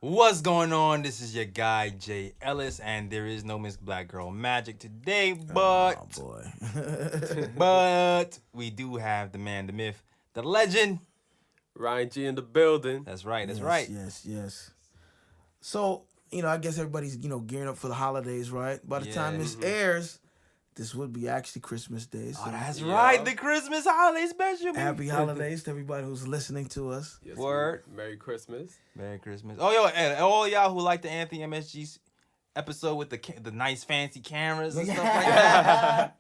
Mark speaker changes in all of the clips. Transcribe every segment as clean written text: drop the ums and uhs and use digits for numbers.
Speaker 1: What's going on? This is your guy Jay Ellis, and there is no Miss Black Girl Magic today, but
Speaker 2: Oh boy.
Speaker 1: but we do have the man, the myth, the legend.
Speaker 3: Ryan G in the building.
Speaker 1: That's right. That's
Speaker 2: yes,
Speaker 1: right.
Speaker 2: Yes. So, I guess everybody's, gearing up for the holidays, right? By the time this airs, this would be actually Christmas Day. So
Speaker 1: Oh, that's
Speaker 3: Yeah.
Speaker 1: right. The Christmas holiday special. man.
Speaker 2: happy holidays to everybody who's listening to us.
Speaker 3: Yes,
Speaker 1: Word.
Speaker 3: Merry Christmas.
Speaker 1: Merry Christmas. Oh, yo, and all y'all who like the Anthony MSG episode with the nice fancy cameras and stuff like that.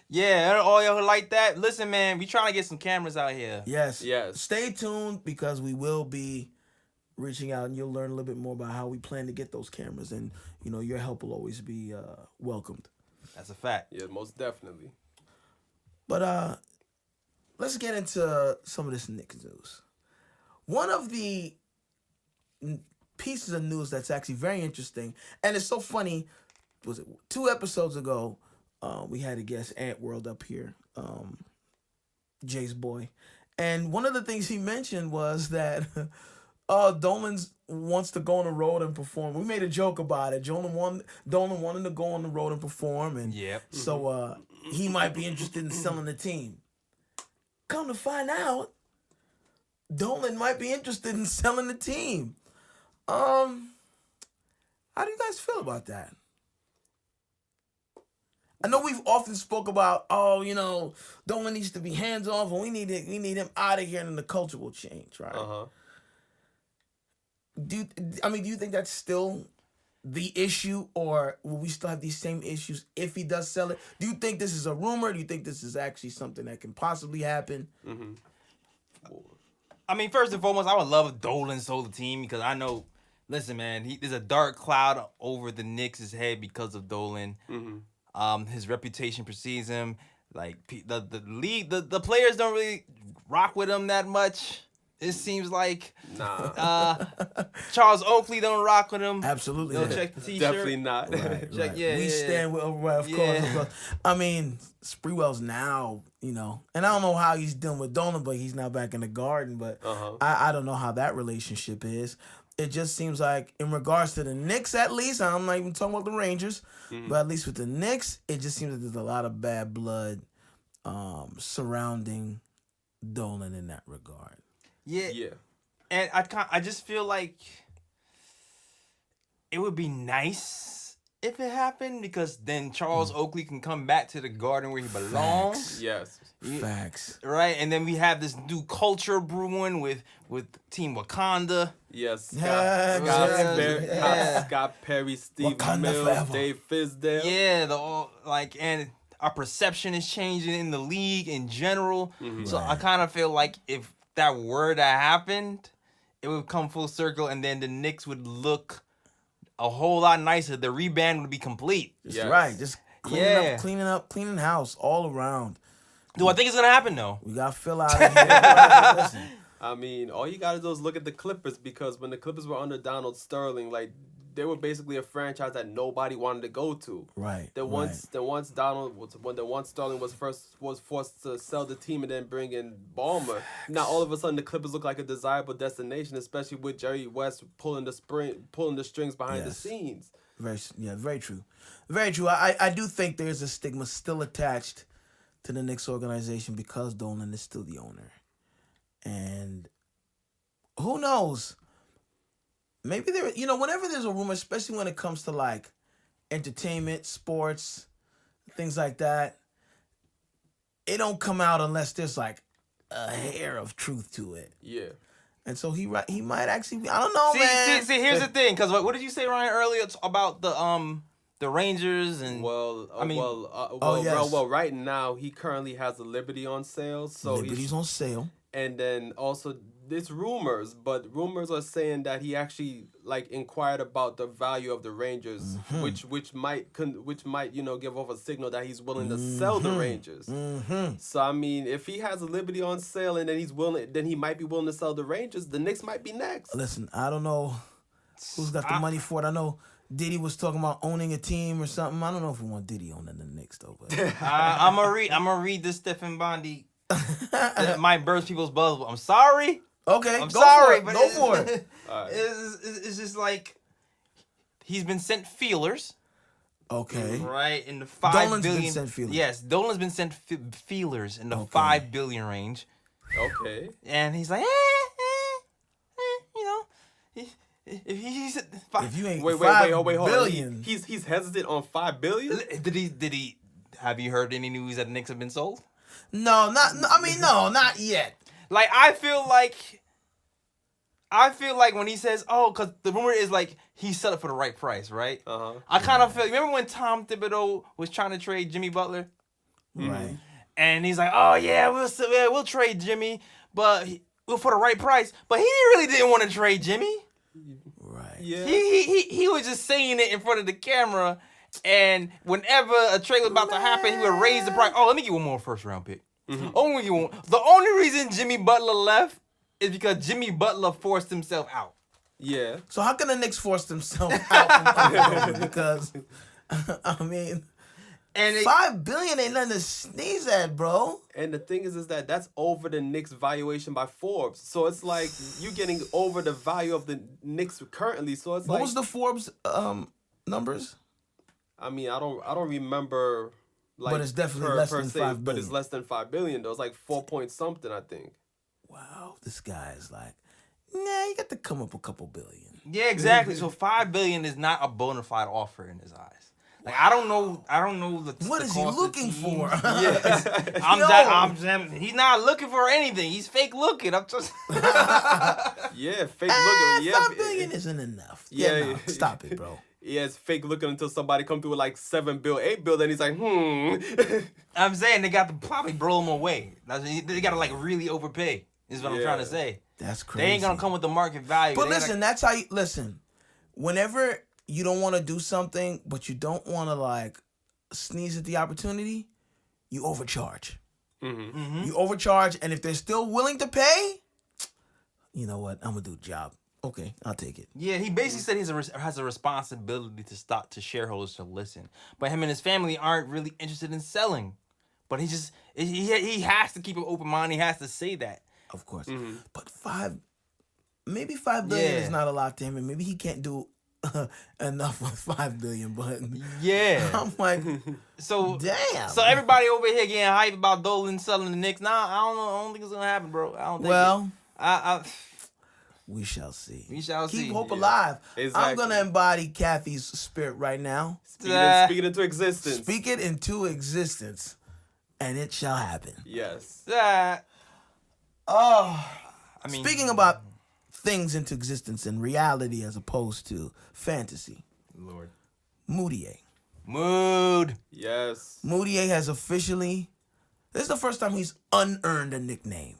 Speaker 1: Yeah, and all y'all who like that. Listen, man, we trying to get some cameras out here.
Speaker 2: Yes.
Speaker 3: Yes.
Speaker 2: Stay tuned because we will be reaching out and you'll learn a little bit more about how we plan to get those cameras. And, your help will always be welcomed.
Speaker 1: That's a fact.
Speaker 3: Yeah, most definitely.
Speaker 2: But let's get into some of this Knicks news. One of the pieces of news that's actually very interesting, and it's so funny, was it 2 episodes ago, we had a guest, Ant World, up here, Jay's boy. And one of the things he mentioned was that Dolan wants to go on the road and perform. We made a joke about it. Dolan wanted to go on the road and perform, and
Speaker 1: Yep.
Speaker 2: so he might be interested in selling the team. Come to find out, Dolan might be interested in selling the team. How do you guys feel about that? I know we've often spoke about, Dolan needs to be hands off, and we need him out of here, and then the culture will change, right?
Speaker 3: Uh-huh.
Speaker 2: Do you think that's still the issue, or will we still have these same issues if he does sell it? Do you think this is a rumor? Do you think this is actually something that can possibly happen?
Speaker 3: Mm-hmm.
Speaker 1: I mean, first and foremost, I would love if Dolan sold the team because I know, listen, man, there's a dark cloud over the Knicks' head because of Dolan.
Speaker 3: Mm-hmm.
Speaker 1: His reputation precedes him. Like the league, the players don't really rock with him that much. It seems like
Speaker 3: Nah.
Speaker 1: Charles Oakley don't rock with him.
Speaker 2: Absolutely
Speaker 1: They'll
Speaker 2: not.
Speaker 1: check the t-shirt.
Speaker 3: Definitely not.
Speaker 2: Right.
Speaker 1: Yeah,
Speaker 2: we
Speaker 1: yeah.
Speaker 2: stand with, right, of course. I mean, Spreewell's now, and I don't know how he's dealing with Dolan, but he's not back in the Garden. But
Speaker 3: Uh-huh.
Speaker 2: I don't know how that relationship is. It just seems like, in regards to the Knicks, at least, I'm not even talking about the Rangers, but at least with the Knicks, it just seems that there's a lot of bad blood surrounding Dolan in that regard.
Speaker 1: Yeah.
Speaker 3: Yeah.
Speaker 1: And I just feel like it would be nice if it happened because then Charles Oakley can come back to the Garden where he belongs.
Speaker 3: Yes.
Speaker 2: Facts.
Speaker 1: Right? And then we have this new culture brewing with Team Wakanda.
Speaker 3: Yes.
Speaker 2: Yeah.
Speaker 3: Scott Perry, Steve
Speaker 2: Wakanda
Speaker 3: Mills,
Speaker 2: forever.
Speaker 3: Dave Fizdale.
Speaker 1: Yeah, and our perception is changing in the league in general. So I
Speaker 2: Right.
Speaker 1: kind of feel like if that were to happen, it would come full circle, and then the Knicks would look a whole lot nicer. The reband would be complete.
Speaker 2: Just
Speaker 3: Yes.
Speaker 2: right. Just
Speaker 1: Yeah.
Speaker 2: cleaning house all around.
Speaker 1: Do I think it's gonna happen though?
Speaker 2: We got Phil out of here. Listen,
Speaker 3: I mean, all you gotta do is look at the Clippers because when the Clippers were under Donald Sterling, like they were basically a franchise that nobody wanted to go to.
Speaker 2: right.
Speaker 3: Then once Sterling was forced to sell the team and then bring in Ballmer. Now all of a sudden the Clippers look like a desirable destination, especially with Jerry West pulling the strings behind the
Speaker 2: Yes.
Speaker 3: scenes.
Speaker 2: Very true. Very true. I do think there's a stigma still attached to the Knicks organization because Dolan is still the owner. And who knows? Maybe whenever there's a rumor, especially when it comes to like entertainment, sports, things like that, it don't come out unless there's like a hair of truth to it.
Speaker 3: Yeah.
Speaker 2: And so he might actually be, I don't know, man.
Speaker 1: See, here's the thing, because what did you say, Ryan, earlier about the Rangers and
Speaker 3: Well, right now he currently has a Liberty on sale, so
Speaker 2: Liberty's on sale.
Speaker 3: and then also it's rumors, but rumors are saying that he actually inquired about the value of the Rangers, which might give off a signal that he's willing to sell the Rangers. So I mean, if he has a Liberty on sale and then he might be willing to sell the Rangers. The Knicks might be next.
Speaker 2: Listen, I don't know who's got the money for it. I know Diddy was talking about owning a team or something. I don't know if we want Diddy owning the Knicks though. But
Speaker 1: I'm gonna read this Stephen Bondi. It might burst people's bubbles. I'm sorry.
Speaker 2: Okay,
Speaker 1: I'm
Speaker 2: go
Speaker 1: sorry,
Speaker 2: for it.
Speaker 1: but
Speaker 2: Go for it.
Speaker 3: Alright.
Speaker 1: it's just like he's been sent feelers.
Speaker 2: Okay.
Speaker 1: Right, in the
Speaker 2: Dolan's
Speaker 1: 5 billion.
Speaker 2: been sent feelers.
Speaker 1: Yes, Dolan's been sent feelers in the
Speaker 2: Okay.
Speaker 1: 5 billion range.
Speaker 3: Okay.
Speaker 1: And he's like, you know, if he's
Speaker 2: If you ain't
Speaker 3: Wait, hold on.
Speaker 2: billion.
Speaker 3: He's hesitant on $5 billion.
Speaker 1: Did he? Have you heard any news that the Knicks have been sold?
Speaker 2: No, not yet.
Speaker 1: Like I feel like when he says, "Oh," because the rumor is like he set it for the right price, right? I kind of feel. Remember when Tom Thibodeau was trying to trade Jimmy Butler,
Speaker 2: Right.
Speaker 1: and he's like, "Oh yeah, we'll trade Jimmy, but for the right price." But he really didn't want to trade Jimmy.
Speaker 2: Right.
Speaker 3: Yeah.
Speaker 1: He was just saying it in front of the camera, and whenever a trade was about to happen, he would raise the price. Oh, let me get one more first round pick. Only you want. The only reason Jimmy Butler left is because Jimmy Butler forced himself out.
Speaker 3: Yeah.
Speaker 2: So how can the Knicks force themselves out from under Dolan? Because I mean,
Speaker 1: And
Speaker 2: $5 billion ain't nothing to sneeze at, bro.
Speaker 3: And the thing is that that's over the Knicks valuation by Forbes. So it's like you getting over the value of the Knicks currently. So it's
Speaker 2: What
Speaker 3: like
Speaker 2: was the Forbes numbers?
Speaker 3: I mean, I don't remember like
Speaker 2: But it's definitely less than $5
Speaker 3: but it's
Speaker 2: billion.
Speaker 3: less than $5 billion though. It's like 4 point something, I think.
Speaker 2: Wow, this guy is like, nah, you got to come up a couple billion.
Speaker 1: yeah, exactly. So $5 billion is not a bona fide offer in his eyes. Like I don't know the
Speaker 2: What
Speaker 1: the
Speaker 2: is he
Speaker 1: cost of the
Speaker 2: looking
Speaker 1: team.
Speaker 2: for?
Speaker 1: He's not looking for anything. He's fake looking. I'm just
Speaker 3: Yeah, fake looking. Yeah,
Speaker 2: $5 billion isn't enough.
Speaker 3: Yeah,
Speaker 2: No,
Speaker 3: yeah.
Speaker 2: stop it, bro.
Speaker 3: Yeah, it's fake looking until somebody come through with like 7 bill, 8 bill, then he's like,
Speaker 1: I'm saying they got to probably blow him away. They got to like really overpay. Is what I'm trying to say.
Speaker 2: That's crazy.
Speaker 1: They ain't gonna come with the market value.
Speaker 2: But
Speaker 1: They ain't
Speaker 2: listen, that's how you listen. Whenever you don't want to do something, but you don't want to like sneeze at the opportunity, you overcharge. You overcharge, and if they're still willing to pay, you know what? I'm gonna do the job. Okay, I'll take it.
Speaker 1: Yeah, he basically said he has a responsibility to shareholders to listen, but him and his family aren't really interested in selling. But he has to keep an open mind. He has to say that.
Speaker 2: Of course. But maybe $5 billion
Speaker 1: Yeah.
Speaker 2: is not a lot to him, and maybe he can't do enough with $5 billion. But
Speaker 1: Yeah.
Speaker 2: I'm like,
Speaker 1: So
Speaker 2: damn.
Speaker 1: So everybody over here getting hype about Dolan selling the Knicks. Nah, I don't know. I don't think it's gonna happen, bro. I don't think.
Speaker 2: Well,
Speaker 1: I
Speaker 2: we shall see.
Speaker 1: we shall see.
Speaker 2: Keep hope alive. I'm
Speaker 3: Exactly.
Speaker 2: gonna embody Kathy's spirit right now.
Speaker 3: speaking into existence.
Speaker 2: Speak it into existence, and it shall happen.
Speaker 3: Yes.
Speaker 2: Oh,
Speaker 1: I mean,
Speaker 2: speaking about things into existence and reality as opposed to fantasy,
Speaker 1: Lord.
Speaker 2: Mudiay.
Speaker 1: Mood.
Speaker 3: Yes.
Speaker 2: Mudiay has officially. This is the first time he's unearned a nickname.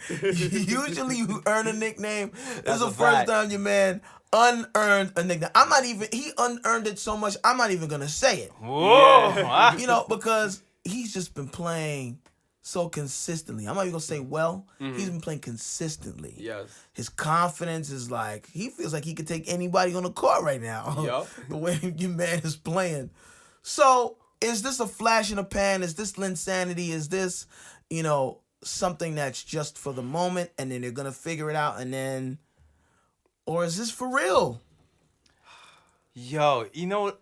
Speaker 2: Usually you earn a nickname. This is the
Speaker 1: a
Speaker 2: first
Speaker 1: fact.
Speaker 2: time your man unearned a nickname. I'm not even. He unearned it so much. I'm not even gonna say it.
Speaker 1: Whoa.
Speaker 2: You know, because he's just been playing so consistently. I'm not even gonna say well. He's been playing consistently.
Speaker 3: Yes.
Speaker 2: His confidence is like he feels like he could take anybody on the court right now.
Speaker 3: Yup.
Speaker 2: The way your man is playing. So is this a flash in the pan? Is this Linsanity? Is this, something that's just for the moment and then they're gonna figure it out and then, or is this for real?
Speaker 1: Yo, you know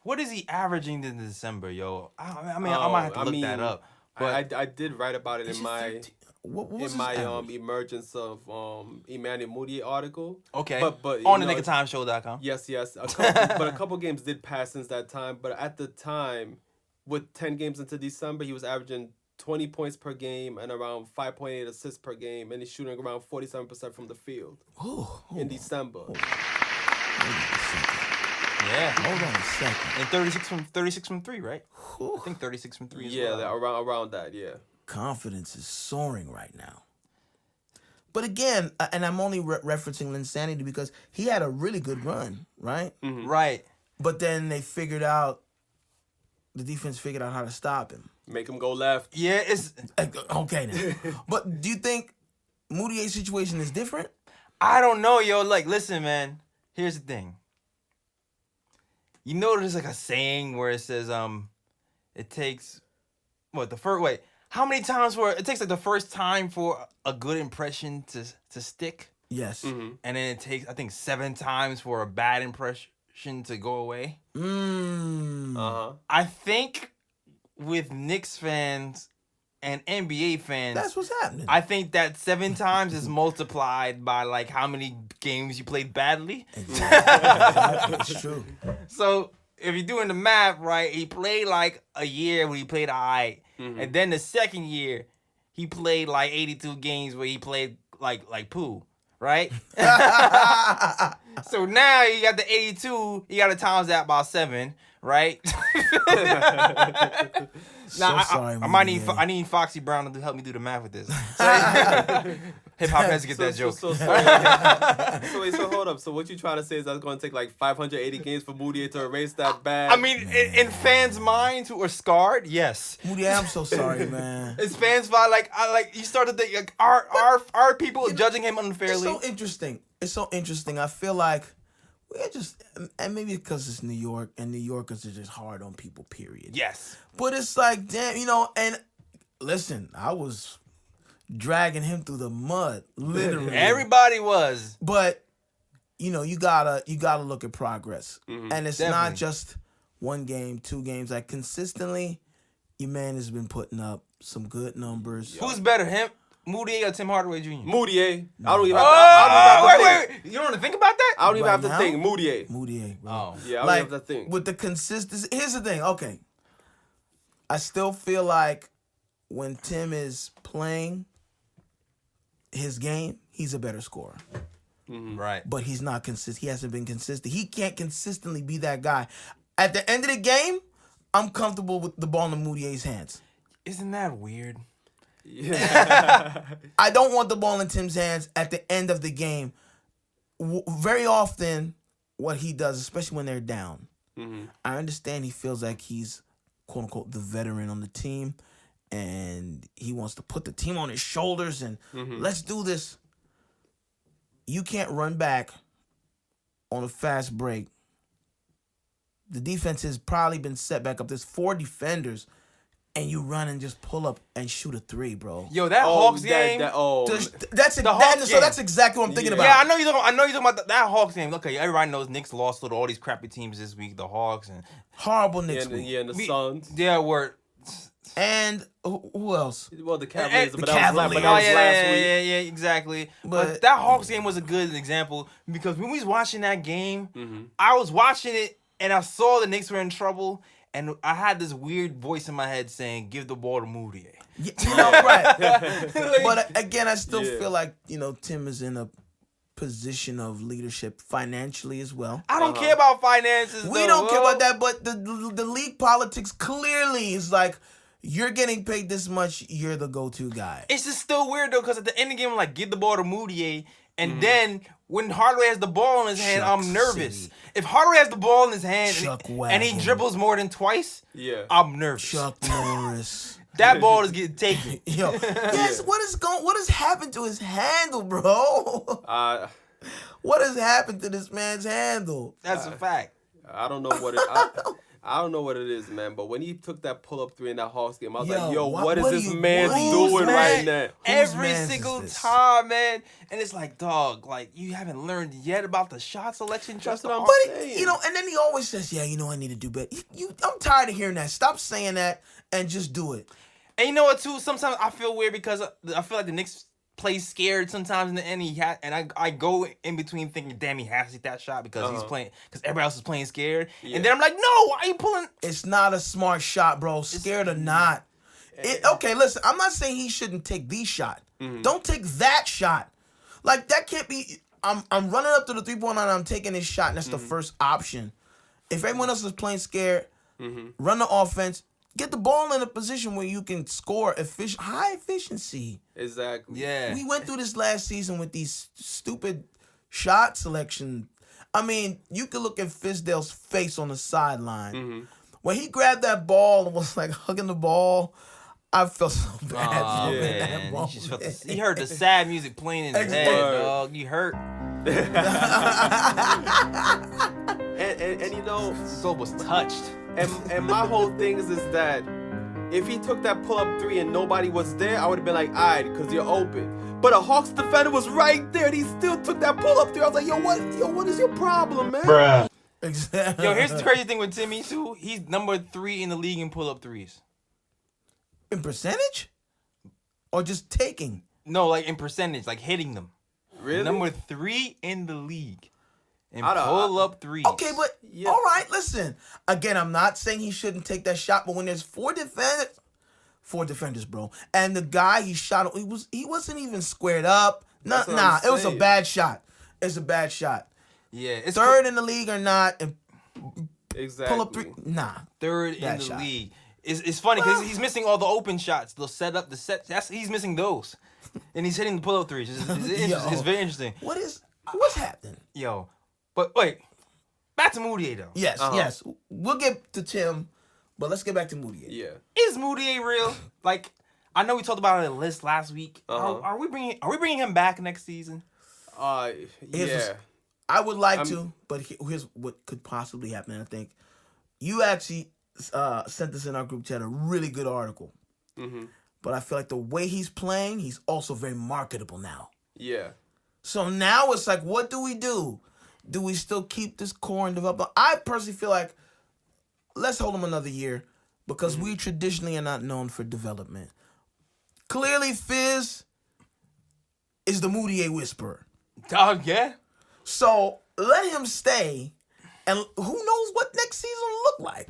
Speaker 1: what is he averaging in December, yo? I mean, I might have to look that up. But
Speaker 3: I did write about it
Speaker 2: Is
Speaker 3: in
Speaker 2: it
Speaker 3: my
Speaker 2: 15? What was
Speaker 3: in
Speaker 2: his
Speaker 3: my
Speaker 2: average?
Speaker 3: emergence of Emmanuel Mudiay article.
Speaker 1: okay,
Speaker 3: But
Speaker 1: on
Speaker 3: you
Speaker 1: the
Speaker 3: know,
Speaker 1: NiggaTimeShow.com.
Speaker 3: Yes. But a couple games did pass since that time. But at the time, with 10 games into December, he was averaging 20 points per game and around 5.8 assists per game, and he's shooting around 47% from the field in December.
Speaker 1: Yeah,
Speaker 2: Hold on a second.
Speaker 1: and 36 from 3, right? I think 36 from 3.
Speaker 3: Yeah, around that. Yeah.
Speaker 2: Confidence is soaring right now. But again, and I'm only referencing Linsanity because he had a really good run, right?
Speaker 1: Right.
Speaker 2: But then the defense figured out how to stop him.
Speaker 3: Make him go left.
Speaker 1: Yeah, it's.
Speaker 2: Okay, now. But do you think Mudiay's situation is different?
Speaker 1: I don't know, yo. Like, listen, man. Here's the thing. You know, there's like a saying where it says, it takes, how many times for it takes like the first time for a good impression to stick,
Speaker 2: Yes.
Speaker 1: and then it takes I think 7 times for a bad impression to go away. I think with Knicks fans and NBA fans,
Speaker 2: That's what's happening.
Speaker 1: I think that 7 times is multiplied by like how many games you played badly.
Speaker 2: Exactly. It's true.
Speaker 1: So if you're doing the math right, he played like a year where he played alright, and then the second year he played like 82 games where he played like poo, right? So now you got the 82, you got to times that by 7, right?
Speaker 2: Sorry,
Speaker 1: I need Foxy Brown to help me do the math with this. Hip hop heads get that joke.
Speaker 3: So hold up. So what you trying to say is that's going to take like 580 games for Mudiay to erase that bad?
Speaker 1: I mean, in fans' minds who are scarred, yes.
Speaker 2: Mudiay, I'm so sorry, man.
Speaker 1: It's fans vibe like you start to think like our people judging him unfairly.
Speaker 2: It's so interesting. It's so interesting. I feel like we're just, and maybe because it's New York, and New Yorkers are just hard on people, period.
Speaker 1: Yes.
Speaker 2: But it's like, damn, and listen, I was dragging him through the mud, literally.
Speaker 1: Everybody was.
Speaker 2: But, you gotta look at progress. And it's
Speaker 1: Definitely.
Speaker 2: not just 1 game, 2 games. Like, consistently, your man has been putting up some good numbers.
Speaker 1: Who's better, him, Mudiay, or Tim Hardaway Jr.?
Speaker 3: Mudiay. I don't even
Speaker 1: Wait. You don't want to think about that?
Speaker 3: I don't even
Speaker 2: Right
Speaker 3: have to
Speaker 2: now?
Speaker 3: think. Mudiay.
Speaker 2: Mudiay, bro.
Speaker 1: Oh.
Speaker 3: Yeah, I don't
Speaker 2: Like,
Speaker 3: even have to think.
Speaker 2: with the consistency, here's the thing. Okay, I still feel like when Tim is playing his game, he's a better scorer.
Speaker 1: Right.
Speaker 2: But he's not consistent. He hasn't been consistent. He can't consistently be that guy. At the end of the game, I'm comfortable with the ball in Mudiay's hands.
Speaker 1: Isn't that weird?
Speaker 3: Yeah.
Speaker 2: I don't want the ball in Tim's hands at the end of the game. Very often, what he does, especially when they're down, I understand he feels like he's, quote unquote, the veteran on the team, and he wants to put the team on his shoulders and let's do this. You can't run back on a fast break. The defense has probably been set back up. There's 4 defenders, and you run and just pull up and shoot a 3, bro.
Speaker 1: Yo, that Hawks game.
Speaker 2: That's exactly what I'm thinking about.
Speaker 1: Yeah, I know you're talking about that Hawks game. Okay, everybody knows Knicks lost to all these crappy teams this week. The Hawks and
Speaker 2: Horrible Knicks.
Speaker 3: and the Suns.
Speaker 1: Yeah, were.
Speaker 2: And who else?
Speaker 3: Well, the Cavaliers.
Speaker 2: The
Speaker 3: But that was last week.
Speaker 1: Yeah, exactly. But that Hawks game was a good example because when we was watching that game, I was watching it and I saw the Knicks were in trouble, and I had this weird voice in my head saying, "Give the ball to Mudiay."
Speaker 2: Yeah, right. But again, I still feel like Tim is in a position of leadership financially as well.
Speaker 1: I don't care about finances.
Speaker 2: We don't care about that, but the league politics clearly is like, you're getting paid this much, you're the go-to guy.
Speaker 1: It's just still weird though, because at the end of the game, I'm like, give the ball to Mudiay, and then when Hardaway has the ball in his hand, I'm nervous.
Speaker 2: City.
Speaker 1: If Hardaway has the ball in his hand and he
Speaker 2: Wagon.
Speaker 1: dribbles more than twice, I'm nervous.
Speaker 2: Chuck Norris.
Speaker 1: That ball is getting taken.
Speaker 2: Yo, yes. What has happened to his handle, bro? What has happened to this man's handle?
Speaker 1: That's a fact.
Speaker 3: I don't know what it. I don't know what it is, man. But when he took that pull-up 3 in that Hawks game, I was like, "Yo, what is this man doing right now?"
Speaker 1: Every single time, man. And it's like, dog, like you haven't learned yet about the shot selection. Trust
Speaker 3: what I'm
Speaker 2: But
Speaker 3: saying.
Speaker 2: and then he always says, "Yeah, I need to do better." I'm tired of hearing that. Stop saying that and just do it.
Speaker 1: And you know what, too? Sometimes I feel weird because I feel like the Knicks play scared sometimes in the end. I go in between thinking, damn, he has to hit that shot because he's playing, because everybody else is playing scared. Yeah. And then I'm like, no, why are you pulling?
Speaker 2: It's not a smart shot, bro. Scared or not. Okay, listen, I'm not saying he shouldn't take the shot. Don't take that shot. Like, that can't be, I'm running up to the 3-point line and I'm taking this shot, and that's the first option. If everyone else is playing scared, run the offense. Get the ball in a position where you can score high efficiency.
Speaker 3: Exactly.
Speaker 1: Yeah.
Speaker 2: We went through this last season with these stupid shot selection. I mean, you could look at Fizdale's face on the sideline. When he grabbed that ball and was like hugging the ball, I felt so bad for him in that moment.
Speaker 1: He heard the sad music playing in his head, dog. He hurt.
Speaker 3: and
Speaker 1: soul was touched.
Speaker 3: And my whole thing is that If he took that pull-up three and nobody was there, I would have been like, alright, because you're open. But a Hawks defender was right there, and he still took that pull-up three. I was like, what is your problem, man?
Speaker 1: Bruh.
Speaker 2: Exactly.
Speaker 1: Yo, here's the crazy thing with Timmy, too. He's number 3 in the league in pull-up threes.
Speaker 2: In percentage? Or just taking?
Speaker 1: No, like in percentage, like hitting them.
Speaker 3: Really?
Speaker 1: Number 3 in the league in pull-up threes.
Speaker 2: Okay, but all right, listen. Again, I'm not saying he shouldn't take that shot, but when there's four defenders, bro, and the guy he shot, he wasn't even squared up. Nah, it was a bad shot. It's a bad shot.
Speaker 1: Yeah, it's
Speaker 2: third in the league or not, and
Speaker 3: exactly.
Speaker 2: pull up three. Nah,
Speaker 1: third in the league. It's funny because he's missing all the open shots. They'll set up the set. He's missing those, and he's hitting the pull-up threes. It's very interesting.
Speaker 2: What's happening?
Speaker 1: Yo, but wait, back to Mudiay though.
Speaker 2: Yes. We'll get to Tim, but let's get back to Mudiay.
Speaker 3: Yeah.
Speaker 1: Is Mudiay real? Like, I know we talked about it on the list last week. Are we bringing him back next season?
Speaker 3: Yeah.
Speaker 2: I would like to, but here's what could possibly happen. I think you actually sent this in our group chat, a really good article.
Speaker 3: Mm-hmm.
Speaker 2: But I feel like the way he's playing, he's also very marketable now.
Speaker 3: Yeah.
Speaker 2: So now it's like, what do we do? Do we still keep this core and develop? I personally feel like let's hold him another year because we traditionally are not known for development. Clearly, Fizz is the Mudiay whisperer.
Speaker 1: Dog, yeah.
Speaker 2: So let him stay, and who knows what next season will look like.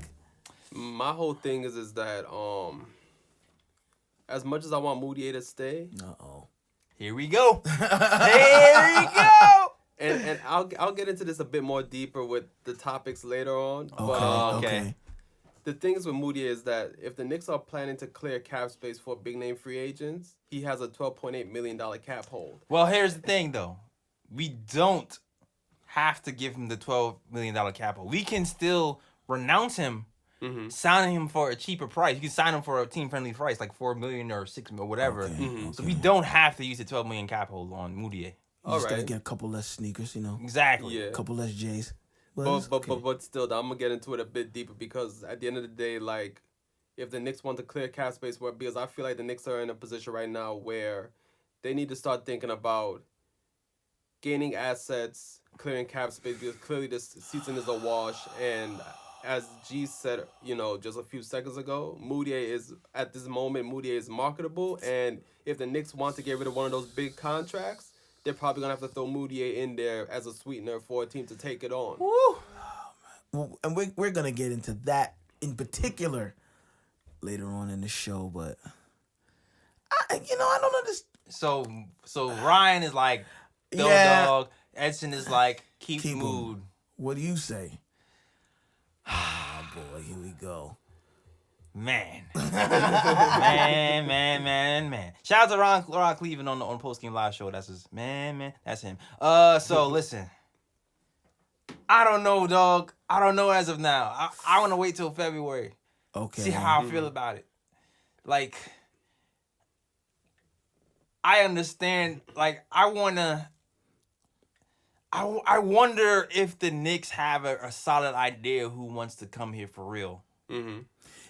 Speaker 3: My whole thing is that as much as I want Mudiay to stay,
Speaker 1: here we go. Here we go.
Speaker 3: And I'll get into this a bit more deeper with the topics later on.
Speaker 2: Okay.
Speaker 3: The things with Mudiay is that if the Knicks are planning to clear cap space for big name free agents, he has a $12.8 million cap hold.
Speaker 1: Well, here's the thing though. We don't have to give him the $12 million cap hold. We can still renounce him, sign him for a cheaper price. You can sign him for a team-friendly price, like $4 million or $6 million or whatever. So we don't have to use the $12 million cap hold on Mudiay.
Speaker 2: You just gotta get a couple less sneakers, you know.
Speaker 1: Exactly.
Speaker 3: Yeah.
Speaker 2: A couple less J's.
Speaker 3: But still, I'm gonna get into it a bit deeper because at the end of the day, like, if the Knicks want to clear cap space, because I feel like the Knicks are in a position right now where they need to start thinking about gaining assets, clearing cap space, because clearly this season is a wash. And as G said, just a few seconds ago, Mudiay is marketable. And if the Knicks want to get rid of one of those big contracts, they're probably going to have to throw Mudiay in there as a sweetener for a team to take it on.
Speaker 2: Woo. Well, and we're going to get into that in particular later on in the show, but I don't understand.
Speaker 1: So Ryan is like, dog. Edson is like, keep mood.
Speaker 2: What do you say? Oh, boy, here we go.
Speaker 1: Man. man. Shout out to Ron Cleveland on the Post Game Live show. That's his man. That's him. So listen. I don't know, dog. I don't know as of now. I want to wait till February.
Speaker 2: Okay.
Speaker 1: See how I feel about it. Like, I understand. Like, I wonder if the Knicks have a solid idea who wants to come here for real.
Speaker 3: Mm-hmm.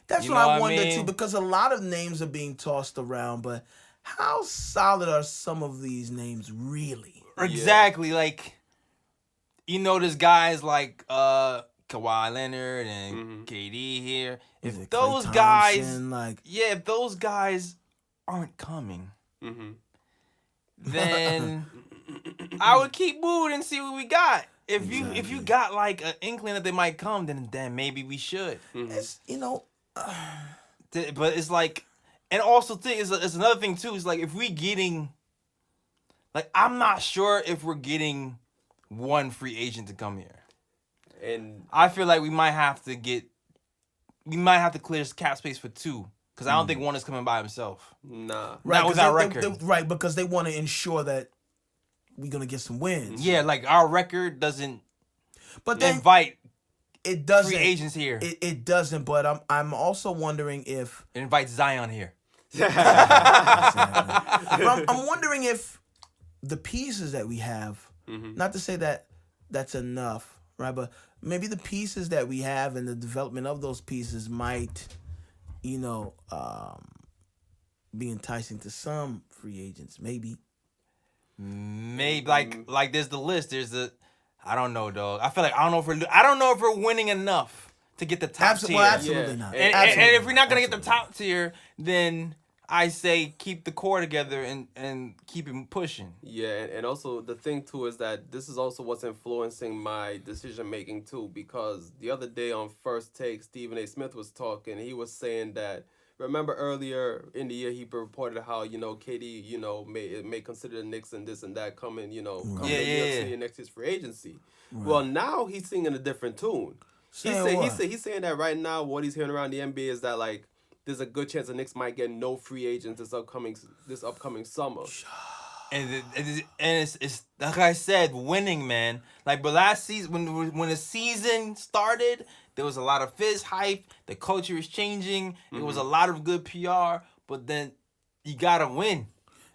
Speaker 2: That's what I wonder too, because a lot of names are being tossed around, but how solid are some of these names really?
Speaker 1: Exactly. Like, there's guys like Kawhi Leonard and KD here. If those guys, if those guys aren't coming, then I would keep moving and see what we got. If you got like an inkling that they might come, then maybe we should.
Speaker 2: It's
Speaker 1: but it's like, and also it's another thing too. It's like if we getting, like, I'm not sure if we're getting one free agent to come here, and I feel like we might have to clear cap space for two. Because I don't think one is coming by himself.
Speaker 3: Nah.
Speaker 2: Right,
Speaker 1: with our record.
Speaker 2: Right, because they want to ensure that we're going to get some wins.
Speaker 1: Yeah, like our record doesn't invite free agents here.
Speaker 2: It doesn't, but I'm also wondering if...
Speaker 1: It invites Zion here.
Speaker 2: But I'm wondering if the pieces that we have, not to say that that's enough, right? But maybe the pieces that we have and the development of those pieces might be enticing to some free agents, maybe.
Speaker 1: Maybe like there's the list. There's the I don't know, dog. I feel like I don't know if we're winning enough to get the top tier.
Speaker 2: Well, absolutely not.
Speaker 1: And if we're not gonna get the top tier, then I say keep the core together and keep him pushing.
Speaker 3: Yeah, and also the thing too is that this is also what's influencing my decision making too, because the other day on First Take, Stephen A. Smith was talking. He was saying that, remember earlier in the year he reported how KD may consider the Knicks and this and that coming to New York City next year's free agency. Right. Well, now he's singing a different tune. He's saying that right now what he's hearing around the NBA is that like there's a good chance the Knicks might get no free agents this upcoming summer.
Speaker 1: And it's like I said, winning, man. Like, but last season when the season started, there was a lot of fizz hype. The culture is changing. Mm-hmm. There was a lot of good PR, but then you gotta win.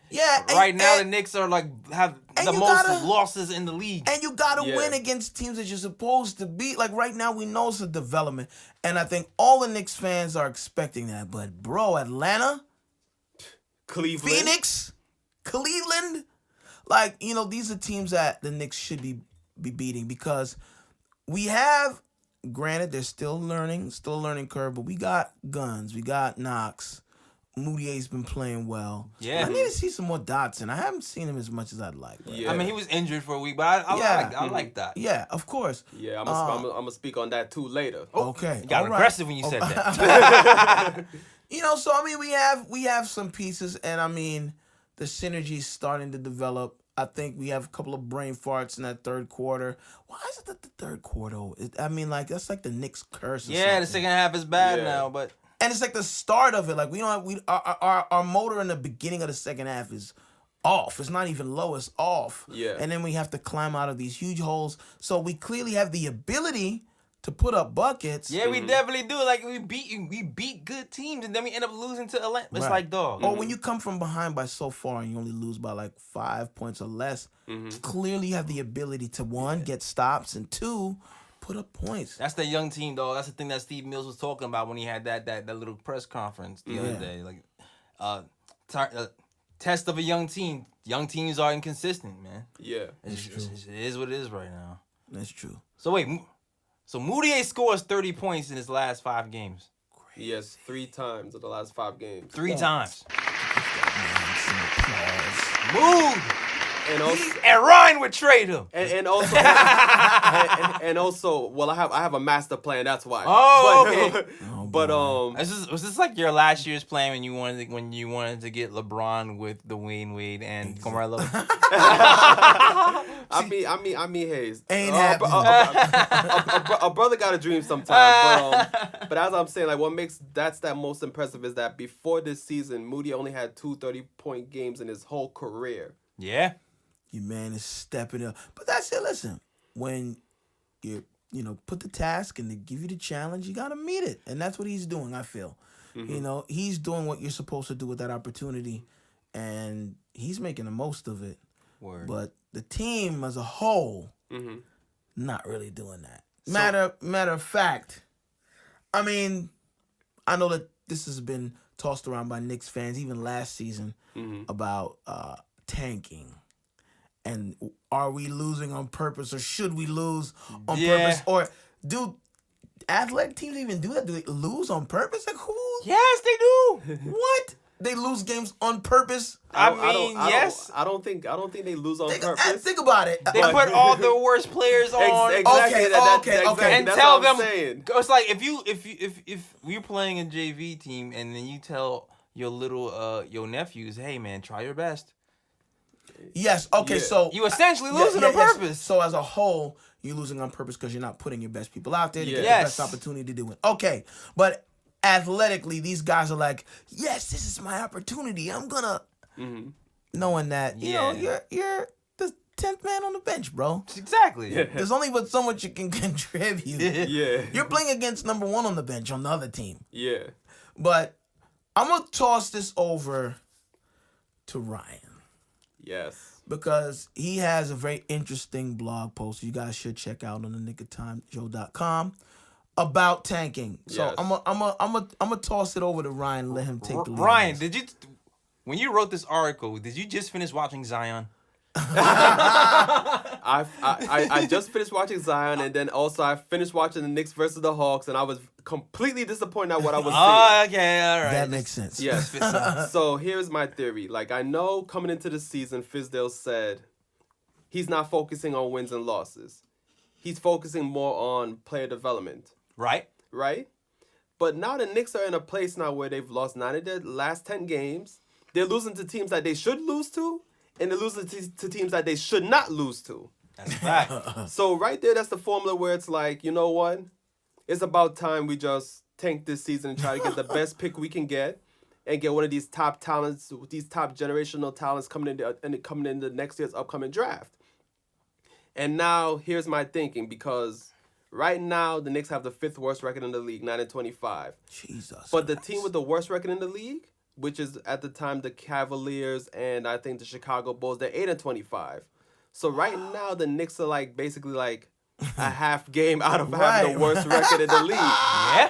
Speaker 2: Yeah.
Speaker 1: Right now, the Knicks are have the most losses in the league.
Speaker 2: And you gotta win against teams that you're supposed to beat. Like right now, we know it's a development, and I think all the Knicks fans are expecting that. But bro, Atlanta,
Speaker 3: Cleveland,
Speaker 2: Phoenix, Cleveland, these are teams that the Knicks should be beating because we have. Granted, they're still a learning curve, but we got guns. We got Knox. Mudiay's been playing well.
Speaker 1: Yeah.
Speaker 2: I need to see some more Dotson. I haven't seen him as much as I'd like.
Speaker 1: Yeah. I mean, he was injured for a week, but I like that.
Speaker 2: Yeah, of course.
Speaker 3: Yeah, I'm gonna speak on that too later.
Speaker 2: Okay.
Speaker 1: You got aggressive when you said that.
Speaker 2: So I mean, we have some pieces, and I mean, the synergy's starting to develop. I think we have a couple of brain farts in that third quarter. Why is it that the third quarter? That's like the Knicks curse.
Speaker 1: The second half is bad now, but.
Speaker 2: And it's like the start of it. Like our motor in the beginning of the second half is off. It's not even low. It's off.
Speaker 3: Yeah.
Speaker 2: And then we have to climb out of these huge holes. So we clearly have the ability to put up buckets.
Speaker 1: Yeah, we definitely do. Like we beat good teams, and then we end up losing to Atlanta. It's like dog.
Speaker 2: Or when you come from behind by so far and you only lose by like 5 points or less, clearly you have the ability to one get stops and two. Put up points.
Speaker 1: That's the young team, though. That's the thing that Steve Mills was talking about when he had that little press conference the other day. Like, test of a young team. Young teams are inconsistent, man.
Speaker 3: Yeah,
Speaker 1: it is what it is right now.
Speaker 2: That's true.
Speaker 1: So wait, Mudiay scores 30 points in his last 5 games.
Speaker 3: Yes, 3 times in the last 5 games.
Speaker 1: 3 times.
Speaker 2: Mood.
Speaker 1: And Ryan would trade him.
Speaker 3: And also, and also, well, I have a master plan. That's why.
Speaker 1: Okay.
Speaker 3: But
Speaker 1: was this like your last year's plan when you wanted to get LeBron with Dwayne Wade and Carmelo?
Speaker 3: I mean, Hayes.
Speaker 2: Ain't
Speaker 3: a brother got a dream sometimes. But as I'm saying, like, what makes that most impressive is that before this season, Moody only had 2 30-point games in his whole career.
Speaker 1: Yeah.
Speaker 2: Your man is stepping up. But that's it. Listen, when you put the task and they give you the challenge, you got to meet it. And that's what he's doing, I feel. Mm-hmm. He's doing what you're supposed to do with that opportunity, and he's making the most of it.
Speaker 1: Word.
Speaker 2: But the team as a whole, not really doing that. Matter of fact, I mean, I know that this has been tossed around by Knicks fans, even last season, about tanking. And are we losing on purpose, or should we lose on purpose? Or do athletic teams even do that? Do they lose on purpose? Like who?
Speaker 1: Yes, they do.
Speaker 2: What? They lose games on purpose?
Speaker 1: Yes.
Speaker 3: I don't think they lose on purpose.
Speaker 2: Think about it.
Speaker 1: They put all the worst players on.
Speaker 3: Exactly.
Speaker 1: Okay. And
Speaker 3: that's
Speaker 1: tell
Speaker 3: what I'm
Speaker 1: them.
Speaker 3: saying.
Speaker 1: It's like if we're playing a JV team and then you tell your little your nephews, hey man, try your best.
Speaker 2: Yes. Okay. So
Speaker 1: you essentially losing on purpose.
Speaker 2: Yes. So as a whole, you're losing on purpose because you're not putting your best people out there to get the best opportunity to do it. Okay, but athletically, these guys are like, yes, this is my opportunity. I'm gonna, knowing that you're the 10th man on the bench, bro.
Speaker 1: Exactly.
Speaker 2: Yeah. There's only but so much you can contribute.
Speaker 3: Yeah.
Speaker 2: You're playing against number 1 on the bench on the other team.
Speaker 3: Yeah.
Speaker 2: But I'm gonna toss this over to Ryan.
Speaker 3: Yes.
Speaker 2: Because he has a very interesting blog post you guys should check out on the nickoftimeshow.com. about tanking. So
Speaker 3: Yes.
Speaker 2: I'm gonna toss it over to Ryan and let him take the lead.
Speaker 1: Ryan, when you wrote this article, did you just finish watching Zion?
Speaker 3: I just finished watching Zion, and then also I finished watching the Knicks versus the Hawks, and I was completely disappointed at what I was seeing.
Speaker 1: Oh, okay, all right.
Speaker 2: That makes sense.
Speaker 3: Yes. So here's my theory. Like, I know coming into the season, Fizdale said he's not focusing on wins and losses. He's focusing more on player development.
Speaker 1: Right.
Speaker 3: Right? But now the Knicks are in a place now where they've lost 9 of their last 10 games. They're losing to teams that they should lose to, and they're losing to teams that they should not lose to.
Speaker 1: That's a fact.
Speaker 3: So right there, that's the formula where it's like, you know what? It's about time we just tank this season and try to get the best pick we can get and get one of these top talents, these top generational talents coming in the next year's upcoming draft. And now here's my thinking, because right now the Knicks have the 5th worst record in the league, 9-25.
Speaker 2: Jesus.
Speaker 3: But the team with the worst record in the league, which is at the time the Cavaliers and I think the Chicago Bulls, they're 8-25. So right now the Knicks are like basically like a half game out of having the worst record in the league.
Speaker 1: Yeah.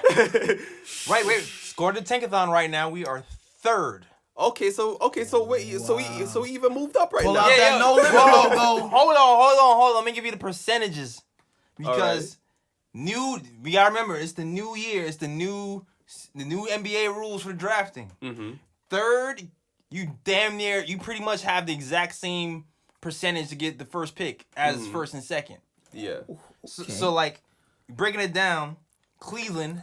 Speaker 1: Right. Wait. Score the Tankathon right now. We are 3rd.
Speaker 3: Okay, so wait, so we even moved up right
Speaker 2: Pull
Speaker 3: now.
Speaker 2: out that no limit logo.
Speaker 1: Hold on. Let me give you the percentages, because we gotta remember, it's the new year. It's the new NBA rules for drafting.
Speaker 3: Mm-hmm.
Speaker 1: 3rd, you pretty much have the exact same percentage to get the first pick as 1st and 2nd.
Speaker 3: Yeah.
Speaker 1: So like, breaking it down, Cleveland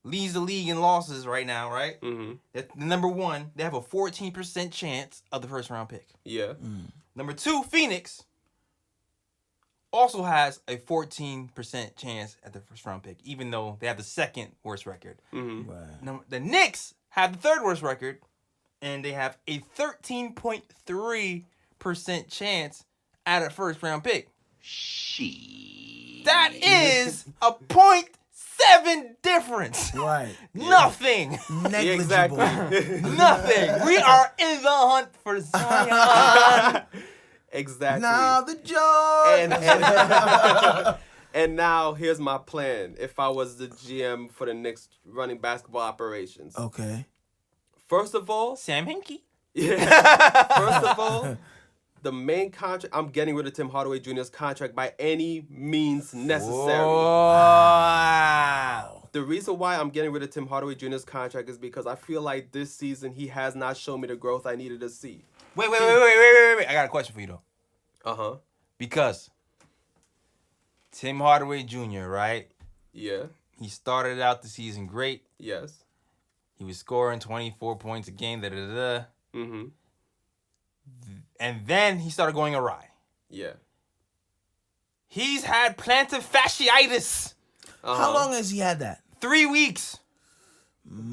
Speaker 1: leads the league in losses right now, right?
Speaker 3: Mm-hmm.
Speaker 1: The number 1, they have a 14% chance of the first round pick.
Speaker 3: Yeah.
Speaker 1: Number 2, Phoenix also has a 14% chance at the first round pick, even though they have the 2nd worst record.
Speaker 3: Mm-hmm.
Speaker 2: Right.
Speaker 1: The Knicks have the 3rd worst record, and they have a 13.3% chance at a first round pick. That is a 0.7 difference.
Speaker 2: Right.
Speaker 1: Nothing.
Speaker 2: Negligible.
Speaker 3: Exactly.
Speaker 1: Nothing. We are in the hunt for Zion.
Speaker 3: Exactly.
Speaker 2: Now the joy.
Speaker 3: And now here's my plan. If I was the GM for the Knicks running basketball operations.
Speaker 2: Okay.
Speaker 3: First of all,
Speaker 1: Sam Hinkie.
Speaker 3: First of all, the main contract, I'm getting rid of Tim Hardaway Jr.'s contract by any means necessary.
Speaker 1: Wow.
Speaker 3: The reason why I'm getting rid of Tim Hardaway Jr.'s contract is because I feel like this season he has not shown me the growth I needed to see.
Speaker 1: Wait. I got a question for you, though.
Speaker 3: Uh-huh.
Speaker 1: Because Tim Hardaway Jr., right?
Speaker 3: Yeah.
Speaker 1: He started out the season great.
Speaker 3: Yes.
Speaker 1: He was scoring 24 points a game,
Speaker 3: Mm-hmm.
Speaker 1: And then he started going awry.
Speaker 3: Yeah.
Speaker 1: He's had plantar fasciitis.
Speaker 3: Uh-huh.
Speaker 2: How long has he had that?
Speaker 1: 3 weeks.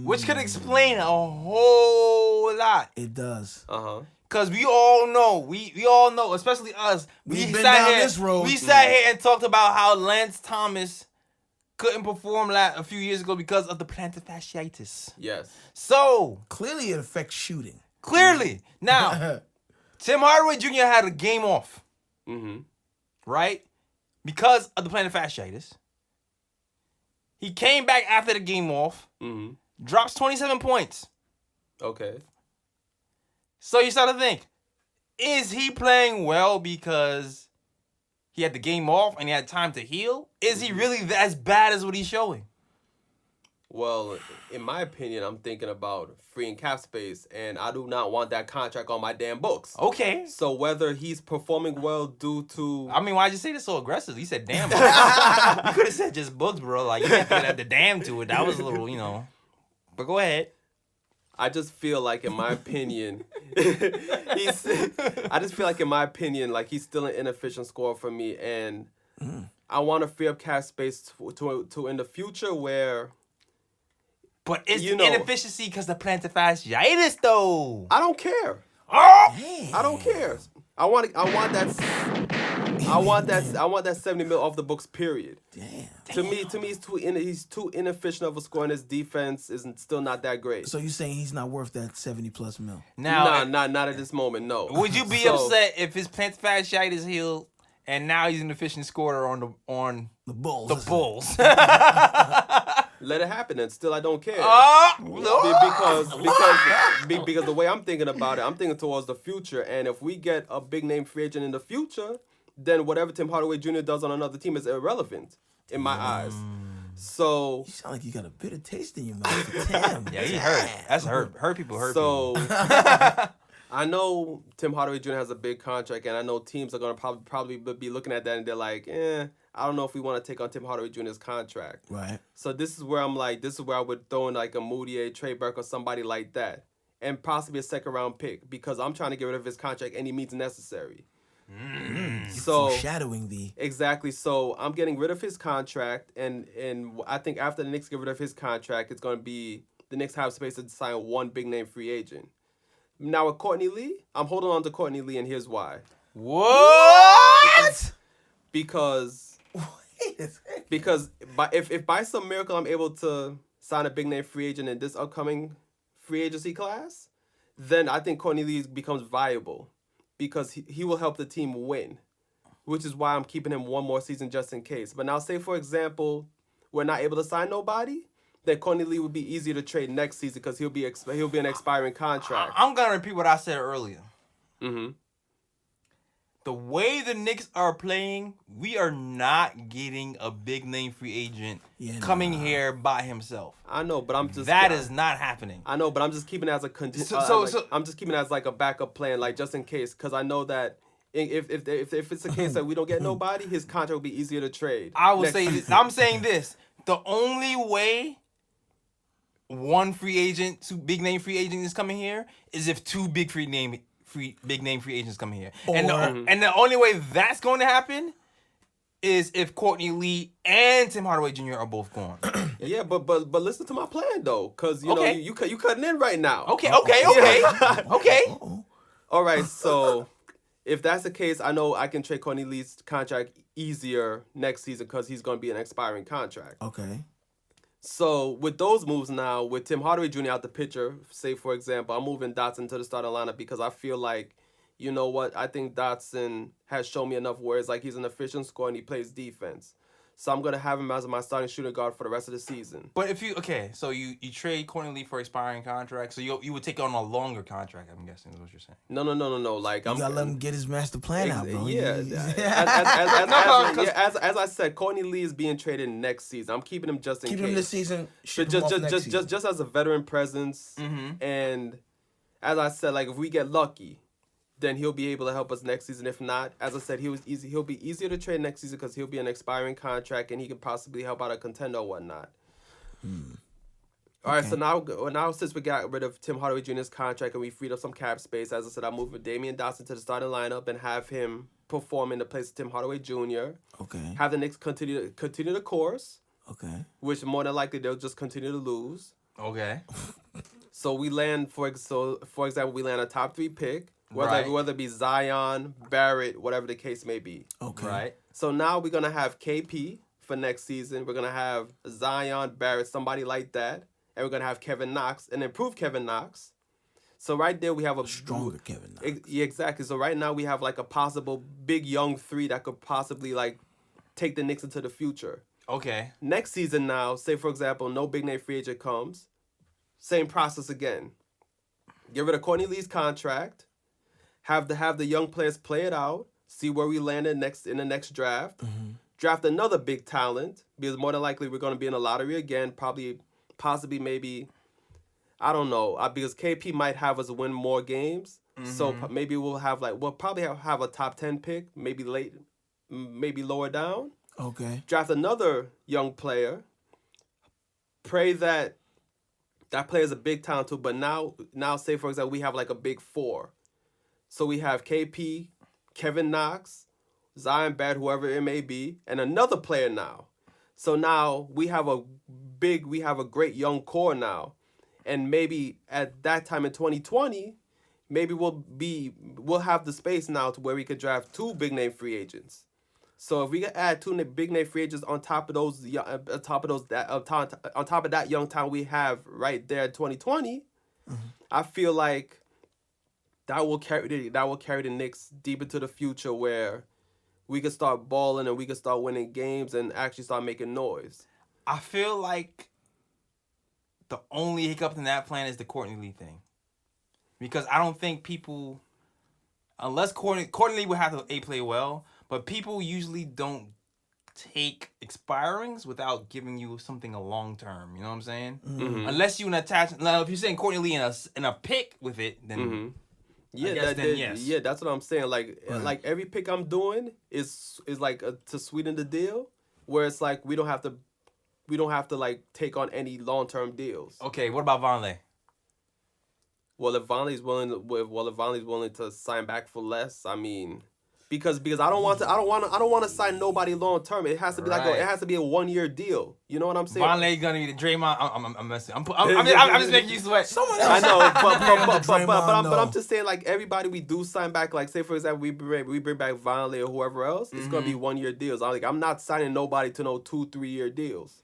Speaker 1: Which could explain a whole lot.
Speaker 2: It does.
Speaker 3: Uh-huh.
Speaker 1: Because we all know, we all know, especially us.
Speaker 2: We've been down this road.
Speaker 1: We sat here and talked about how Lance Thomas couldn't perform a few years ago because of the plantar fasciitis.
Speaker 3: Yes.
Speaker 1: So,
Speaker 2: Clearly it affects shooting.
Speaker 1: clearly, now, Tim Hardaway Jr. had a game off,
Speaker 3: Mm-hmm.
Speaker 1: right? Because of the plantar fasciitis. He came back after the game off,
Speaker 3: Mm-hmm.
Speaker 1: drops 27 points.
Speaker 3: Okay.
Speaker 1: So you start to think, is he playing well because he had the game off and he had time to heal? Is he really as bad as what he's showing?
Speaker 3: Well, in my opinion, I'm thinking about freeing cap space, and I do not want that contract on my damn books.
Speaker 1: Okay.
Speaker 3: So whether he's performing well due to...
Speaker 1: I mean, why'd you say this so aggressive? You said damn. You could have said just books, bro. Like, you didn't have to add the damn to it. That was a little, But go ahead.
Speaker 3: I just feel like, in my opinion, he's still an inefficient scorer for me, and I want to free up cap space to in the future where...
Speaker 1: But it's inefficiency because the plantar fasciitis, though.
Speaker 3: I don't care.
Speaker 1: Oh!
Speaker 3: I don't care. I want that $70 million off the books. Period.
Speaker 2: Damn.
Speaker 3: To me, he's too inefficient of a scorer, and his defense isn't still not that great.
Speaker 2: So you're saying he's not worth that 70+ mil?
Speaker 1: Now,
Speaker 3: not at this moment. No.
Speaker 1: would you be upset if his plantar fasciitis healed and now he's an efficient scorer on
Speaker 2: The Bulls.
Speaker 1: the Bulls.
Speaker 3: Let it happen, and still I don't care.
Speaker 1: No.
Speaker 3: Because the way I'm thinking about it, I'm thinking towards the future, and if we get a big name free agent in the future, then whatever Tim Hardaway Jr. does on another team is irrelevant in my eyes. So
Speaker 2: You sound like you got a bitter taste in your mouth. Damn.
Speaker 1: Yeah, he hurt. That's hurt. Hurt people. Hurt
Speaker 3: so
Speaker 1: people.
Speaker 3: I know Tim Hardaway Jr. has a big contract, and I know teams are gonna probably be looking at that and they're like, I don't know if we want to take on Tim Hardaway Jr.'s contract.
Speaker 2: Right.
Speaker 3: So this is where I'm like, this is where I would throw in like a Mudiay, Trey Burke, or somebody like that, and possibly a second round pick, because I'm trying to get rid of his contract any means necessary. So
Speaker 2: Foreshadowing the.
Speaker 3: exactly. So I'm getting rid of his contract, and I think after the Knicks get rid of his contract, it's going to be the Knicks have space to sign one big name free agent. Now with Courtney Lee, I'm holding on to Courtney Lee, and here's why.
Speaker 1: What?
Speaker 3: Because if by some miracle I'm able to sign a big name free agent in this upcoming free agency class, then I think Courtney Lee becomes viable, because he will help the team win, which is why I'm keeping him one more season just in case. But now say, for example, we're not able to sign nobody, then Courtney Lee would be easier to trade next season because he'll be an expiring contract.
Speaker 1: I'm gonna repeat what I said earlier.
Speaker 3: Mm-hmm.
Speaker 1: The way the Knicks are playing, we are not getting a big name free agent coming here by himself.
Speaker 3: I know, but I'm just
Speaker 1: that is not happening.
Speaker 3: I know, but I'm just keeping it as a I'm just keeping it as like a backup plan, like just in case, because I know that if it's the case that we don't get nobody, his contract will be easier to trade.
Speaker 1: I will say this. I'm saying this. The only way one big name free agent is coming here is if two big name free agents come here. And the only way that's going to happen is if Courtney Lee and Tim Hardaway Jr. are both gone.
Speaker 3: Yeah, but listen to my plan though, because you know you cutting in right now.
Speaker 1: Okay.
Speaker 3: All right, so if that's the case, I know I can trade Courtney Lee's contract easier next season because he's going to be an expiring contract.
Speaker 2: Okay.
Speaker 3: So with those moves now, with Tim Hardaway Jr. out the picture, say for example, I'm moving Dotson to the starting lineup because I feel like, you know what, I think Dotson has shown me enough where it's like he's an efficient scorer and he plays defense. So I'm going to have him as my starting shooting guard for the rest of the season.
Speaker 1: But if you you trade Courtney Lee for expiring contract, so you would take on a longer contract, I'm guessing is what you're saying.
Speaker 3: No. Like
Speaker 2: I'm gotta let him get his master plan out, bro.
Speaker 3: Yeah. As I said, Courtney Lee is being traded next season. I'm keeping him just in case.
Speaker 2: Keep him this season.
Speaker 3: Just as a veteran presence.
Speaker 1: Mm-hmm.
Speaker 3: And as I said, like if we get lucky, then he'll be able to help us next season. If not, as I said, he'll be easier to trade next season because he'll be an expiring contract and he can possibly help out a contender or whatnot. All right, so now since we got rid of Tim Hardaway Jr.'s contract and we freed up some cap space, as I said, I'm moving Damian Dotson to the starting lineup and have him perform in the place of Tim Hardaway Jr.
Speaker 2: Okay.
Speaker 3: Have the Knicks continue the course.
Speaker 2: Okay.
Speaker 3: Which more than likely they'll just continue to lose.
Speaker 1: Okay.
Speaker 3: So we land for example, we land a top 3 pick. Whether it be Zion, Barrett, whatever the case may be.
Speaker 2: Okay.
Speaker 1: Right.
Speaker 3: So now we're going to have KP for next season. We're going to have Zion, Barrett, somebody like that. And we're going to have Kevin Knox, an improved Kevin Knox. So right there we have a
Speaker 2: stronger Kevin Knox.
Speaker 3: Yeah, exactly. So right now we have like a possible big young 3 that could possibly like take the Knicks into the future.
Speaker 1: Okay.
Speaker 3: Next season now, say for example, no big name free agent comes. Same process again. Get rid of Courtney Lee's contract. Have the young players play it out, see where we land in the next draft.
Speaker 2: Mm-hmm.
Speaker 3: Draft another big talent, because more than likely we're going to be in a lottery again, possibly maybe, I don't know, because KP might have us win more games. Mm-hmm. So maybe we'll probably have a top 10 pick, maybe late, maybe lower down.
Speaker 2: Okay.
Speaker 3: Draft another young player. Pray that player is a big talent too, but now say for example we have like a big 4. So we have KP, Kevin Knox, Zion Barrett, whoever it may be, and another player now. So now we have a great young core now. And maybe at that time in 2020, maybe we'll have the space now to where we could draft 2 big name free agents. So if we could add 2 big name free agents on top of that young talent we have right there in 2020, I feel like that will carry the Knicks deep into the future, where we could start balling and we could start winning games and actually start making noise.
Speaker 1: I feel like the only hiccup in that plan is the Courtney Lee thing. Because I don't think people, unless Courtney Lee would have to play well, but people usually don't take expirings without giving you something a long term. You know what I'm saying?
Speaker 3: Mm-hmm.
Speaker 1: Unless you attach. Now, if you're saying Courtney Lee in a pick with it, then
Speaker 3: Mm-hmm. Yeah,
Speaker 1: yes.
Speaker 3: Yeah, that's what I'm saying. Like every pick I'm doing is like to sweeten the deal, where it's like we don't have to like take on any long-term deals.
Speaker 1: Okay, what about Vonleh?
Speaker 3: Well, if Vonleh's willing to sign back for less, I mean, because I don't want to sign nobody long term. It has to be it has to be a 1-year deal. You know what I'm saying?
Speaker 1: Vonleh gonna be the Draymond. I'm messing. I'm just making you sweat.
Speaker 2: Someone
Speaker 3: I
Speaker 2: else.
Speaker 3: know, but
Speaker 2: Draymond,
Speaker 3: I'm just saying, like, everybody we do sign back, like, say for example we bring back Vonleh or whoever else, it's gonna be 1-year deals. I'm not signing nobody to no 2-3 year deals.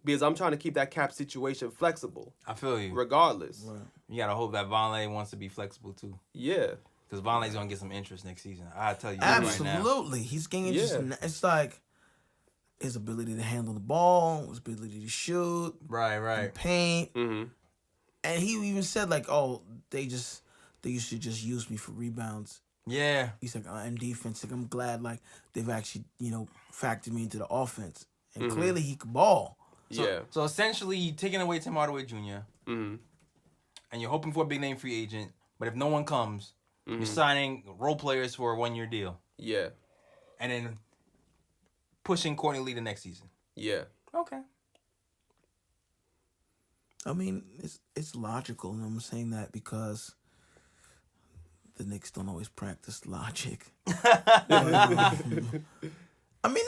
Speaker 3: Because I'm trying to keep that cap situation flexible.
Speaker 1: I feel you.
Speaker 3: Regardless.
Speaker 2: Right.
Speaker 1: You gotta hope that Vonleh wants to be flexible too.
Speaker 3: Yeah.
Speaker 1: Because Vonleh's gonna get some interest next season. I tell you that right now.
Speaker 2: Absolutely. He's getting interest.
Speaker 3: Yeah.
Speaker 2: It's like his ability to handle the ball, his ability to shoot,
Speaker 1: Right.
Speaker 2: and paint.
Speaker 3: Mm-hmm.
Speaker 2: And he even said, like, oh, they used to just use me for rebounds.
Speaker 1: Yeah.
Speaker 2: He's like, and defense. Like, I'm glad, like, they've actually, factored me into the offense. And clearly he could ball.
Speaker 1: So essentially, you're taking away Tim Hardaway Jr.
Speaker 3: Mm-hmm.
Speaker 1: and you're hoping for a big name free agent. But if no one comes, you're signing role players for a 1-year deal.
Speaker 3: Yeah.
Speaker 1: And then pushing Courtney Lee the next season.
Speaker 3: Yeah.
Speaker 1: Okay.
Speaker 2: I mean, it's logical, and I'm saying that because the Knicks don't always practice logic. I mean,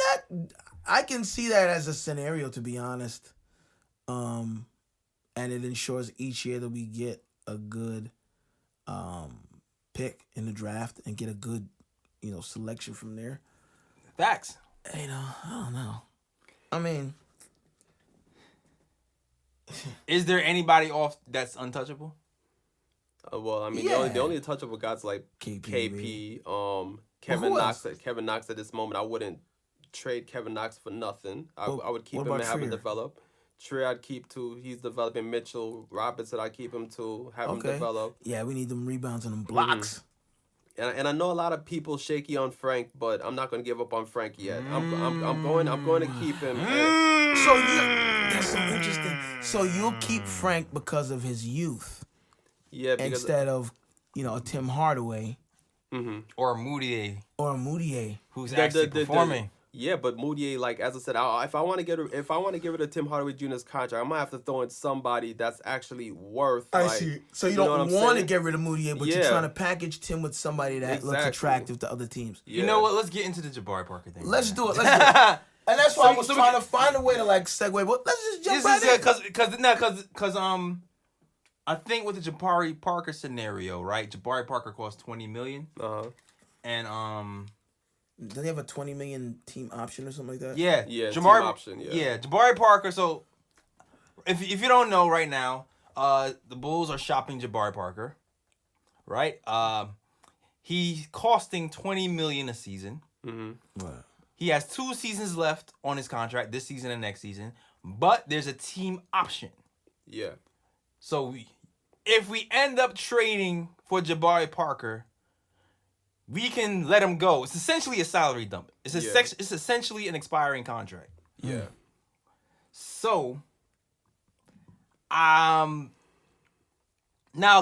Speaker 2: I can see that as a scenario, to be honest. And it ensures each year that we get a good pick in the draft and get a good, selection from there.
Speaker 1: Facts.
Speaker 2: I don't know. I mean,
Speaker 1: Is there anybody off that's untouchable?
Speaker 3: Well, I mean,
Speaker 2: Yeah.
Speaker 3: the only touchable guys like KP, Kevin
Speaker 2: who
Speaker 3: Knox.
Speaker 2: else?
Speaker 3: Kevin Knox at this moment, I wouldn't trade Kevin Knox for nothing. I would keep
Speaker 2: what
Speaker 3: him and
Speaker 2: about
Speaker 3: have him
Speaker 2: Trier?
Speaker 3: develop. Trier I'd keep too. He's developing. Mitchell Robinson I'd keep him to have him develop.
Speaker 2: Yeah, we need them rebounds and them blocks.
Speaker 3: And I know a lot of people shaky on Frank, but I'm not going to give up on Frank yet. I'm going to keep him.
Speaker 2: So that's so interesting. So you'll keep Frank because of his youth
Speaker 3: Yeah, because
Speaker 2: instead of, a Tim Hardaway
Speaker 1: Or a Mudiay
Speaker 2: or a Mudiay.
Speaker 1: who's actually performing?
Speaker 3: Yeah, but Mudiay, like as I said, if I want to get rid of Tim Hardaway Jr.'s contract, I might have to throw in somebody that's actually worth.
Speaker 2: I
Speaker 3: like,
Speaker 2: see. So you
Speaker 3: know what
Speaker 2: don't
Speaker 3: I'm
Speaker 2: want to
Speaker 3: saying?
Speaker 2: get rid of Mudiay, but you're
Speaker 3: Yeah.
Speaker 2: trying to package Tim with somebody that looks
Speaker 3: Exactly.
Speaker 2: attractive to other teams.
Speaker 3: Yeah.
Speaker 1: You know what? Let's get into the Jabari Parker thing.
Speaker 2: Let's do it. And that's why I was trying to find a way to segue. But let's just jump right in.
Speaker 1: Because I think with the Jabari Parker scenario, right? Jabari Parker costs $20 million, and
Speaker 2: Do they have a $20 million team option or something like that?
Speaker 1: yeah,
Speaker 3: Yeah, team
Speaker 1: Jabari
Speaker 3: option, yeah.
Speaker 1: Jabari Parker. So if you don't know right now, the Bulls are shopping Jabari Parker, right? He's costing $20 million a season.
Speaker 2: Right.
Speaker 1: He has 2 seasons left on his contract, this season and next season, but there's a team option.
Speaker 3: Yeah.
Speaker 1: So if we end up trading for Jabari Parker, we can let him go. It's essentially a salary dump. It's essentially an expiring contract.
Speaker 3: Yeah.
Speaker 1: So, now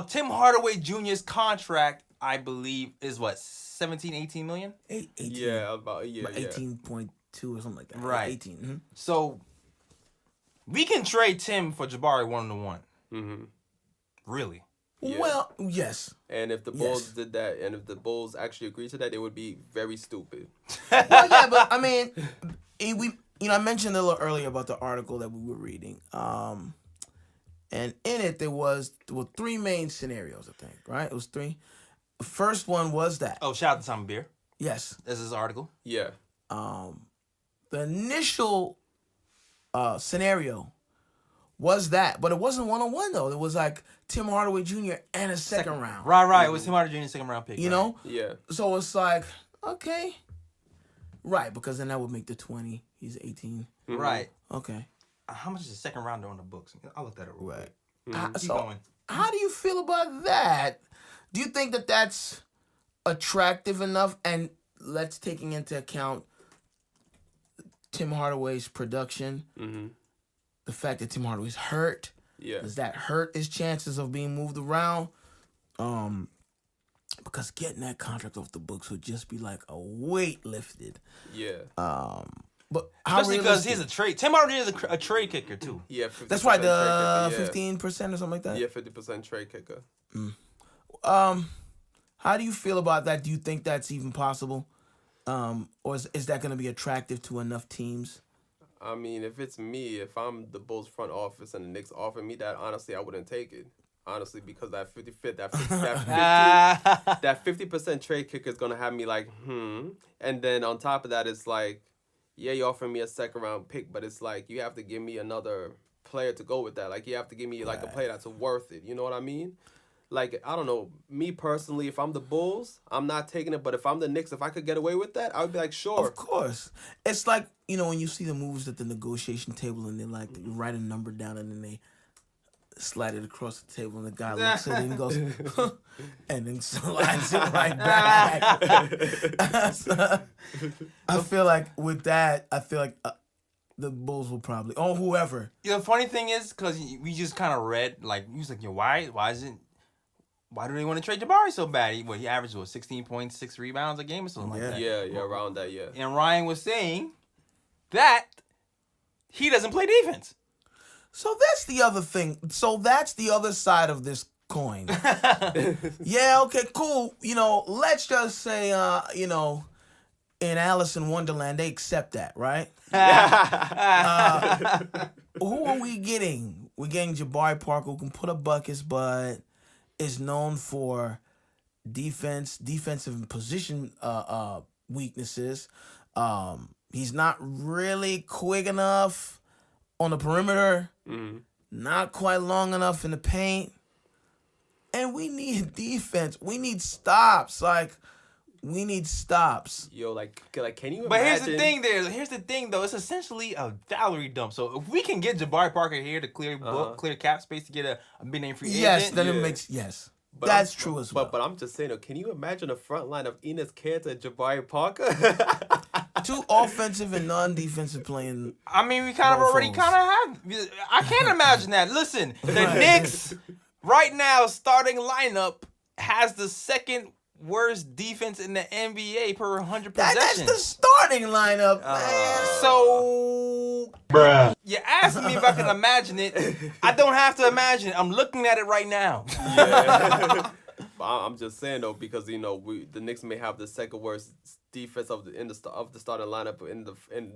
Speaker 1: Tim Hardaway Jr.'s contract, I believe, is what, 17, 18 million?
Speaker 2: 18.
Speaker 3: Yeah, about
Speaker 2: 18.2 or something like that.
Speaker 1: Right.
Speaker 2: 18. Mm-hmm.
Speaker 1: So we can trade Tim for Jabari 1-to-1.
Speaker 3: Mm-hmm.
Speaker 1: Really?
Speaker 3: Yeah.
Speaker 2: Well, yes.
Speaker 3: And if the Bulls did that, and if the Bulls actually agreed to that, it would be very stupid.
Speaker 2: Well, yeah, but I mean, I mentioned a little earlier about the article that we were reading. And in it, there were 3 main scenarios, I think, right? It was 3. The first one was that.
Speaker 1: Oh, shout out to Simon Beer.
Speaker 2: Yes.
Speaker 1: This is his article.
Speaker 3: Yeah.
Speaker 2: The initial scenario was that, but it wasn't 1-on-1 though. It was like Tim Hardaway Jr. and a second round.
Speaker 1: Right. It was Tim Hardaway Jr. second round pick.
Speaker 2: You know?
Speaker 3: Yeah.
Speaker 2: So it's like, okay. Right, because then that would make the 20. He's 18.
Speaker 1: Right.
Speaker 2: Okay.
Speaker 1: How much is the second rounder on the books? I'll look that up real quick. Keep
Speaker 2: So,
Speaker 1: going.
Speaker 2: how do you feel about that? Do you think that that's attractive enough? And let's taking into account Tim Hardaway's production, the fact that Tim Hardaway's hurt.
Speaker 3: Yeah.
Speaker 2: Does that hurt his chances of being moved around? Because getting that contract off the books would just be like a weight lifted.
Speaker 3: Yeah.
Speaker 2: But how
Speaker 1: Especially because
Speaker 2: realistic?
Speaker 1: he's a trade. Tim Hardaway is a trade kicker too.
Speaker 3: Yeah.
Speaker 2: That's why the
Speaker 3: trade kicker,
Speaker 2: 15% or something like that.
Speaker 3: Yeah, 50% trade kicker.
Speaker 2: How do you feel about that? Do you think that's even possible? Or is that going to be attractive to enough teams?
Speaker 3: I mean, if it's me, if I'm the Bulls front office and the Knicks offer me that, honestly, I wouldn't take it. Honestly, because that 50% trade kicker is gonna have me like, and then on top of that, it's like, yeah, you offering me a second round pick, but it's like you have to give me another player to go with that. Like you have to give me like a player that's worth it. You know what I mean? Like, I don't know, me personally, if I'm the Bulls, I'm not taking it. But if I'm the Knicks, if I could get away with that, I would be like, sure.
Speaker 2: Of course. It's like, when you see the moves at the negotiation table and they like you write a number down and then they slide it across the table and the guy looks at it and goes, and then slides it right back. So, I feel like with that, the Bulls will probably, or whoever.
Speaker 1: The funny thing is, because we just kind of read, like, he was like, why do they want to trade Jabari so bad? He averaged, 16.6 rebounds a game or something like that?
Speaker 3: Yeah, around that, yeah.
Speaker 1: And Ryan was saying that he doesn't play defense.
Speaker 2: So that's the other thing. So that's the other side of this coin. Yeah, okay, cool. Let's just say, in Alice in Wonderland, they accept that, right? Who are we getting? We're getting Jabari Parker, who can put up buckets, but is known for defensive and position weaknesses. He's not really quick enough on the perimeter, not quite long enough in the paint, and we need defense. We need stops. We need stops.
Speaker 3: Yo, like, can you imagine?
Speaker 1: But here's the thing, though. It's essentially a salary dump. So if we can get Jabari Parker here to clear cap space to get a big name free agent.
Speaker 2: Yes, then it makes But that's true as well.
Speaker 3: But I'm just saying, can you imagine a front line of Enes Kanter and Jabari Parker?
Speaker 2: Two offensive and non-defensive playing.
Speaker 1: I mean, we kind of already have. I can't imagine that. Listen, the Knicks right now starting lineup has the second worst defense in the NBA per 100 possessions.
Speaker 2: That's the starting lineup, man.
Speaker 1: So, you asked me if I can imagine it. I don't have to imagine it. I'm looking at it right now.
Speaker 3: Yeah. I'm just saying though, because the Knicks may have the second worst defense of the starting lineup in the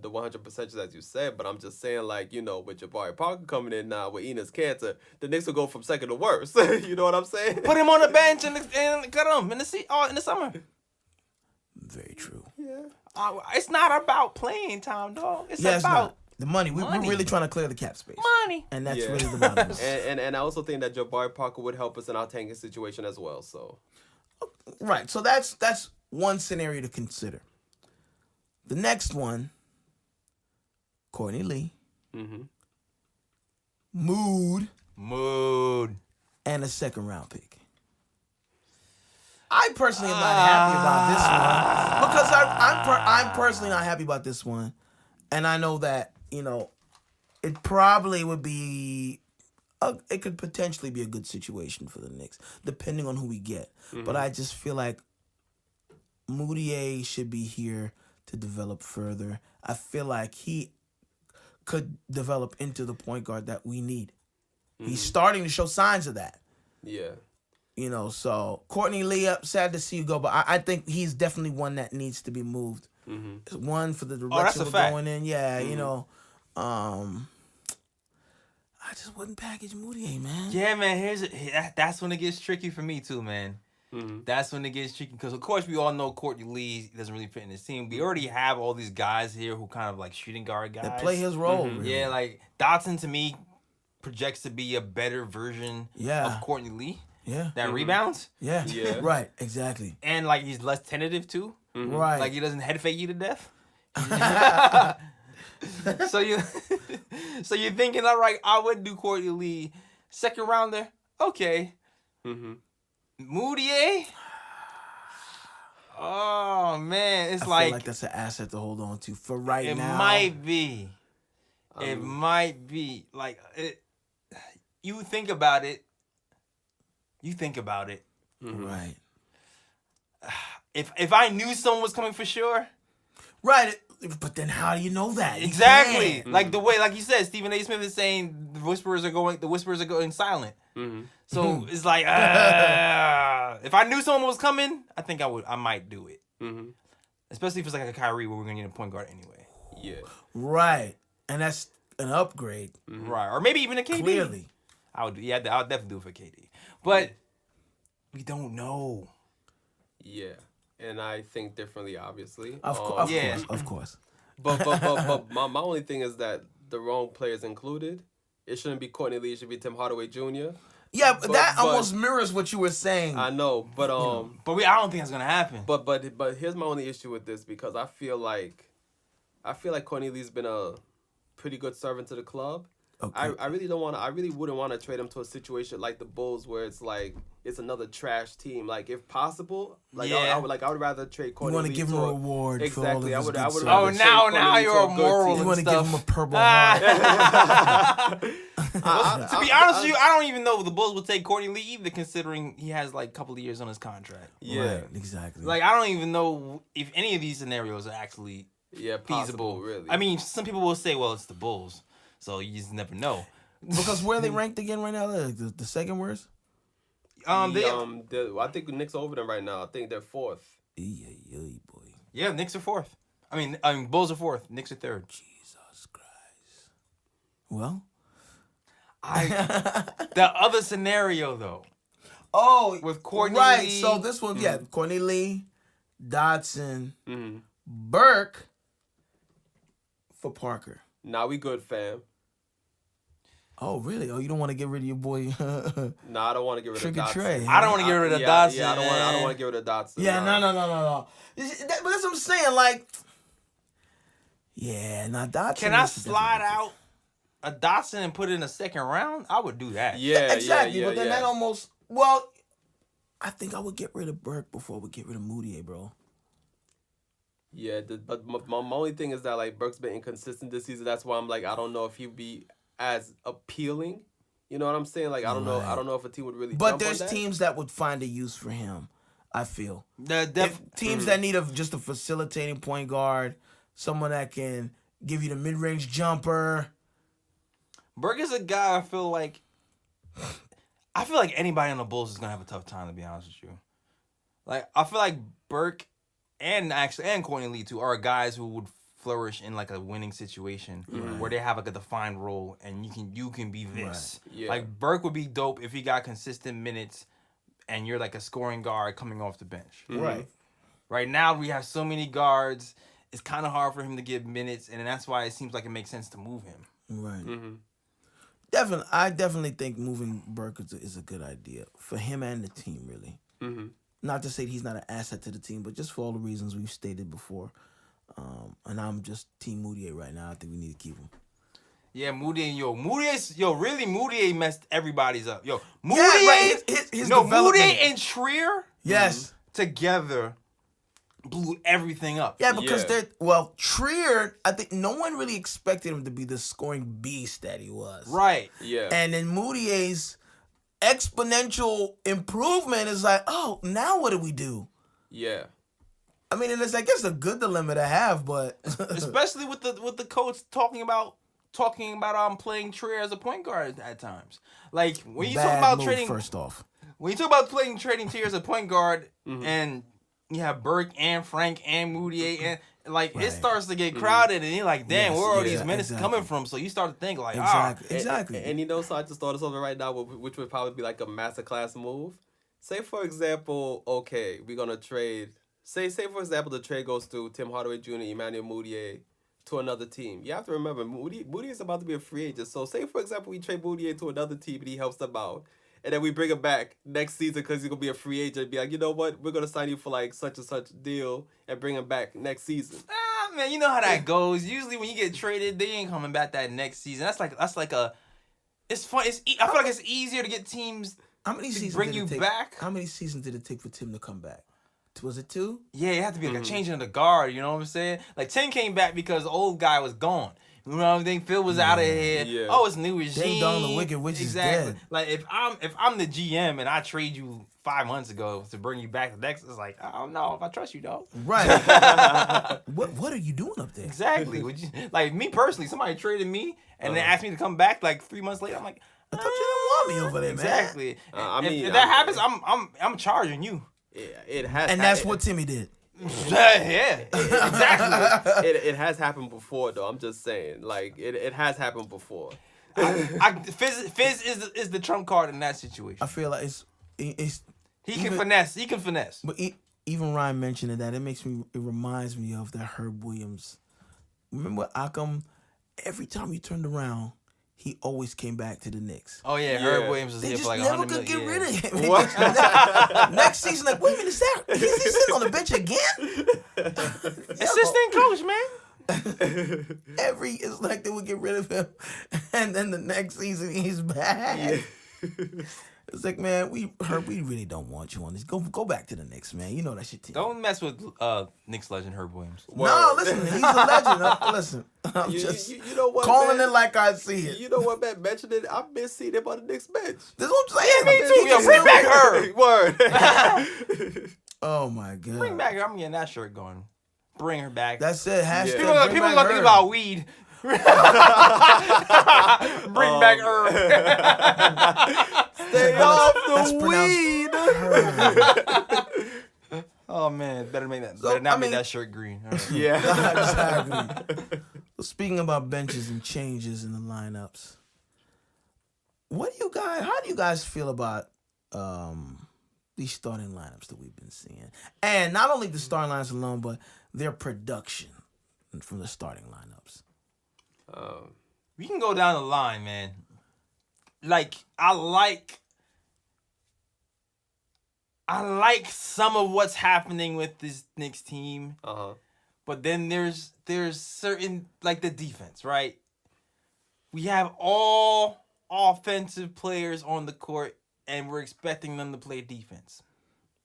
Speaker 3: 100% as you said, but I'm just saying, like, with Jabari Parker coming in now with Enes Kanter, the Knicks will go from second to worst. You know what I'm saying?
Speaker 1: Put him on the bench and cut him in the summer.
Speaker 2: Very true.
Speaker 3: Yeah.
Speaker 1: It's not about playing time, dog. It's about
Speaker 2: not. The money. We're really trying to clear the cap space.
Speaker 1: Money.
Speaker 2: And that's really the bottom line.
Speaker 3: And I also think that Jabari Parker would help us in our tanking situation as well. So,
Speaker 2: right. So that's one scenario to consider. The next one, Courtney Lee, Mood, and a second round pick. I personally am not happy about this one because I'm personally not happy about this one, and I know that it probably would be. It could potentially be a good situation for the Knicks, depending on who we get. But I just feel like Mudiay should be here to develop further. I feel like he could develop into the point guard that we need. He's starting to show signs of that.
Speaker 3: Yeah.
Speaker 2: So Courtney Lee, sad to see you go, but I think he's definitely one that needs to be moved. One for the direction we're going in. Yeah, I just wouldn't package Mudiay, man.
Speaker 1: Yeah, man. That's when it gets tricky for me too, man. That's when it gets tricky because, of course, we all know Courtney Lee doesn't really fit in his team. We already have all these guys here who kind of like shooting guard guys
Speaker 2: that play his role. Really.
Speaker 1: Yeah, like Dotson to me projects to be a better version of Courtney Lee.
Speaker 2: Yeah,
Speaker 1: that rebounds.
Speaker 2: Yeah, right, exactly.
Speaker 1: And like he's less tentative too.
Speaker 2: Right,
Speaker 1: like he doesn't head fake you to death. So you, so you're thinking, all right, I would do Courtney Lee, second rounder. Okay.
Speaker 3: Mm-hmm.
Speaker 1: Mudiay. Oh man, it's
Speaker 2: I feel like that's an asset to hold on to for right
Speaker 1: it
Speaker 2: now.
Speaker 1: might be. It might be like it. You think about it.
Speaker 3: Mm-hmm.
Speaker 2: Right.
Speaker 1: If I knew someone was coming for sure.
Speaker 2: Right. But then how do you know that? You
Speaker 1: Exactly.
Speaker 2: can't.
Speaker 1: Like the way, like you said, Stephen A. Smith is saying the whispers are going silent.
Speaker 3: Mm-hmm.
Speaker 1: So it's like, if I knew someone was coming, I think I might do it.
Speaker 3: Mm-hmm.
Speaker 1: Especially if it's like a Kyrie where we're gonna need a point guard anyway.
Speaker 3: Yeah.
Speaker 2: Right. And that's an upgrade.
Speaker 3: Mm-hmm.
Speaker 1: Right. Or maybe even a KD.
Speaker 2: Clearly.
Speaker 1: I would definitely do it for KD. But we don't know.
Speaker 3: Yeah. And I think differently, obviously.
Speaker 2: Of course.
Speaker 3: But my only thing is that the wrong players included. It shouldn't be Courtney Lee. It should be Tim Hardaway Jr.
Speaker 2: Yeah, but that almost mirrors what you were saying.
Speaker 3: I know, but
Speaker 1: But I don't think that's gonna happen.
Speaker 3: But here's my only issue with this because I feel like Courtney Lee's been a pretty good servant to the club.
Speaker 2: Okay.
Speaker 3: I really wouldn't want to trade him to a situation like the Bulls where it's like it's another trash team. Like if possible, like I would rather trade
Speaker 2: You
Speaker 3: Courtney Lee.
Speaker 2: want to give him a reward
Speaker 3: exactly.
Speaker 2: for all of his good service.
Speaker 1: Oh, now you're a moral.
Speaker 2: You
Speaker 1: and
Speaker 2: want to give
Speaker 1: stuff.
Speaker 2: him a purple heart.
Speaker 1: To be honest with you, I don't even know if the Bulls would take Courtney Lee either, considering he has like a couple of years on his contract.
Speaker 3: Yeah,
Speaker 2: Right, exactly.
Speaker 1: Like I don't even know if any of these scenarios are actually
Speaker 3: feasible.
Speaker 1: feasible.
Speaker 3: Really,
Speaker 1: I mean, some people will say, "Well, it's the Bulls," so you just never know.
Speaker 2: Because where are they ranked again right now? The second worst?
Speaker 3: I think Knicks are over them right now. I think they're fourth.
Speaker 2: Boy.
Speaker 1: Yeah, Knicks are fourth. I mean, Bulls are fourth. Knicks are third.
Speaker 2: Jesus Christ. Well,
Speaker 1: The other scenario though.
Speaker 2: Oh,
Speaker 1: With Courtney
Speaker 2: right.
Speaker 1: Lee.
Speaker 2: So this one, yeah, Courtney Lee, Dotson,
Speaker 3: Mm-hmm.
Speaker 2: Burke for Parker.
Speaker 3: Now we good, fam.
Speaker 2: Oh, really? Oh, you don't want to get rid of your boy?
Speaker 3: Nah, I don't want to get rid
Speaker 2: Trick or
Speaker 3: of Dotson.
Speaker 2: Trey.
Speaker 1: I don't want to get rid of
Speaker 3: yeah,
Speaker 1: Dotson.
Speaker 3: Yeah, I don't want to get rid of Dotson.
Speaker 2: Yeah,
Speaker 3: nah.
Speaker 2: no. But that's what I'm saying. Like, yeah, now Dotson.
Speaker 1: Can I
Speaker 2: is
Speaker 1: slide
Speaker 2: definitely-
Speaker 1: out a Dotson and put it in a second round? I would do that.
Speaker 3: Yeah,
Speaker 2: exactly.
Speaker 3: Yeah,
Speaker 2: but then
Speaker 3: yeah.
Speaker 2: that almost. Well, I think I would get rid of Burke before we get rid of Mudiay, bro.
Speaker 3: Yeah, but my only thing is that like Burke's been inconsistent this season. That's why I'm like I don't know if he'd be as appealing. You know what I'm saying? Like I don't know if a team would really.
Speaker 2: But
Speaker 3: jump
Speaker 2: there's
Speaker 3: on that.
Speaker 2: teams that would find a use for him. I feel. Teams
Speaker 3: Mm.
Speaker 2: that need just a facilitating point guard, someone that can give you the mid-range jumper.
Speaker 1: Burke is a guy I feel like anybody on the Bulls is gonna have a tough time, to be honest with you. Like I feel like Burke and Courtney Lee too are guys who would flourish in like a winning situation where they have like a defined role and you can be this.
Speaker 3: Right. Yeah.
Speaker 1: Like Burke would be dope if he got consistent minutes and you're like a scoring guard coming off the bench.
Speaker 3: Mm-hmm.
Speaker 2: Right.
Speaker 1: Right now we have so many guards, it's kind of hard for him to get minutes, and that's why it seems like it makes sense to move him.
Speaker 2: Right.
Speaker 3: Mm-hmm.
Speaker 2: I definitely think moving Burke is a good idea for him and the team, really.
Speaker 3: Mm-hmm.
Speaker 2: Not to say he's not an asset to the team, but just for all the reasons we've stated before. And I'm just Team Mudiay right now. I think we need to keep him.
Speaker 1: Yeah, Mudiay messed everybody's up. Yo, Mudiay,
Speaker 2: right. His development.
Speaker 1: Mudiay and Trier
Speaker 2: Yes.
Speaker 1: together blew everything up.
Speaker 2: Yeah, because
Speaker 3: Yeah.
Speaker 2: Trier, I think no one really expected him to be the scoring beast that he was.
Speaker 1: Right.
Speaker 3: Yeah.
Speaker 2: And then Mudiay's exponential improvement is like, oh, now what do we do?
Speaker 3: Yeah.
Speaker 2: I mean, and it's I guess a good dilemma to have, but
Speaker 1: Especially with the coach talking about playing Trier as a point guard at times. Like when you talk
Speaker 2: bad
Speaker 1: about
Speaker 2: move,
Speaker 1: trading
Speaker 2: first off.
Speaker 1: when you talk about trading Trier as a point guard and you have Burke and Frank and Mudiay and like
Speaker 2: Right.
Speaker 1: it starts to get crowded and you're like, damn,
Speaker 2: Yes,
Speaker 1: where are
Speaker 2: yeah,
Speaker 1: these minutes
Speaker 2: exactly.
Speaker 1: coming from? So you start to think like,
Speaker 2: Exactly.
Speaker 3: And you know, so I just thought of something right now, which would probably be like a masterclass move. Say, for example, okay, we're going to trade. Say, for example, the trade goes to Tim Hardaway Jr., Emmanuel Mudiay to another team. You have to remember, Mudiay is about to be a free agent. So, say, for example, we trade Mudiay to another team and he helps them out. And then we bring him back next season because he's going to be a free agent and be like, you know what? We're going to sign you for like such and such deal and bring him back next season.
Speaker 1: Man, you know how that goes. Usually when you get traded, they ain't coming back that next season. That's like a. It's fun. I feel like it's easier to get teams.
Speaker 2: How many seasons
Speaker 1: bring
Speaker 2: did
Speaker 1: you
Speaker 2: it take,
Speaker 1: back?
Speaker 2: How many seasons did it take for Tim to come back? Was it 2?
Speaker 1: Yeah, it had to be like a changing of the guard. You know what I'm saying? Like Tim came back because the old guy was gone. You know what I mean? Phil was out of here.
Speaker 3: Yeah.
Speaker 1: Oh, it's new regime.
Speaker 2: Ding dong, the Wicked Witch is dead.
Speaker 1: Like if I'm the GM and I trade you 5 months ago to bring you back to Dex, it's like I don't know if I trust you, though.
Speaker 2: Right. What are you doing up there?
Speaker 1: Exactly. Would you like me personally? Somebody traded me and they asked me to come back like 3 months later. I'm like,
Speaker 2: I thought you didn't want me over there, man.
Speaker 1: exactly.
Speaker 3: I mean,
Speaker 1: if that happens, I'm charging you.
Speaker 3: It has,
Speaker 2: And that's what Timmy did.
Speaker 1: Yeah, exactly.
Speaker 3: It has happened before, though. I'm just saying, like it has happened before.
Speaker 1: Fizz is the trump card in that situation.
Speaker 2: I feel like it's
Speaker 1: He can finesse. He can finesse.
Speaker 2: But even Ryan mentioning that, it reminds me of that Herb Williams. Remember Akam? Every time he turned around, he always came back to the Knicks.
Speaker 1: Oh yeah, Herb Williams was
Speaker 2: They
Speaker 1: here
Speaker 2: just
Speaker 1: for like
Speaker 2: never
Speaker 1: 100
Speaker 2: could get
Speaker 1: million.
Speaker 2: rid of him. What? Next season, like, wait a minute, is he sitting on the bench again?
Speaker 1: Assistant coach, man.
Speaker 2: It's like they would get rid of him, and then the next season he's back.
Speaker 3: Yeah.
Speaker 2: It's like, man, we really don't want you on this. Go back to the Knicks, man. You know that shit.
Speaker 1: Don't mess with Knicks legend Herb Williams.
Speaker 2: No, listen, he's a legend. Listen, I'm just
Speaker 3: you know what,
Speaker 2: calling
Speaker 3: man?
Speaker 2: it like I see it.
Speaker 3: You know what, man? Mentioning it, I've been seeing him on the Knicks bench.
Speaker 2: This is what I'm saying.
Speaker 1: Me too. Yo, bring back Herb.
Speaker 3: Word.
Speaker 2: Oh my god.
Speaker 1: Bring back her. I'm getting that shirt going. Bring her back.
Speaker 2: That's it. Hashtag
Speaker 1: people
Speaker 2: bring
Speaker 1: people
Speaker 2: back
Speaker 1: gonna think
Speaker 2: Herb.
Speaker 1: about weed. Bring back Herb.
Speaker 3: Stay off
Speaker 2: That's
Speaker 3: the
Speaker 2: pronounced
Speaker 3: weed.
Speaker 1: Oh man, better make that.
Speaker 2: So,
Speaker 1: better not
Speaker 2: I
Speaker 1: make
Speaker 2: mean-
Speaker 1: that shirt green. All right.
Speaker 3: Yeah.
Speaker 2: Exactly. So speaking about benches and changes in the lineups, how do you guys feel about these starting lineups that we've been seeing? And not only the starting lineups alone, but their production from the starting lineups.
Speaker 1: We can go down the line, man. Like I like some of what's happening with this Knicks team, but then there's certain, like the defense, right? We have all offensive players on the court, and we're expecting them to play defense.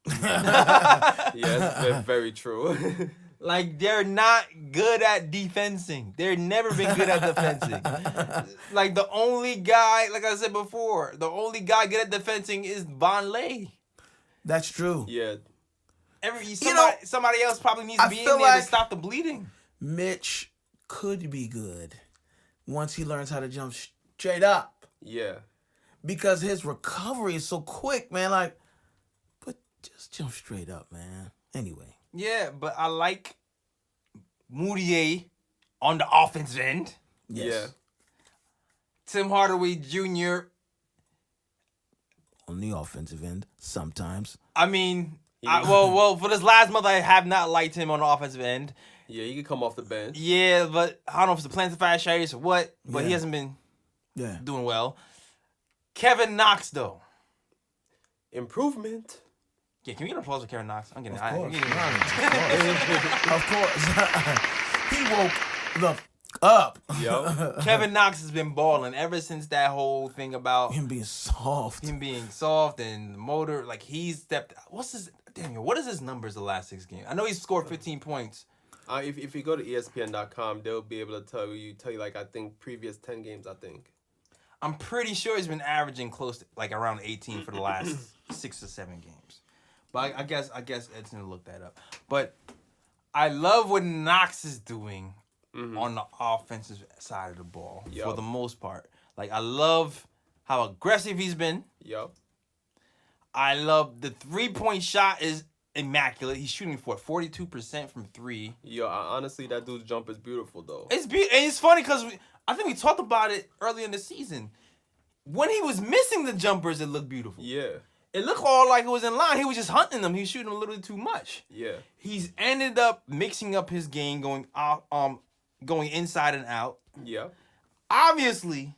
Speaker 3: Yes, that's very true.
Speaker 1: Like, they're not good at defensing. They've never been good at defensing. Like, the only guy, like I said before, the only guy good at defensing is Von Lay.
Speaker 2: That's true.
Speaker 3: Yeah.
Speaker 1: Somebody else probably needs to be in
Speaker 2: feel
Speaker 1: there
Speaker 2: like
Speaker 1: to stop the bleeding.
Speaker 2: Mitch could be good once he learns how to jump straight up.
Speaker 3: Yeah.
Speaker 2: Because his recovery is so quick, man. Like, but just jump straight up, man. Anyway.
Speaker 1: Yeah, but I like Mudiay on the offensive end.
Speaker 2: Yes.
Speaker 3: Yeah.
Speaker 1: Tim Hardaway Jr.
Speaker 2: On the offensive end, sometimes.
Speaker 1: I mean, well, for this last month, I have not liked him on the offensive end.
Speaker 3: Yeah, he can come off the bench.
Speaker 1: Yeah, but I don't know if it's a plantar fasciitis or what, but he hasn't been doing well. Kevin Knox, though.
Speaker 3: Improvement.
Speaker 1: Yeah, can we get an applause for Kevin Knox? I'm getting
Speaker 2: Of course.
Speaker 1: it.
Speaker 2: Of course. He woke the up.
Speaker 3: Yo.
Speaker 1: Kevin Knox has been balling ever since that whole thing about
Speaker 2: Him being soft.
Speaker 1: him being soft and motor. Like, he's stepped. What is his numbers the last 6 games? I know he's scored 15 points.
Speaker 3: If you go to ESPN.com, they'll be able to tell you like, I think previous 10 games, I think.
Speaker 1: I'm pretty sure he's been averaging close to like around 18 for the last 6 or 7 games. But I guess Ed's gonna look that up. But I love what Knox is doing on the offensive side of the ball for the most part. Like, I love how aggressive he's been.
Speaker 3: Yup.
Speaker 1: I love the 3-point shot is immaculate. He's shooting for 42% from 3.
Speaker 3: Yo, honestly, that dude's jump is beautiful, though.
Speaker 1: And it's funny because I think we talked about it earlier in the season. When he was missing the jumpers, it looked beautiful.
Speaker 3: Yeah.
Speaker 1: It looked all like it was in line. He was just hunting them. He was shooting them a little too much.
Speaker 3: Yeah.
Speaker 1: He's ended up mixing up his game, going inside and out.
Speaker 3: Yeah.
Speaker 1: Obviously,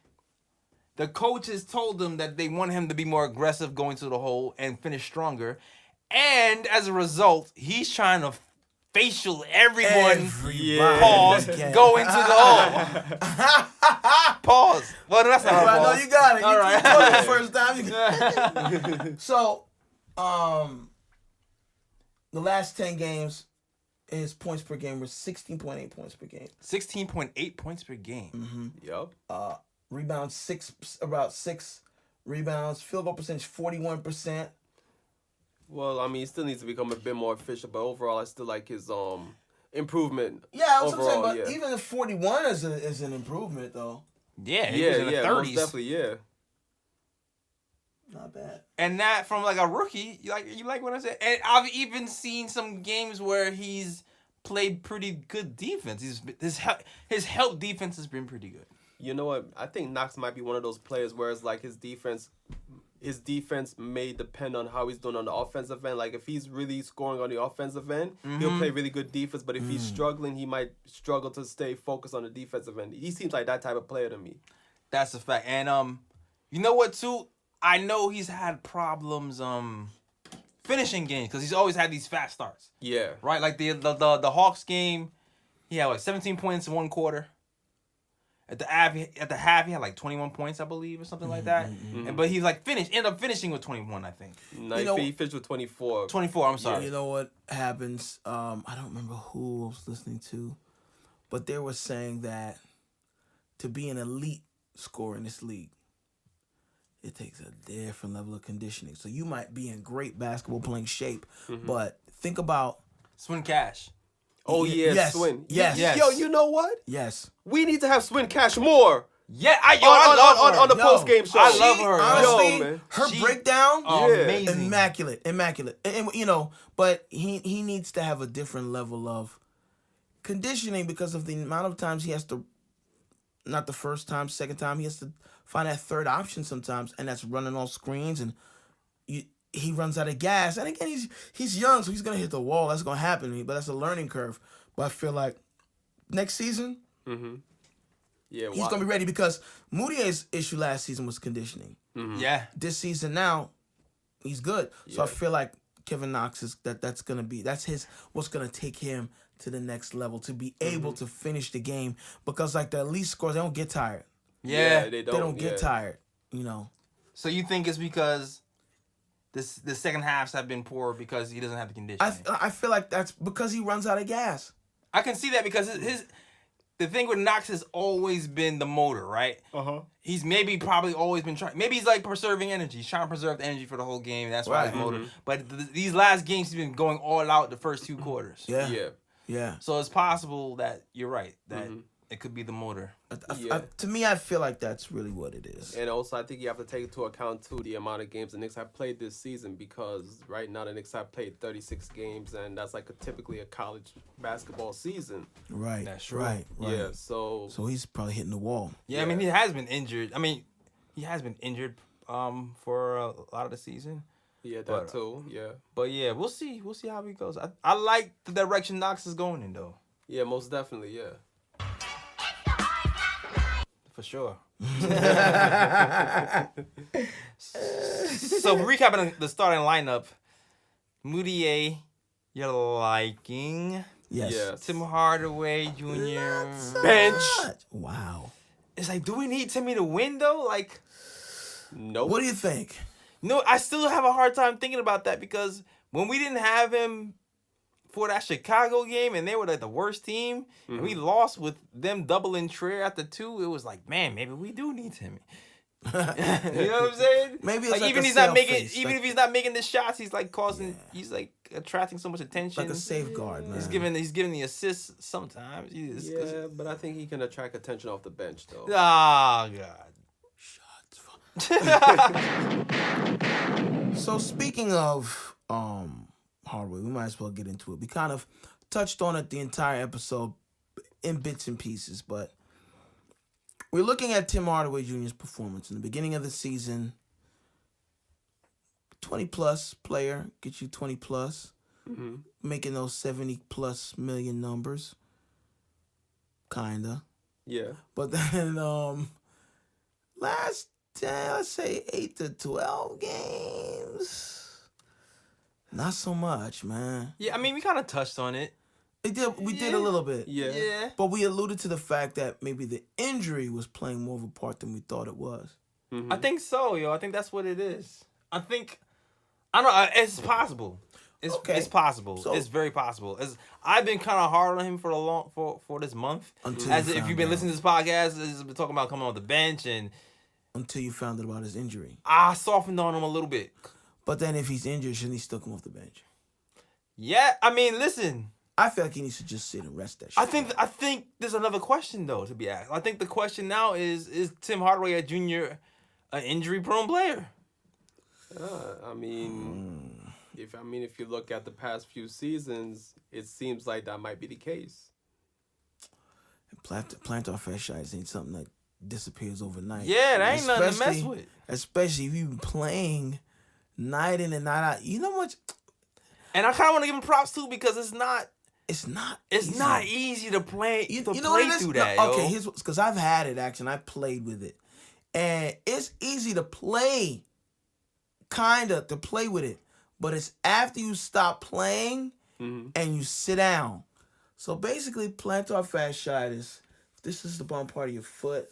Speaker 1: the coaches told him that they want him to be more aggressive going to the hole and finish stronger. And as a result, he's trying to facial. Everyone
Speaker 3: Yeah.
Speaker 1: pause.
Speaker 2: can.
Speaker 1: Go into the hole. Pause. Well, that's not
Speaker 2: All
Speaker 1: a
Speaker 2: right, no,
Speaker 1: pause.
Speaker 2: you got it.
Speaker 1: All
Speaker 2: You
Speaker 1: right.
Speaker 2: told it the first time. You got it. So, the last 10 games, his points per game were 16.8 points per game.
Speaker 1: 16.8 points per game.
Speaker 3: Yup.
Speaker 2: Rebounds, about 6 rebounds. Field goal percentage, 41%.
Speaker 3: Well, I mean, he still needs to become a bit more efficient, but overall, I still like his improvement.
Speaker 2: Yeah, that's what I'm saying.
Speaker 3: overall,
Speaker 2: But even the 41 is an improvement, though.
Speaker 1: Yeah, he was in the
Speaker 3: most
Speaker 1: 30s.
Speaker 3: definitely, yeah.
Speaker 2: Not bad.
Speaker 1: And that from like a rookie. You like what I said? And I've even seen some games where he's played pretty good defense. His help defense has been pretty good.
Speaker 3: You know what? I think Knox might be one of those players where it's like his defense may depend on how he's doing on the offensive end. Like if he's really scoring on the offensive end, he'll play really good defense. But if he's struggling, he might struggle to stay focused on the defensive end. He seems like that type of player to me.
Speaker 1: That's a fact. And you know what too? I know he's had problems finishing games because he's always had these fast starts.
Speaker 3: Yeah.
Speaker 1: Right? Like the Hawks game, he had like 17 points in one quarter. At the half, he had like 21 points, I believe, or something like that. But he's like ended up finishing with 21, I think.
Speaker 3: No, he finished with 24.
Speaker 1: 24, I'm sorry.
Speaker 2: You know what happens? I don't remember who I was listening to, but they were saying that to be an elite scorer in this league, it takes a different level of conditioning. So you might be in great basketball playing shape, but think about...
Speaker 1: Swin Cash.
Speaker 3: Oh, yeah,
Speaker 2: Yes.
Speaker 3: Swin.
Speaker 2: Yes.
Speaker 1: Yes.
Speaker 3: Yo, you know what?
Speaker 2: Yes.
Speaker 3: We need to have Swin Cash more.
Speaker 1: Yeah, I love her.
Speaker 3: on the
Speaker 2: Yo,
Speaker 3: post-game show.
Speaker 1: I love her.
Speaker 2: Honestly,
Speaker 3: Yo, man.
Speaker 2: her
Speaker 1: She-
Speaker 2: breakdown...
Speaker 1: Amazing.
Speaker 2: Immaculate. And you know, but he needs to have a different level of conditioning because of the amount of times he has to, not the first time, second time, he has to find that third option sometimes, and that's running on screens, and he runs out of gas. And again, he's young, so he's gonna hit the wall. That's gonna happen to me, but that's a learning curve. But I feel like next season,
Speaker 3: Yeah,
Speaker 2: he's gonna be ready because Mudiay's issue last season was conditioning.
Speaker 1: Yeah.
Speaker 2: This season now, he's good. So I
Speaker 3: Yeah.
Speaker 2: feel like Kevin Knox is that's what's gonna take him to the next level to be able to finish the game because like the elite scores, they don't get tired.
Speaker 1: Yeah.
Speaker 3: they
Speaker 2: They don't get
Speaker 3: yeah.
Speaker 2: tired. You know.
Speaker 1: So you think it's because the second halves have been poor because he doesn't have the conditioning?
Speaker 2: I feel like that's because he runs out of gas.
Speaker 1: I can see that because the thing with Knox has always been the motor, right? He's probably always been trying. Maybe he's like preserving energy. He's trying to preserve the energy for the whole game. That's why his motor. But these last games, he's been going all out the first two quarters.
Speaker 2: Yeah.
Speaker 3: Yeah.
Speaker 2: Yeah.
Speaker 1: So it's possible that you're right. That it could be the motor.
Speaker 2: To me, I feel like that's really what it is.
Speaker 3: And also, I think you have to take into account, too, the amount of games the Knicks have played this season because right now the Knicks have played 36 games, and that's like typically a college basketball season.
Speaker 2: Right.
Speaker 1: That's true.
Speaker 2: Right.
Speaker 3: Yeah, so...
Speaker 2: So he's probably hitting the wall.
Speaker 1: Yeah, I mean he has been injured. For a lot of the season.
Speaker 3: Yeah, that
Speaker 1: But,
Speaker 3: too, yeah.
Speaker 1: But yeah, we'll see. We'll see how he goes. I like the direction Knox is going in though.
Speaker 3: Yeah, most definitely, yeah.
Speaker 1: For sure. So recapping the starting lineup, Mudiay, you're liking.
Speaker 2: Yes.
Speaker 1: Tim Hardaway Jr.
Speaker 3: Bench.
Speaker 2: Wow.
Speaker 1: It's like, do we need Timmy to win though? Like,
Speaker 3: Nope.
Speaker 2: What do you think?
Speaker 1: no, I still have a hard time thinking about that because when we didn't have him for that Chicago game and they were like the worst team and we lost with them doubling Trier after 2, it was like, man, maybe we do need Timmy. You know what I'm saying?
Speaker 2: Maybe it's like
Speaker 1: even
Speaker 2: a
Speaker 1: he's not
Speaker 2: sale
Speaker 1: making,
Speaker 2: face,
Speaker 1: even
Speaker 2: like-
Speaker 1: if he's not making the shots, he's like he's like attracting so much attention.
Speaker 2: Like a safeguard, man.
Speaker 1: He's giving the assists sometimes.
Speaker 3: Yeah, but I think he can attract attention off the bench, though.
Speaker 1: Oh God.
Speaker 2: So speaking of Hardaway, we might as well get into it. We kind of touched on it the entire episode in bits and pieces, but we're looking at Tim Hardaway Jr.'s performance in the beginning of the season. 20-plus player, get you 20-plus, making those 70-plus million numbers, kinda.
Speaker 3: Yeah.
Speaker 2: But then last 10, let's say 8 to 12 games. Not so much, man.
Speaker 1: Yeah, I mean we kind of touched on it.
Speaker 2: We did a little bit.
Speaker 3: Yeah.
Speaker 2: But we alluded to the fact that maybe the injury was playing more of a part than we thought it was.
Speaker 3: Mm-hmm.
Speaker 1: I think so, yo. I think that's what it is. I don't know. It's possible. It's possible.
Speaker 2: So-
Speaker 1: it's very possible. I've been kind of hard on him for this month. If you've been listening to this podcast, has been talking about coming off the bench, and
Speaker 2: until you found out about his injury.
Speaker 1: I softened on him a little bit.
Speaker 2: But then if he's injured, shouldn't he still come off the bench?
Speaker 1: Yeah, I mean, listen.
Speaker 2: I feel like he needs to just sit and rest that shit.
Speaker 1: I think there's another question though to be asked. I think the question now is Tim Hardaway Jr. an injury-prone player?
Speaker 3: I mean, if you look at the past few seasons, it seems like that might be the case.
Speaker 2: Plantar fasciitis ain't something that disappears overnight.
Speaker 1: Yeah, that ain't nothing to mess with.
Speaker 2: Especially if you've been playing night in and night out. You know what?
Speaker 1: And I kind of want to give him props too because it's not easy to play through that.
Speaker 2: Okay, here's because I've had it actually. I played with it, and it's easy to play, to play with it, but it's after you stop playing and you sit down. So basically, plantar fasciitis. This is the bottom part of your foot.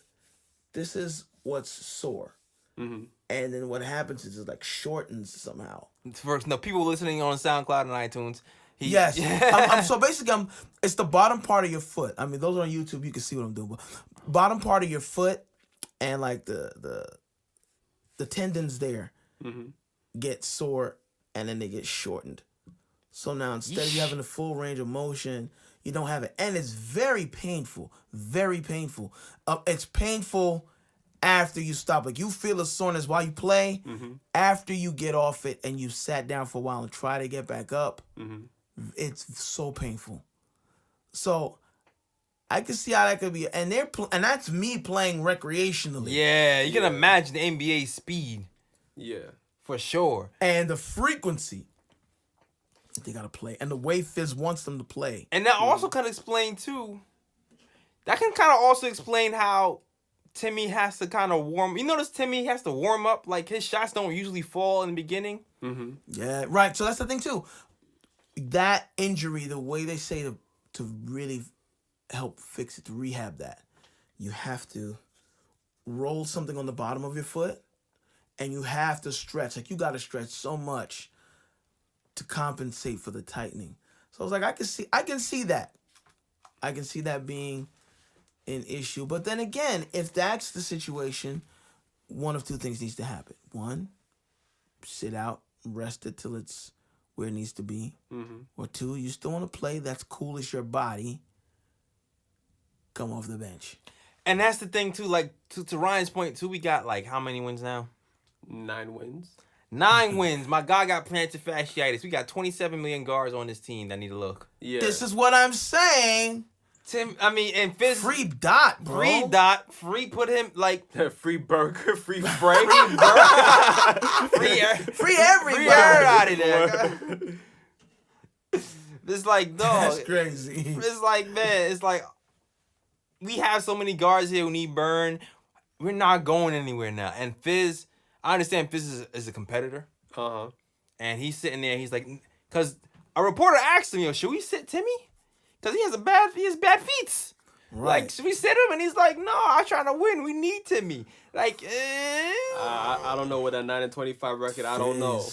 Speaker 2: This is what's sore. Mm-hmm. And then what happens is it like shortens somehow.
Speaker 1: First, no, people listening on SoundCloud and iTunes.
Speaker 2: Yes. So basically, it's the bottom part of your foot. I mean, those are on YouTube. You can see what I'm doing. But bottom part of your foot and like the tendons there get sore and then they get shortened. So now instead of you having the full range of motion, you don't have it. And it's very painful. Very painful. It's painful after you stop. Like you feel the soreness while you play. After you get off it and you sat down for a while and try to get back up, it's so painful. So I can see how that could be. And and that's me playing recreationally.
Speaker 1: Yeah, you can imagine the NBA speed.
Speaker 3: Yeah.
Speaker 1: For sure.
Speaker 2: And the frequency that they got to play. And the way Fizz wants them to play.
Speaker 1: And that also kind of explain, too. That can kind of also explain how Timmy has to kind of warm. You notice Timmy has to warm up. Like, his shots don't usually fall in the beginning.
Speaker 3: Mm-hmm.
Speaker 2: Yeah, right. So that's the thing, too. That injury, the way they say to really help fix it, to rehab that, you have to roll something on the bottom of your foot. And you have to stretch. Like, you got to stretch so much to compensate for the tightening. So I was like, I can see that. I can see that being an issue. But then again, if that's the situation, one of two things needs to happen. One, sit out, rest it till it's where it needs to be. Or two, you still want to play, that's cool as your body, come off the bench.
Speaker 1: And that's the thing, too. Like, to Ryan's point, too, we got, like, how many wins now?
Speaker 3: 9 wins.
Speaker 1: 9 wins. My guy got plantar fasciitis. We got 27 million guards on this team that need to look.
Speaker 3: Yeah.
Speaker 2: This is what I'm saying.
Speaker 1: And Fizz.
Speaker 2: Free Dot, bro.
Speaker 1: Free put him, like.
Speaker 3: Free burger, free break.
Speaker 2: Free everybody.
Speaker 1: Free everybody there. It's like, dog.
Speaker 2: That's crazy.
Speaker 1: It's like, man, we have so many guards here who need burn. We're not going anywhere now. And Fizz, I understand Fizz is a competitor. And he's sitting there, he's like, because a reporter asked him, should we sit Timmy? Because he has bad feet.
Speaker 2: Right.
Speaker 1: Like, should we sit him? And he's like, no, I'm trying to win. We need Timmy. Like,
Speaker 3: I don't know what that 9-25 record, I don't know.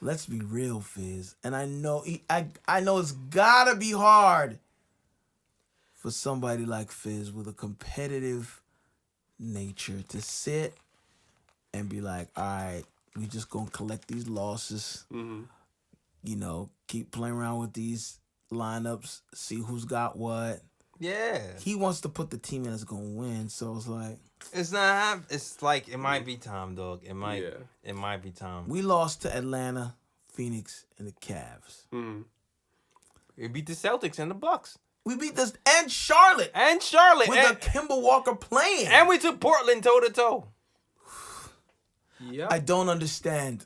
Speaker 2: Let's be real, Fizz. And I know I know it's gotta be hard for somebody like Fizz with a competitive nature to sit and be like, all right, we just gonna collect these losses. Keep playing around with these lineups, see who's got what.
Speaker 1: yeah.
Speaker 2: He wants to put the team in that's gonna win, so it's like
Speaker 1: It's like it might be time, dog. It might be time.
Speaker 2: we lost to Atlanta, Phoenix, and the Cavs.
Speaker 1: We beat the Celtics and the Bucks.
Speaker 2: We beat this and Charlotte with a Kemba Walker playing.
Speaker 1: And we took Portland toe to toe.
Speaker 3: Yeah.
Speaker 2: I don't understand.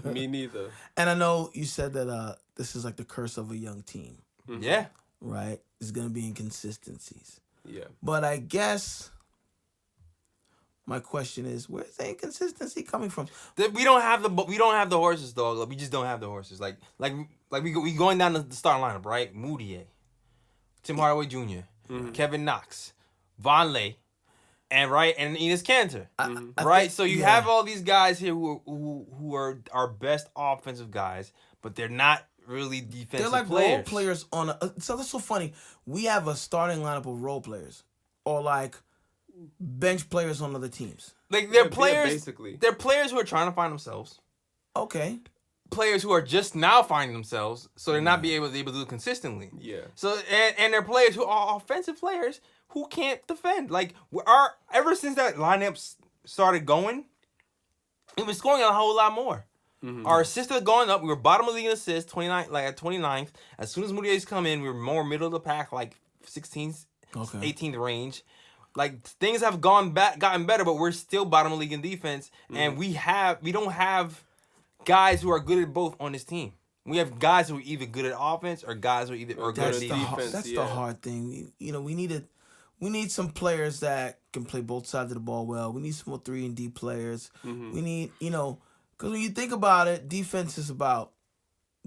Speaker 3: Me neither.
Speaker 2: And I know you said that this is like the curse of a young team,
Speaker 1: Yeah.
Speaker 2: right? There's gonna be inconsistencies.
Speaker 3: Yeah.
Speaker 2: But I guess My question is, where's the inconsistency coming from?
Speaker 1: We don't have the horses, dog. Like, we just don't have the horses. Like we going down the starting lineup, right? Mudiay, Tim Hardaway Jr., Kevin Knox, Vonleh, and Enes Kanter, right? So you have all these guys here who are our best offensive guys, but they're not really defensive
Speaker 2: They're like
Speaker 1: players.
Speaker 2: role players on so that's so funny. We have a starting lineup of role players or like bench players on other teams.
Speaker 1: Like they're players.
Speaker 3: Basically.
Speaker 1: They're players who are trying to find themselves.
Speaker 2: Okay.
Speaker 1: Players who are just now finding themselves, so they're not able to do it consistently.
Speaker 3: Yeah.
Speaker 1: So and they're players who are offensive players who can't defend. Like ever since that lineup started going, it was scoring a whole lot more. Our assists are going up. We were bottom of the league in assists, 29, like at 29th. As soon as Mudiy's come in, we were more middle of the pack, like 16th, 18th range. Like things have gotten better, but we're still bottom of the league in defense, and we don't have guys who are good at both on this team. We have guys who are either good at offense or guys who are good at defense.
Speaker 2: That's the hard thing. You know, we need some players that can play both sides of the ball well. We need some more 3 and D players. We need, because when you think about it, defense is about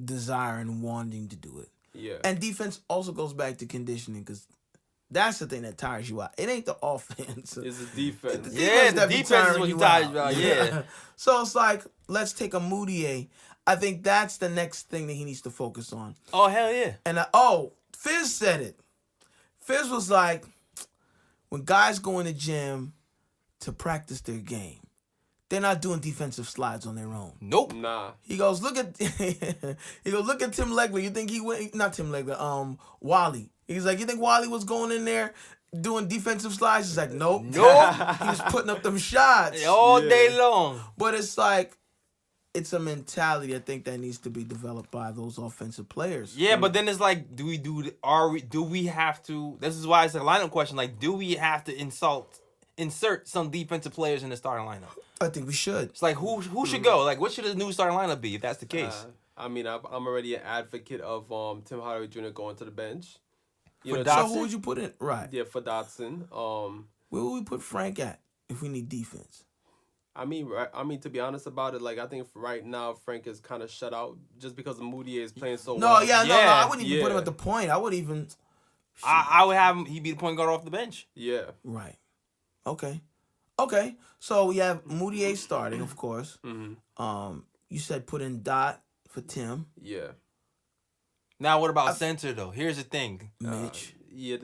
Speaker 2: desire and wanting to do it.
Speaker 3: Yeah.
Speaker 2: And defense also goes back to conditioning because that's the thing that tires you out. It ain't the offense.
Speaker 3: It's the defense.
Speaker 2: The
Speaker 1: defense is what tires you out. Yeah.
Speaker 2: So it's like, let's take a Mudiay. I think that's the next thing that he needs to focus on.
Speaker 1: Oh, hell yeah.
Speaker 2: And Fizz said it. Fizz was like, when guys go in the gym to practice their game, they're not doing defensive slides on their own.
Speaker 1: Nope.
Speaker 3: Nah.
Speaker 2: He goes, look at Tim Legler. You think he went? Not Tim Legler. Wally. He's like, you think Wally was going in there doing defensive slides? He's like, nope. He was putting up them shots
Speaker 1: all day long.
Speaker 2: But it's like, it's a mentality I think that needs to be developed by those offensive players.
Speaker 1: Yeah, but then it's like, do we have to? This is why it's a lineup question. Like, do we have to insert some defensive players in the starting lineup?
Speaker 2: I think we should.
Speaker 1: It's like who should go? Like, what should the new starting lineup be if that's the case?
Speaker 3: I mean, I'm already an advocate of Tim Hardaway Jr. going to the bench.
Speaker 2: So who would you put in? Right.
Speaker 3: Yeah, for Dotson.
Speaker 2: Where would we put Frank at if we need defense?
Speaker 3: I mean, to be honest about it, like I think right now Frank is kind of shut out just because Mudiay is playing so well.
Speaker 2: No, I wouldn't even put him at the point. I would even.
Speaker 1: I would have him. He'd be the point guard off the bench.
Speaker 3: Yeah.
Speaker 2: Right. Okay. So we have Mudiay starting, of course. You said put in Dot for Tim.
Speaker 3: Yeah.
Speaker 1: Now what about center though? Here's the thing.
Speaker 2: Mitch.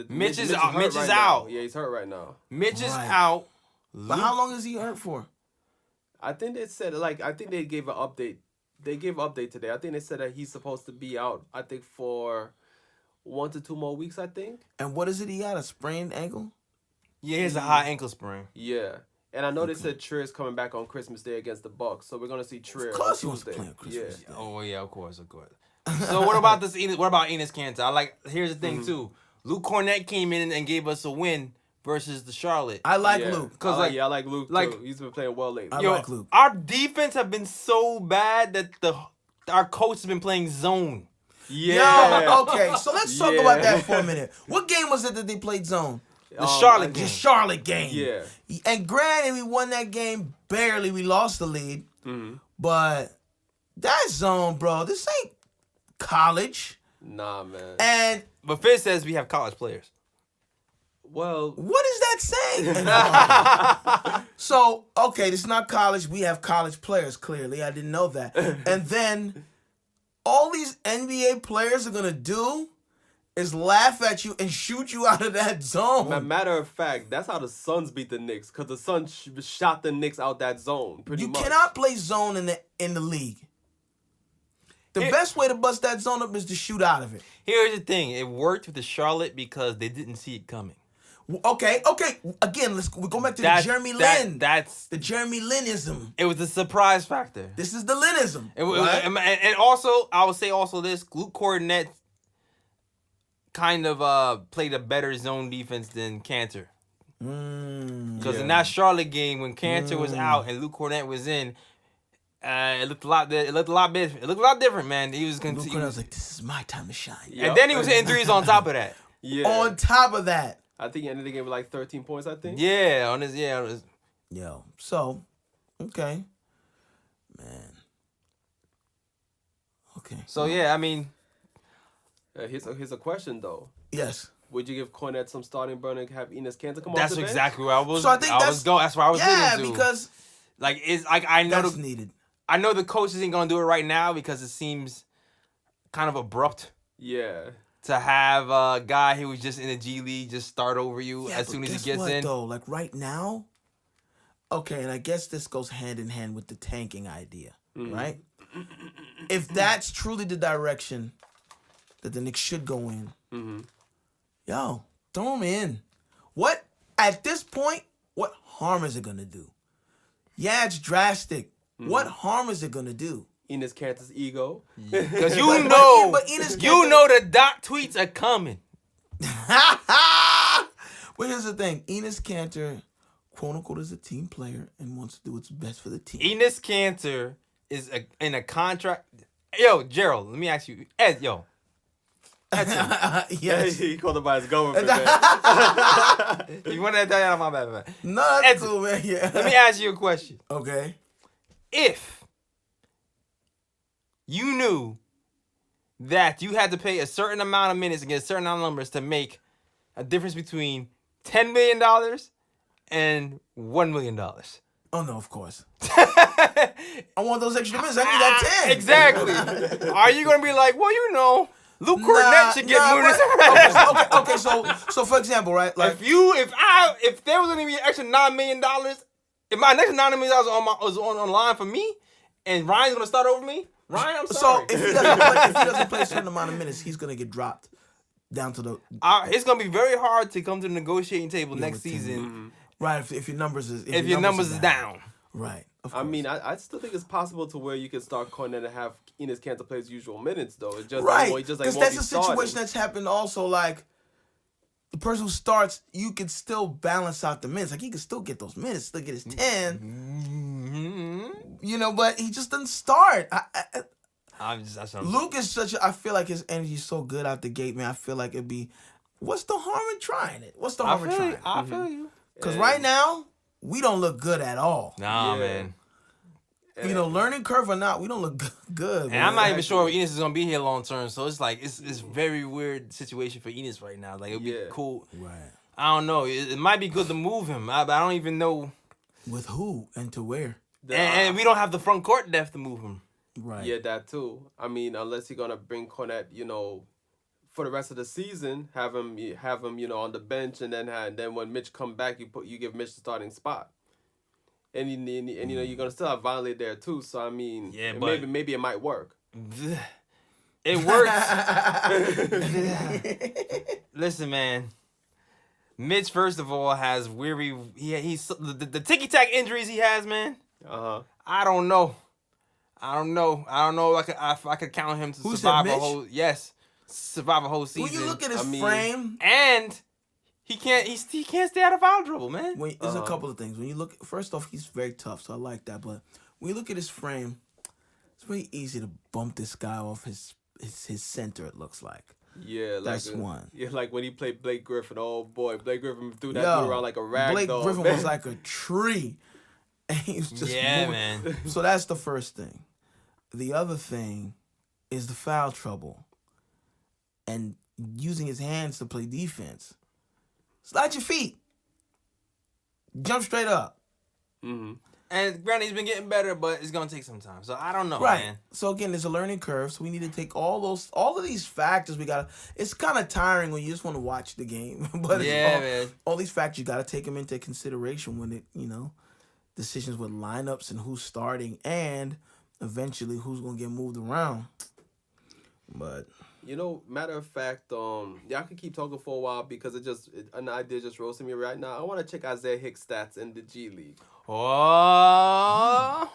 Speaker 1: Mitch is out.
Speaker 3: Yeah, he's hurt right now.
Speaker 1: Mitch is out.
Speaker 2: But how long is he hurt for?
Speaker 3: I think they said I think they gave an update. They gave an update today. I think they said that he's supposed to be out. I think for 1 to 2 more weeks. I think.
Speaker 2: And what is it? He had a sprained ankle.
Speaker 1: Yeah, he has a high ankle sprain.
Speaker 3: Yeah. And I know they said Trier's coming back on Christmas Day against the Bucks, so we're gonna see Trier.
Speaker 2: Of course,
Speaker 3: on
Speaker 2: he wants to
Speaker 3: Tuesday.
Speaker 2: play on Christmas Day.
Speaker 1: Oh yeah, of course. So what about this? What about Enes Kanter? Here's the thing too. Luke Cornett came in and gave us a win versus the Charlotte.
Speaker 2: I like Luke.
Speaker 3: I like Luke too. He's been playing well lately.
Speaker 2: I like Luke.
Speaker 1: Our defense have been so bad that our coach has been playing zone.
Speaker 3: Yeah.
Speaker 2: Yo, okay, so let's talk about that for a minute. What game was it that they played zone?
Speaker 1: The Charlotte game.
Speaker 2: The Charlotte game.
Speaker 3: Yeah.
Speaker 2: And granted, we won that game barely. We lost the lead. But that zone, bro, this ain't college.
Speaker 3: Nah, man.
Speaker 1: But Fizz says we have college players.
Speaker 3: Well,
Speaker 2: what is that saying? So, okay, this is not college. We have college players, clearly. I didn't know that. And then all these NBA players are going to do is laugh at you and shoot you out of that zone.
Speaker 3: Matter of fact, that's how the Suns beat the Knicks, because the Suns shot the Knicks out that zone, pretty much.
Speaker 2: You cannot play zone in the league. The best way to bust that zone up is to shoot out of it.
Speaker 1: Here's the thing. It worked with the Charlotte because they didn't see it coming.
Speaker 2: Okay. Again, we go back to the Jeremy Lin.
Speaker 1: That's
Speaker 2: the Jeremy Linism.
Speaker 1: It was the surprise factor.
Speaker 2: This is the Linism.
Speaker 1: And also, I would say also this, Luke Cornett kind of played a better zone defense than Kanter. Because in that Charlotte game, when Kanter was out and Luke Cornett was in, it looked a lot different, man. He was
Speaker 2: Luke Cornett was like, "This is my time to shine."
Speaker 1: And then he was hitting threes on top of that.
Speaker 3: Yeah.
Speaker 2: On top of that,
Speaker 3: I think he ended the game with like 13 points. I think.
Speaker 1: Yeah, on his.
Speaker 2: Yo, so, okay. Man. Okay.
Speaker 1: So yeah, I mean,
Speaker 3: Here's a question though.
Speaker 2: Yes.
Speaker 3: Would you give Cornette some starting burn and have Enes Kanter come off
Speaker 1: that's
Speaker 3: the bench?
Speaker 1: exactly where I was.
Speaker 2: So I think that's
Speaker 1: going. That's where I was
Speaker 2: yeah,
Speaker 1: leading to.
Speaker 2: because
Speaker 1: like it's like I know
Speaker 2: that's needed.
Speaker 1: I know the coach isn't gonna do it right now because it seems kind of abrupt
Speaker 3: Yeah.
Speaker 1: to have a guy who was just in the G League just start over you
Speaker 2: Yeah,
Speaker 1: as
Speaker 2: but
Speaker 1: soon as he
Speaker 2: guess
Speaker 1: gets
Speaker 2: what,
Speaker 1: in.
Speaker 2: Though, like right now, okay, and I guess this goes hand in hand with the tanking idea, right? If that's truly the direction that the Knicks should go in, yo, throw him in. What at this point? What harm is it gonna do? Yeah, it's drastic. What harm is it gonna do?
Speaker 3: Enes Kanter's ego.
Speaker 1: Because you
Speaker 2: But
Speaker 1: know,
Speaker 2: Enes
Speaker 1: you
Speaker 2: Kanter-
Speaker 1: know the dot tweets are coming.
Speaker 2: But here's the thing: Enes Kanter, quote unquote, is a team player and wants to do what's best for the team.
Speaker 1: Enes Kanter is in a contract. Yo, Gerald, let me ask you. Ed, yo.
Speaker 2: Yes.
Speaker 3: He called him by his government, man.
Speaker 1: You want to tell you my bad.
Speaker 2: No, that's
Speaker 1: Ed,
Speaker 2: cool, man. Yeah.
Speaker 1: Let me ask you a question.
Speaker 2: Okay.
Speaker 1: If you knew that you had to pay a certain amount of minutes and get a certain amount of numbers to make a difference between $10 million and $1 million.
Speaker 2: Oh no, of course. I want those extra minutes. I need that 10.
Speaker 1: Exactly. Are you gonna be like, well, you know, Luke Cornette should get minutes?
Speaker 2: Okay. So for example, right? Like,
Speaker 1: if there was gonna be an extra $9 million, if my next $9 million was on line for me, and Ryan's gonna start over me, Ryan, I'm sorry.
Speaker 2: so if he doesn't play a certain amount of minutes, he's gonna get dropped down to the
Speaker 1: it's gonna be very hard to come to the negotiating table next season
Speaker 2: right. If your numbers is
Speaker 1: if your numbers is down.
Speaker 2: Right. Of
Speaker 3: I
Speaker 2: course.
Speaker 3: mean, I still think it's possible to where you can start Cornette and have Enes Kanter play his usual minutes, though. It's just
Speaker 2: right.
Speaker 3: Because
Speaker 2: Because that's a situation that's happened also. Like the person who starts, you can still balance out the minutes. Like he can still get those minutes, still get his 10. You know, but he just doesn't start. Luke is such a. I feel like his energy is so good out the gate, man. I feel like it'd be. What's the harm in trying it? What's the harm in trying it?
Speaker 1: I feel you.
Speaker 2: Because right now, we don't look good at all.
Speaker 1: Nah,
Speaker 3: Yeah.
Speaker 1: man.
Speaker 2: You know, learning curve or not, we don't look good.
Speaker 1: And
Speaker 2: man.
Speaker 1: I'm not even sure if Enes is gonna be here long term. So it's like it's very weird situation for Enes right now. Like it'd be cool.
Speaker 2: Right.
Speaker 1: I don't know. It might be good to move him. But I don't even know.
Speaker 2: With who and to where?
Speaker 1: And we don't have the front court depth to move him.
Speaker 2: Right.
Speaker 3: Yeah, that too. I mean, unless you're gonna bring Cornette, you know, for the rest of the season, have him, you know, on the bench, and then when Mitch come back, you give Mitch the starting spot, and you know you're gonna still have Vonleh there too. So I mean,
Speaker 1: Yeah, but
Speaker 3: maybe it might work.
Speaker 1: It works. Listen, man. Mitch, first of all, has weary. He's the ticky tack injuries he has, man. I don't know. If I could count him to survive a whole season.
Speaker 2: When you look at his frame,
Speaker 1: and he can't stay out of foul trouble, man.
Speaker 2: There's a couple of things. When you look, first off, he's very tough, so I like that. But when you look at his frame, it's very easy to bump this guy off his center. It looks like.
Speaker 3: Yeah,
Speaker 2: that's one.
Speaker 3: Yeah, like when he played Blake Griffin. Oh boy, Blake Griffin threw that dude around like a rag
Speaker 2: Blake
Speaker 3: doll.
Speaker 2: Griffin was like a tree, and he was just moving.
Speaker 1: Man.
Speaker 2: So that's the first thing. The other thing is the foul trouble, and using his hands to play defense. Slide your feet, jump straight up.
Speaker 3: Mm-hmm.
Speaker 1: And granted, he's been getting better, but it's gonna take some time. So I don't know,
Speaker 2: Right.
Speaker 1: man.
Speaker 2: So again, there's a learning curve. So we need to take all of these factors. It's kind of tiring when you just want to watch the game, but
Speaker 1: man.
Speaker 2: all these factors you got to take them into consideration when decisions with lineups and who's starting and eventually who's gonna get moved around. But
Speaker 3: you know, matter of fact, y'all can keep talking for a while because an idea just rose to me right now. I want to check Isaiah Hicks' stats in the G League.
Speaker 1: I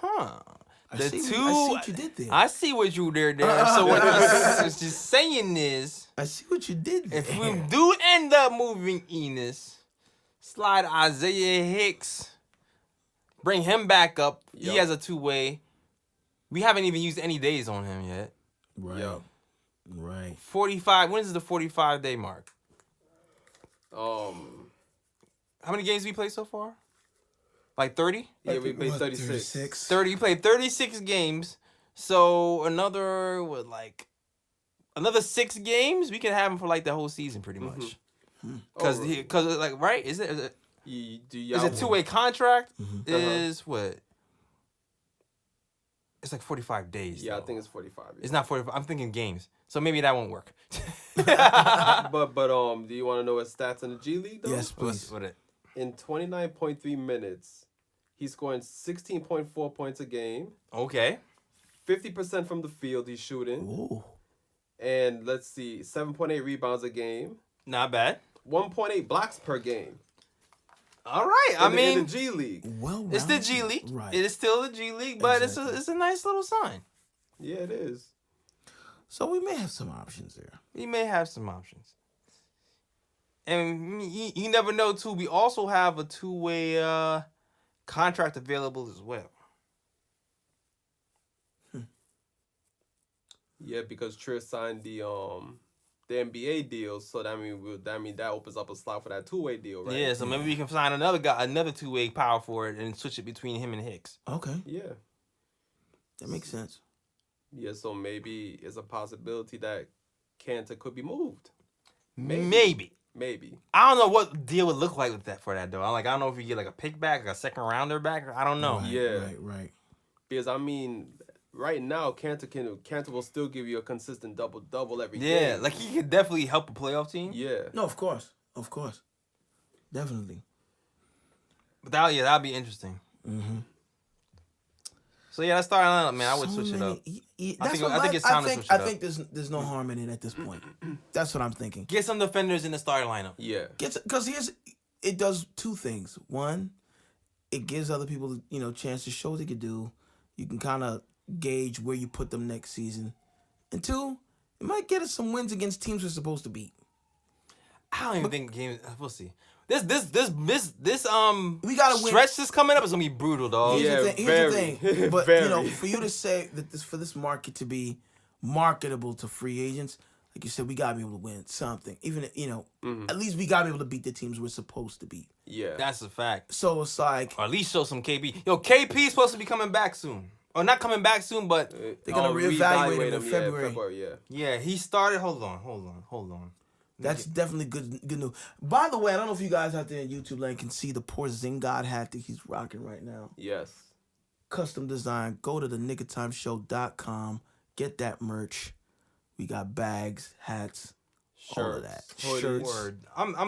Speaker 2: see what you did there.
Speaker 1: I see what you did there. So what you're just saying is,
Speaker 2: I see what you did there.
Speaker 1: if we do end up moving Enes, slide Isaiah Hicks, bring him back up.
Speaker 3: Yep.
Speaker 1: He has a two-way. We haven't even used any days on him yet.
Speaker 2: Right.
Speaker 3: Yep.
Speaker 2: Right.
Speaker 1: 45. When is the 45-day mark?
Speaker 3: How
Speaker 1: many games have we played so far? Like 30?
Speaker 3: Yeah, we played
Speaker 2: What,
Speaker 3: 36.
Speaker 1: 30. You played 36 games. So another 6 games, we can have him for like the whole season pretty much. Because like, right? Is it a two-way contract? Is what? It's like 45 days.
Speaker 3: Yeah,
Speaker 1: though.
Speaker 3: I think it's 45. Yeah.
Speaker 1: It's not 45. I'm thinking games. So maybe that won't work.
Speaker 3: but do you want to know his stats in the G League though?
Speaker 2: Yes, please.
Speaker 1: What it?
Speaker 3: In 29.3 minutes, he's scoring 16.4 points a game.
Speaker 1: Okay.
Speaker 3: 50% from the field he's shooting.
Speaker 2: Ooh.
Speaker 3: And let's see, 7.8 rebounds a game.
Speaker 1: Not bad.
Speaker 3: 1.8 blocks per game.
Speaker 1: All right.
Speaker 3: In the G League.
Speaker 2: Well,
Speaker 1: it's the G League.
Speaker 2: Right.
Speaker 1: It is still the G League, but
Speaker 2: Exactly.
Speaker 1: it's a nice little sign.
Speaker 3: Yeah, it is.
Speaker 2: So we may have some options there.
Speaker 1: We may have some options. And you never know, too. We also have a two-way contract available as well.
Speaker 3: Yeah, because Trish signed the NBA deal, so that opens up a slot for that two-way deal, right?
Speaker 1: Yeah, so maybe we can sign another two-way power forward and switch it between him and Hicks.
Speaker 2: Okay.
Speaker 3: Yeah.
Speaker 2: That makes sense.
Speaker 3: Yeah, so maybe it's a possibility that Kanter could be moved.
Speaker 1: Maybe. I don't know what deal would look like with that for that though. I don't know if you get like a pick back, like a second rounder back. I don't know.
Speaker 2: Right.
Speaker 3: Because right now Kanter will still give you a consistent double every game.
Speaker 1: Yeah, like he could definitely help a playoff team.
Speaker 3: Yeah.
Speaker 2: No, of course, definitely.
Speaker 1: But that'd be interesting.
Speaker 2: Mm-hmm.
Speaker 1: So yeah, that starting lineup, man, I would switch it up. I think it's time to switch it up.
Speaker 2: I think there's no harm in it at this point. That's what I'm thinking.
Speaker 1: Get some defenders in the starting lineup.
Speaker 3: Yeah.
Speaker 2: Because it does two things. One, it gives other people chance to show what they could do. You can kind of gauge where you put them next season. And two, it might get us some wins against teams we're supposed to beat.
Speaker 1: I don't even think games. We'll see. This
Speaker 2: we gotta win.
Speaker 1: Stretch that's coming up is gonna be brutal, dog.
Speaker 2: Here's the thing. But
Speaker 3: Very.
Speaker 2: for you to say that for this market to be marketable to free agents, like you said, we gotta be able to win something. Even at least we gotta be able to beat the teams we're supposed to beat.
Speaker 3: Yeah.
Speaker 1: That's a fact.
Speaker 2: So it's like,
Speaker 1: Or at least show some KP. Yo, KP's supposed to be coming back soon. Or not coming back soon, but
Speaker 2: they're gonna reevaluate him in February.
Speaker 3: Yeah.
Speaker 1: He started. Hold on.
Speaker 2: That's definitely good news. By the way, I don't know if you guys out there in YouTube land can see the Porzingis hat that he's rocking right now.
Speaker 3: Yes. Custom
Speaker 2: design. Go to thenickatimeshow.com. Get that merch. We got bags, hats, all of that. Shirts.
Speaker 1: Word.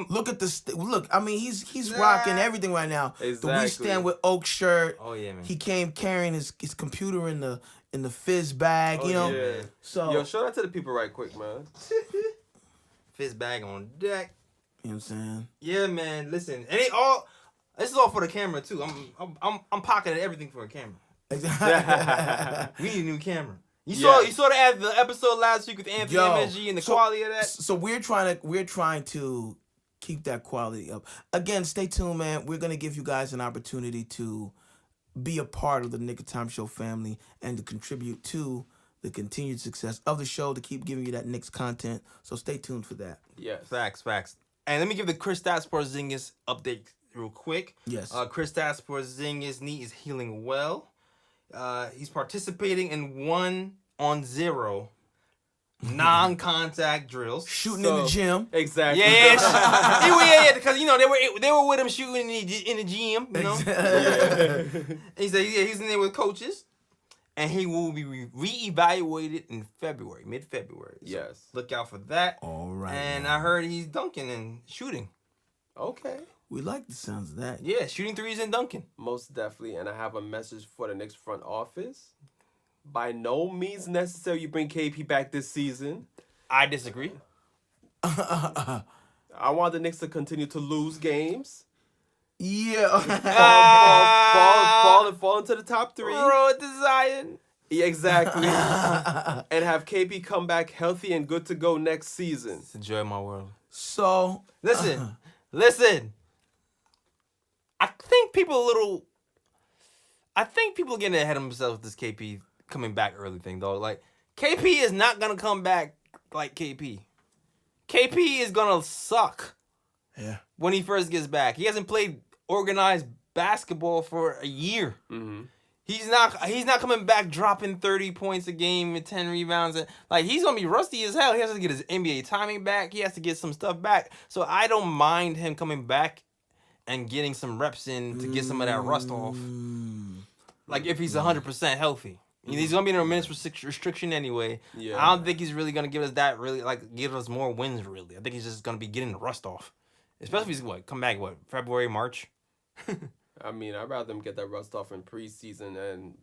Speaker 2: Look at this. Look, I mean, he's rocking everything right now.
Speaker 3: Exactly.
Speaker 2: The We Stand with Oak shirt.
Speaker 1: Oh yeah, man.
Speaker 2: He came carrying his computer in the fizz bag.
Speaker 3: Yeah.
Speaker 2: So
Speaker 3: Yo, show that to the people right quick, man.
Speaker 1: Fist bag on deck.
Speaker 2: You know what I'm saying?
Speaker 1: Yeah, man. Listen, this is all for the camera too. I'm pocketing everything for a camera. We need a new camera. You saw the episode last week with Anthony MSG and the quality of that.
Speaker 2: So we're trying to keep that quality up. Again, stay tuned, man. We're gonna give you guys an opportunity to be a part of the Nick of Time Show family and to contribute to the continued success of the show, to keep giving you that Knicks content. So stay tuned for that.
Speaker 3: Yes.
Speaker 1: Facts. And let me give the Kristaps Porzingis update real quick.
Speaker 2: Yes.
Speaker 1: Kristaps Porzingis' knee is healing well. He's participating in 1-on-0 non-contact drills.
Speaker 2: Shooting in the gym.
Speaker 3: Exactly.
Speaker 1: Yeah. Because they were with him shooting in the gym. He said he's in there with coaches. And he will be reevaluated in mid-February. So
Speaker 3: yes.
Speaker 1: look out for that.
Speaker 2: All right.
Speaker 1: And I heard he's dunking and shooting.
Speaker 3: Okay.
Speaker 2: We like the sounds of that.
Speaker 1: Yeah, shooting threes and dunking.
Speaker 3: Most definitely. And I have a message for the Knicks front office. By no means necessary you bring KP back this season.
Speaker 1: I disagree.
Speaker 3: I want the Knicks to continue to lose games.
Speaker 2: Yeah.
Speaker 3: Fall into the top 3.
Speaker 1: Road to Zion.
Speaker 3: Yeah, exactly. And have KP come back healthy and good to go next season.
Speaker 1: It's the joy of my world.
Speaker 2: So
Speaker 1: Listen. I think people getting ahead of themselves with this KP coming back early thing, though. Like, KP is not gonna come back like KP. KP is gonna suck.
Speaker 2: Yeah.
Speaker 1: When he first gets back. He hasn't played organized basketball for a year.
Speaker 3: Mm-hmm.
Speaker 1: He's not coming back dropping 30 points a game with 10 rebounds. And, like, he's going to be rusty as hell. He has to get his NBA timing back. He has to get some stuff back. So I don't mind him coming back and getting some reps in to get some of that rust off. Like, if he's 100% healthy. He's going to be in a minutes restriction anyway.
Speaker 3: Yeah.
Speaker 1: I don't think he's really going to give us that, really, like, give us more wins, really. I think he's just going to be getting the rust off. Especially if he's, come back, February, March?
Speaker 3: I mean, I'd rather them get that rust off in preseason and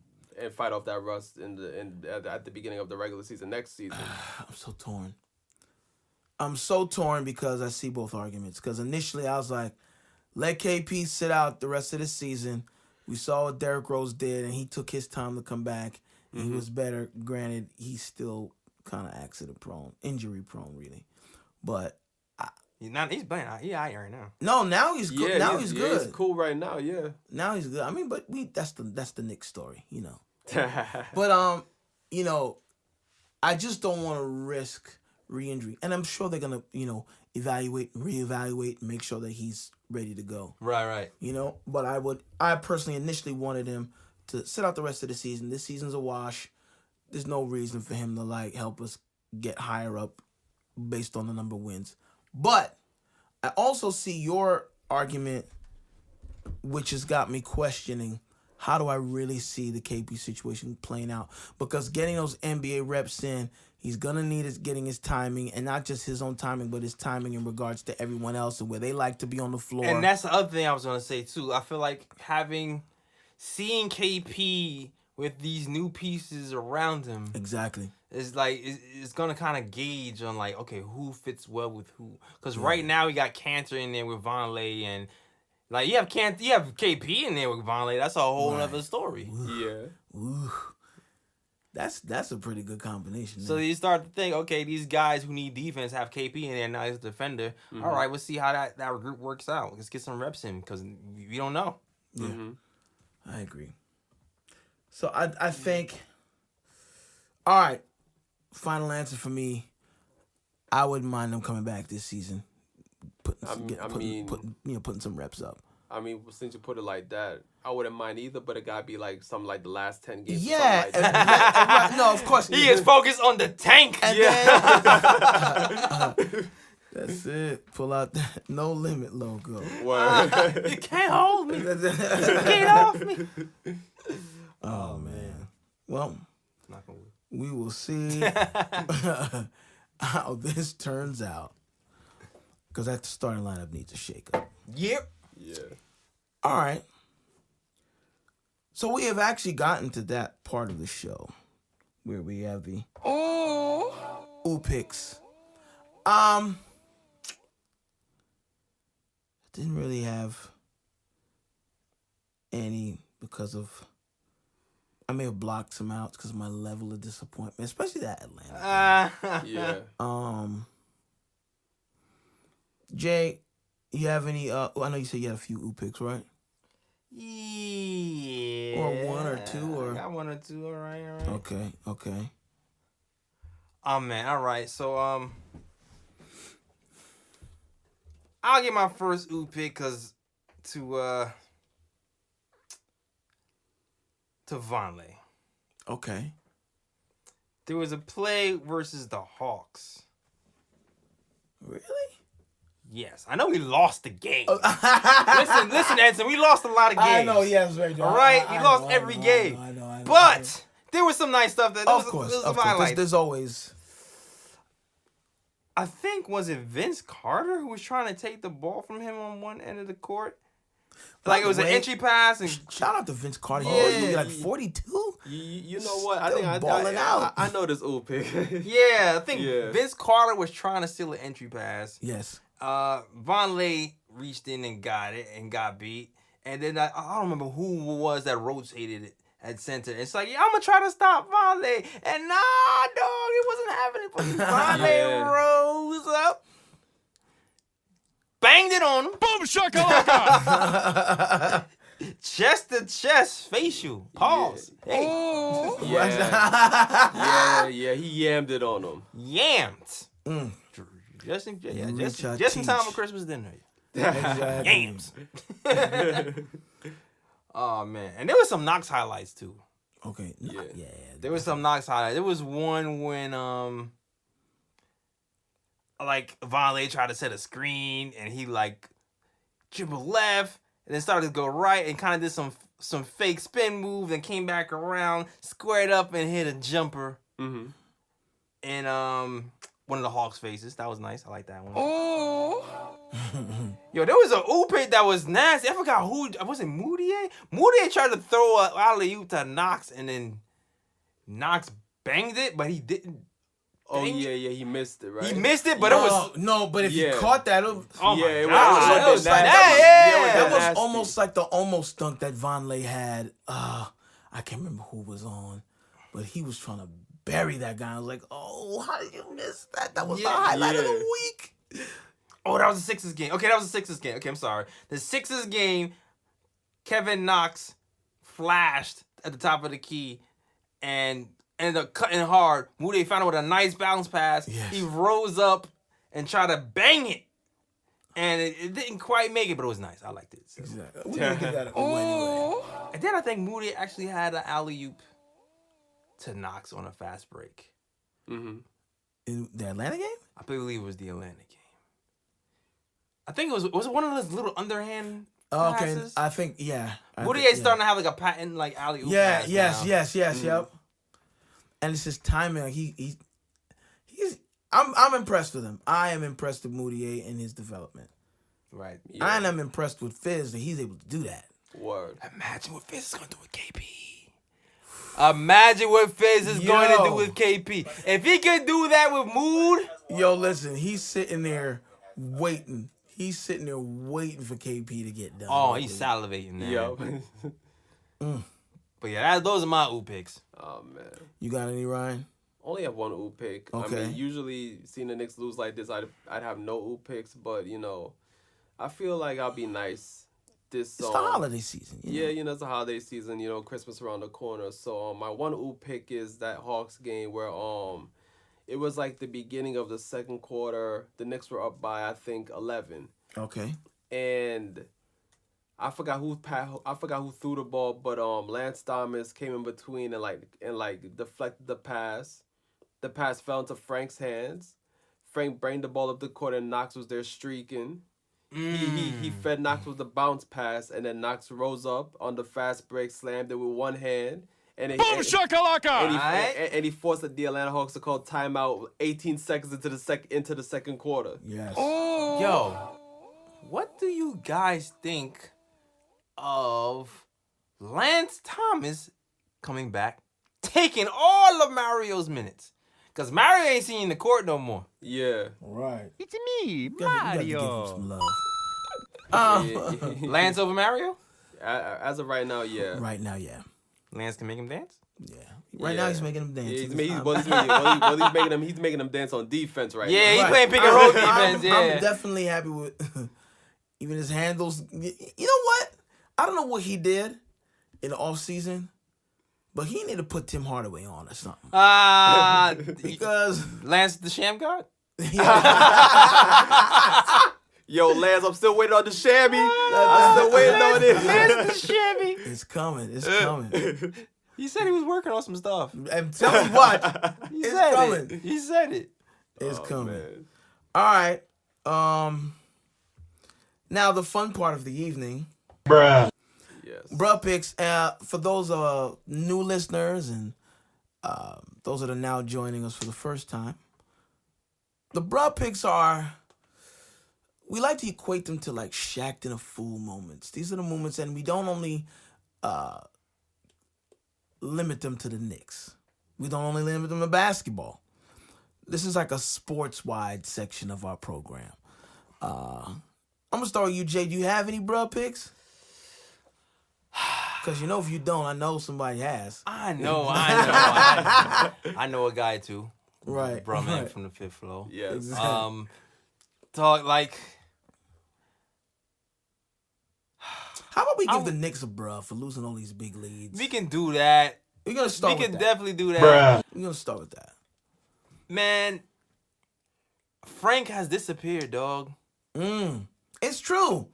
Speaker 3: fight off that rust at the beginning of the regular season next season.
Speaker 2: I'm so torn because I see both arguments. Because initially I was like, let KP sit out the rest of the season. We saw what Derrick Rose did, and he took his time to come back. And he was better. Granted, he's still kind of accident prone, injury prone, really. But
Speaker 1: he's playing. He's out right now.
Speaker 2: no, now he's good. Now he's good.
Speaker 3: He's cool right now. Yeah.
Speaker 2: Now he's good. I mean, but that's the Knicks story, you know. But you know, I just don't want to risk re-injury, and I'm sure they're gonna, you know, evaluate, reevaluate, and make sure that he's ready to go.
Speaker 1: Right.
Speaker 2: You know, but I personally initially wanted him to sit out the rest of the season. This season's a wash. There's no reason for him to like help us get higher up based on the number of wins. But I also see your argument, which has got me questioning, how do I really see the KP situation playing out? Because getting those NBA reps in, he's going to need getting his timing, and not just his own timing, but his timing in regards to everyone else and where they like to be on the floor.
Speaker 1: And that's the other thing I was going to say, too. I feel like seeing KP with these new pieces around him.
Speaker 2: Exactly.
Speaker 1: It's like it's gonna kind of gauge on like, okay, who fits well with who. Because right now we got Cantor in there with Vonleh, and like you have KP in there with Vonleh. That's a whole other story.
Speaker 3: Yeah.
Speaker 2: Ooh. That's a pretty good combination.
Speaker 1: So you start to think, okay, these guys who need defense have KP in there. Now he's a defender.
Speaker 3: Mm-hmm.
Speaker 1: All right, let's see how that group works out. Let's get some reps in because we don't know.
Speaker 2: Yeah,
Speaker 3: Mm-hmm.
Speaker 2: I agree. So I think, all right, final answer for me, I wouldn't mind them coming back this season, putting some reps up.
Speaker 3: I mean, since you put it like that, I wouldn't mind either, but it gotta be like something like the last 10 games.
Speaker 2: Yeah,
Speaker 3: or something like that.
Speaker 2: right. No, of course.
Speaker 1: He is focused on the tank.
Speaker 2: And
Speaker 3: Yeah.
Speaker 2: That's it. Pull out that No Limit logo.
Speaker 3: Word.
Speaker 1: You can't hold me. Get off me.
Speaker 2: Oh man. Well,
Speaker 1: Not gonna
Speaker 2: we will see how this turns out. Because that starting lineup needs a shake-up.
Speaker 1: Yep.
Speaker 3: Yeah.
Speaker 2: All right. So we have actually gotten to that part of the show where we have the Ohh Picks. Didn't really have any because of I may have blocked some out because of my level of disappointment, especially that Atlanta.
Speaker 3: Yeah.
Speaker 2: Jay, you have any? I know you said you had a few Ohh Picks, right?
Speaker 1: Yeah.
Speaker 2: Or one or two, or
Speaker 1: I got one or two. All right.
Speaker 2: Okay.
Speaker 1: Oh man, all right. So I'll get my first Ohh pick to Vonleh.
Speaker 2: Okay.
Speaker 1: There was a play versus the Hawks.
Speaker 2: Really?
Speaker 1: Yes, I know we lost the game. Listen, Edson, we lost a lot of games.
Speaker 2: I know, yes, right.
Speaker 1: All right, we lost every game.
Speaker 2: I know.
Speaker 1: But there was some nice stuff.
Speaker 2: Of course. There's always.
Speaker 1: I think, was it Vince Carter who was trying to take the ball from him on one end of the court? Like it was an entry pass. And
Speaker 2: shout out to Vince Carter.
Speaker 1: Yeah,
Speaker 2: He like 42.
Speaker 3: You know what? I
Speaker 2: Still
Speaker 3: think
Speaker 2: balling out.
Speaker 3: I know this Ohh pick.
Speaker 1: yeah, I think
Speaker 3: Yeah.
Speaker 1: Vince Carter was trying to steal an entry pass.
Speaker 2: Yes.
Speaker 1: Vonleh reached in and got it and got beat. And then I don't remember who was that rotated it at center. It's like, yeah, I'm gonna try to stop Vonleh. And nah, dog, it wasn't happening. But Vonleh rose up, banged it on him.
Speaker 4: Boom shakalaka!
Speaker 1: Chest to chest, facial. Pause.
Speaker 3: Yeah.
Speaker 1: Hey.
Speaker 3: Yeah, he yammed it on him.
Speaker 1: Yams. Just in time for Christmas dinner.
Speaker 2: Exactly.
Speaker 1: Yams. Oh man, and there was some Knox highlights too.
Speaker 2: Okay. Yeah.
Speaker 1: There was some Knox highlights. There was one when like Vonleh tried to set a screen and he like dribbled left and then started to go right and kind of did some fake spin move and came back around, squared up and hit a jumper.
Speaker 3: Mm-hmm.
Speaker 1: And one of the Hawks faces. That was nice. I like that one.
Speaker 4: Oh.
Speaker 1: Yo, there was an oop hit that was nasty. I forgot who. Was it Mudiay? Mudiay tried to throw a alley-oop to Knox, and then Knox banged it, but he didn't.
Speaker 3: Oh yeah, he missed it, right?
Speaker 1: He missed it, but it was.
Speaker 2: No, but if you caught that,
Speaker 1: Oh
Speaker 3: yeah,
Speaker 1: my
Speaker 3: it
Speaker 1: God.
Speaker 3: was
Speaker 2: was like-
Speaker 1: that
Speaker 2: was
Speaker 3: nasty.
Speaker 2: almost like the almost dunk that Vonleh had. I can't remember who was on, but he was trying to bury that guy. I was like, oh, how did you miss that? That was the highlight of the week.
Speaker 1: Oh, that was the Sixers game. Okay, that was the Sixers game. Okay, I'm sorry. The Sixers game, Kevin Knox flashed at the top of the key and ended up cutting hard. Mudiay found it with a nice bounce pass.
Speaker 2: Yes.
Speaker 1: He rose up and tried to bang it. And it didn't quite make it, but it was nice. I liked it. So.
Speaker 2: Exactly. We didn't get that anyway.
Speaker 1: And then I think Mudiay actually had an alley-oop to Knox on a fast break.
Speaker 3: Mm-hmm.
Speaker 2: In the Atlanta game?
Speaker 1: I believe it was the Atlanta game. I think it was one of those little underhand
Speaker 2: Okay,
Speaker 1: passes.
Speaker 2: I think
Speaker 1: Mudiay's starting to have like a patent like alley-oop pass now.
Speaker 2: Yes, yep. And it's his timing. Like he's I'm impressed with him. I am impressed with Mudiay and his development.
Speaker 1: Right.
Speaker 2: Yeah. And I'm impressed with Fizz that he's able to do that.
Speaker 3: Word.
Speaker 1: Imagine what Fizz is going to do with KP. Imagine what Fizz is going to do with KP. If he can do that with Mood.
Speaker 2: Yo, listen, he's sitting there waiting. He's sitting there waiting for KP to get done.
Speaker 1: Oh, he's salivating now.
Speaker 3: Yo.
Speaker 1: But yeah, those are my Ohh Picks.
Speaker 3: Oh man.
Speaker 2: You got any, Ryan?
Speaker 3: Only have one Ohh pick.
Speaker 2: Okay.
Speaker 3: I mean, usually seeing the Knicks lose like this, I'd have no Ohh picks, but you know, I feel like I'll be nice. It's
Speaker 2: the holiday season.
Speaker 3: Yeah, you know, it's the holiday season. You know, Christmas around the corner. So my one Ohh pick is that Hawks game where it was like the beginning of the second quarter. The Knicks were up by I think 11.
Speaker 2: Okay.
Speaker 3: And I forgot who threw the ball, but Lance Thomas came in between and deflected the pass. The pass fell into Frank's hands. Frank brained the ball up the court, and Knox was there streaking. He fed Knox with the bounce pass, and then Knox rose up on the fast break, slammed it with one hand, and he forced the Atlanta Hawks to call timeout 18 seconds into the second quarter.
Speaker 2: Yes.
Speaker 1: Yo, what do you guys think of Lance Thomas coming back, taking all of Mario's minutes? Because Mario ain't seen the court no more.
Speaker 3: Yeah.
Speaker 2: Right.
Speaker 4: It's me,
Speaker 2: You gotta give him
Speaker 4: Mario.
Speaker 2: some love.
Speaker 1: Lance over Mario?
Speaker 3: As of right now, yeah.
Speaker 2: Right now, yeah.
Speaker 1: Lance can make him dance?
Speaker 2: Yeah. Right now, he's making him dance.
Speaker 3: Yeah, he's making them dance on defense right now.
Speaker 1: Yeah, he's playing pick and roll defense,
Speaker 2: I'm definitely happy with even his handles. You know what? I don't know what he did in the offseason, but he need to put Tim Hardaway on or something. Because
Speaker 1: Lance the Sham God?
Speaker 3: Yo, Lance, I'm still waiting on the shabby. I'm still waiting on it.
Speaker 1: Lance the Shabby.
Speaker 2: it's coming. It's coming.
Speaker 1: He said he was working on some stuff.
Speaker 2: I'm telling you what.
Speaker 1: He
Speaker 2: It's
Speaker 1: said
Speaker 2: coming.
Speaker 1: it. He said it.
Speaker 2: It's coming.
Speaker 3: Man.
Speaker 2: All right. Now the fun part of the evening.
Speaker 3: Yes.
Speaker 2: Bruh Picks, for those new listeners and those that are now joining us for the first time, the Bruh Picks are, we like to equate them to like Shaq in a Fool moments. These are the moments, and we don't only limit them to the Knicks. We don't only limit them to basketball. This is like a sports-wide section of our program. I'm going to start with you, Jay. Do you have any Bruh Picks? Because you know if you don't, I know somebody has.
Speaker 1: I know a guy too.
Speaker 2: Right.
Speaker 1: Bruh man
Speaker 2: right.
Speaker 1: from the fifth floor.
Speaker 3: Yes.
Speaker 2: Exactly.
Speaker 1: Talk like.
Speaker 2: How about we give the Knicks a bruh for losing all these big leads?
Speaker 1: We can do that.
Speaker 2: We're going to start
Speaker 1: We
Speaker 2: with
Speaker 1: can
Speaker 2: that.
Speaker 1: definitely do that.
Speaker 2: We're going to start with that.
Speaker 1: Man, Frank has disappeared, dog.
Speaker 2: It's true.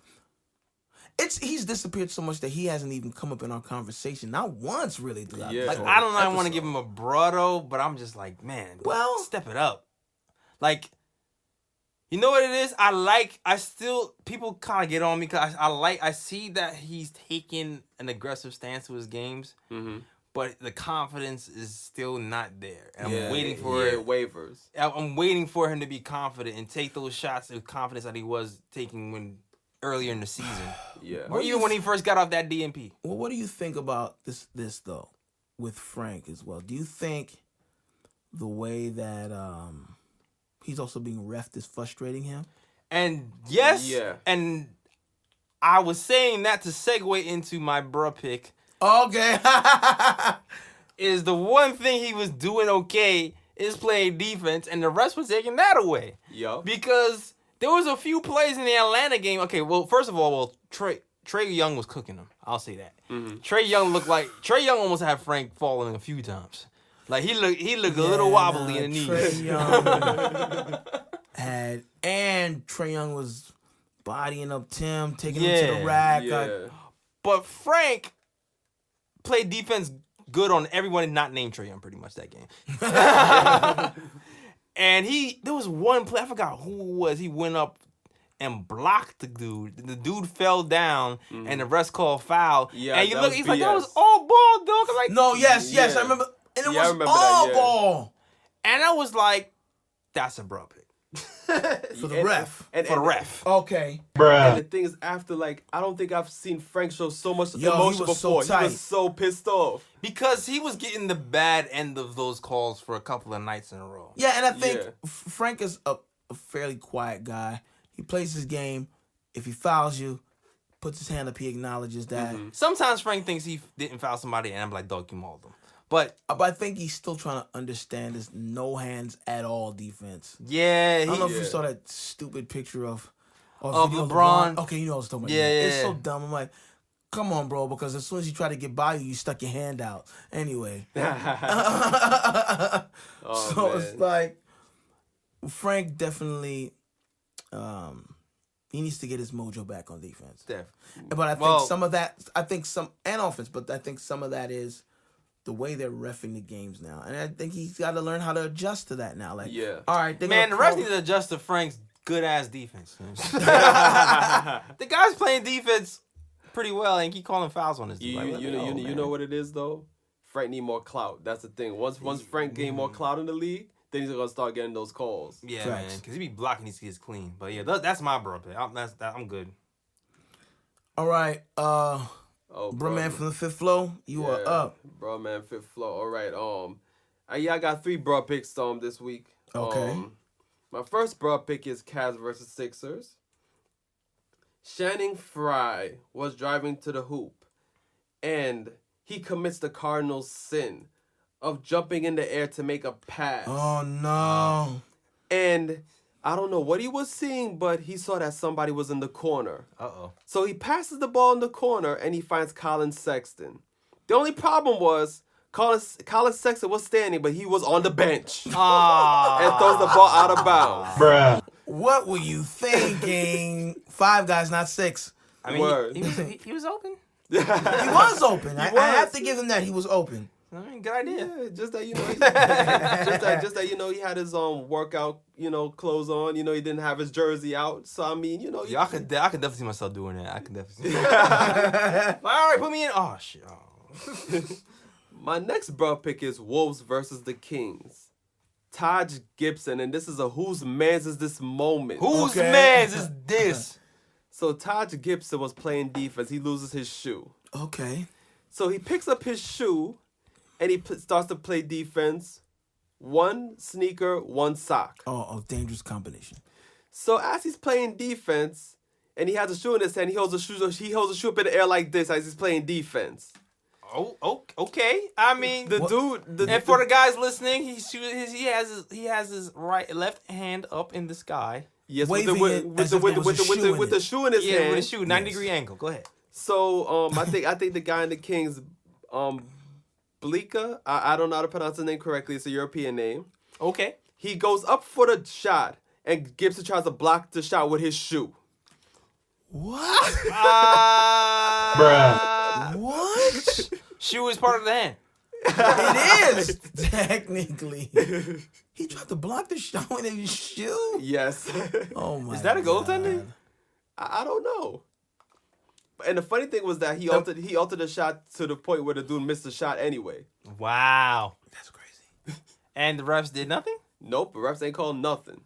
Speaker 2: He's disappeared so much that he hasn't even come up in our conversation. Not once, really.
Speaker 3: Yeah.
Speaker 1: Like, I don't know. I want to give him a brother, but I'm just like, man.
Speaker 2: Well,
Speaker 1: step it up. Like, you know what it is? People kind of get on me because I see that he's taking an aggressive stance to his games, but the confidence is still not there. And I'm waiting for
Speaker 3: it wavers.
Speaker 1: I'm waiting for him to be confident and take those shots with confidence that he was taking earlier in the season.
Speaker 3: Yeah.
Speaker 1: Or even when he first got off that DNP.
Speaker 2: Well, what do you think about this though, with Frank as well? Do you think the way that he's also being reffed is frustrating him?
Speaker 1: And yes, and I was saying that to segue into my bruh pick.
Speaker 2: Okay.
Speaker 1: Is the one thing he was doing okay is playing defense, and the rest was taking that away.
Speaker 3: Yup.
Speaker 1: Because there was a few plays in the Atlanta game. Okay, well, first of all, Trae Young was cooking them. I'll say that. Trae Young almost had Frank falling a few times. Like he looked a little wobbly in the knees.
Speaker 2: Trae Young Trae Young was bodying up Tim, taking him to the rack.
Speaker 3: Yeah.
Speaker 1: But Frank played defense good on everyone not named Trae Young pretty much that game. And there was one play, I forgot who it was. He went up and blocked the dude. The dude fell down, and the rest called foul.
Speaker 3: Yeah,
Speaker 1: and
Speaker 3: he's
Speaker 1: like, that was all ball, dog. I'm like,
Speaker 2: no, yes, I remember. And it was all ball.
Speaker 1: And I was like, that's a bro pick.
Speaker 2: For the ref.
Speaker 1: For the ref.
Speaker 2: Okay.
Speaker 3: And the thing is, after, like, I don't think I've seen Frank show so much emotion before.
Speaker 2: So
Speaker 3: he was so pissed off.
Speaker 1: Because he was getting the bad end of those calls for a couple of nights in a row.
Speaker 2: Yeah, and I think Frank is a fairly quiet guy. He plays his game. If he fouls you, puts his hand up, he acknowledges that.
Speaker 1: Sometimes Frank thinks he didn't foul somebody, and I'm like, dog, you mauled him. But
Speaker 2: I think he's still trying to understand this no hands at all defense.
Speaker 1: Yeah,
Speaker 2: I don't know if you saw that stupid picture of
Speaker 1: LeBron.
Speaker 2: Okay, you know what I was talking about.
Speaker 1: Yeah.
Speaker 2: It's so dumb. I'm like, come on, bro, because as soon as you try to get by you stuck your hand out. Anyway. It's like, Frank definitely, he needs to get his mojo back on defense.
Speaker 1: Definitely.
Speaker 2: But I think some of that, and offense, but I think some of that is the way they're reffing the games now. And I think he's got to learn how to adjust to that now. Like, all right,
Speaker 1: man, the rest need to adjust to Frank's good-ass defense. The guy's playing defense pretty well and keep calling fouls on his dude.
Speaker 3: You know what it is, though? Frank need more clout. That's the thing. Once Frank gain more clout in the league, then he's going to start getting those calls.
Speaker 1: Yeah, man, because he be blocking these kids clean. But yeah, that's my bro pick. I'm good.
Speaker 2: All right, bro man from the fifth floor, you are up.
Speaker 3: Bro man, fifth floor. All right. I got 3 bro picks this week.
Speaker 2: Okay.
Speaker 3: My first bro pick is Cavs versus Sixers. Channing Frye was driving to the hoop, and he commits the Cardinals' sin of jumping in the air to make a pass.
Speaker 2: Oh no!
Speaker 3: And I don't know what he was seeing, but he saw that somebody was in the corner. So he passes the ball in the corner, and he finds Colin Sexton. The only problem was Colin Sexton was standing, but he was on the bench. And throws the ball out of bounds.
Speaker 2: Bruh. What were you thinking? 5 guys, not 6.
Speaker 1: I mean, he was open.
Speaker 2: He was open. I have to give him that. He was open.
Speaker 1: I mean, good idea.
Speaker 3: Yeah, just that he had his workout clothes on. He didn't have his jersey out. So I mean,
Speaker 1: I could definitely see myself doing that. I could definitely. See all right, put me in. Oh shit. Oh.
Speaker 3: My next bro pick is Wolves versus the Kings. Taj Gibson, and this is a whose man's is this moment?
Speaker 1: Whose man's is this?
Speaker 3: So Taj Gibson was playing defense. He loses his shoe.
Speaker 2: Okay.
Speaker 3: So he picks up his shoe, and he starts to play defense. 1 sneaker, 1 sock.
Speaker 2: Oh, dangerous combination.
Speaker 3: So as he's playing defense, and he has a shoe in his hand, he holds a shoe up in the air like this as he's playing defense.
Speaker 1: Oh, okay. I mean, and for the guys listening, he has his left hand up in the sky.
Speaker 3: Yes, with the shoe in his hand.
Speaker 1: Yeah, with a shoe, 90-degree angle. Go ahead.
Speaker 3: So I think the guy in the Kings, Blika, I don't know how to pronounce his name correctly. It's a European name.
Speaker 1: Okay.
Speaker 3: He goes up for the shot, and Gibson tries to block the shot with his shoe.
Speaker 2: What? What?
Speaker 1: Shoe is part of the hand.
Speaker 2: It is technically. He tried to block the shot with his shoe.
Speaker 3: Yes.
Speaker 2: Oh my!
Speaker 1: Is that a
Speaker 2: God.
Speaker 1: goaltending?
Speaker 3: I don't know. And the funny thing was that he altered the shot to the point where the dude missed the shot anyway.
Speaker 1: Wow.
Speaker 2: That's crazy.
Speaker 1: And the refs did nothing?
Speaker 3: Nope, the refs ain't called nothing.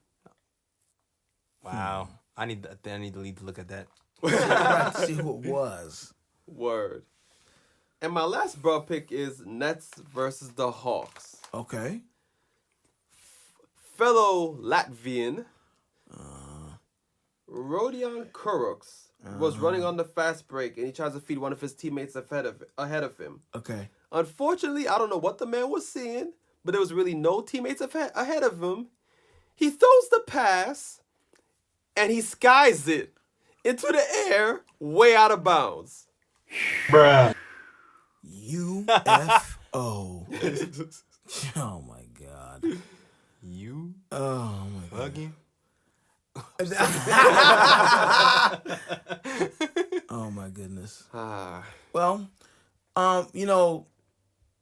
Speaker 1: Wow. I need to look at that.
Speaker 2: Let's see who it was.
Speaker 3: Word. And my last bro pick is Nets versus the Hawks.
Speaker 2: Okay.
Speaker 3: Fellow Latvian Rodion Kurucs was running on the fast break, and he tries to feed one of his teammates ahead of him.
Speaker 2: Okay.
Speaker 3: Unfortunately, I don't know what the man was seeing, but there was really no teammates ahead of him. He throws the pass, and he skies it into the air, way out of bounds.
Speaker 4: Bruh.
Speaker 2: UFO. Oh my God.
Speaker 1: You
Speaker 2: Oh my God.
Speaker 1: fucking.
Speaker 2: Oh my goodness.
Speaker 3: Ah,
Speaker 2: Well,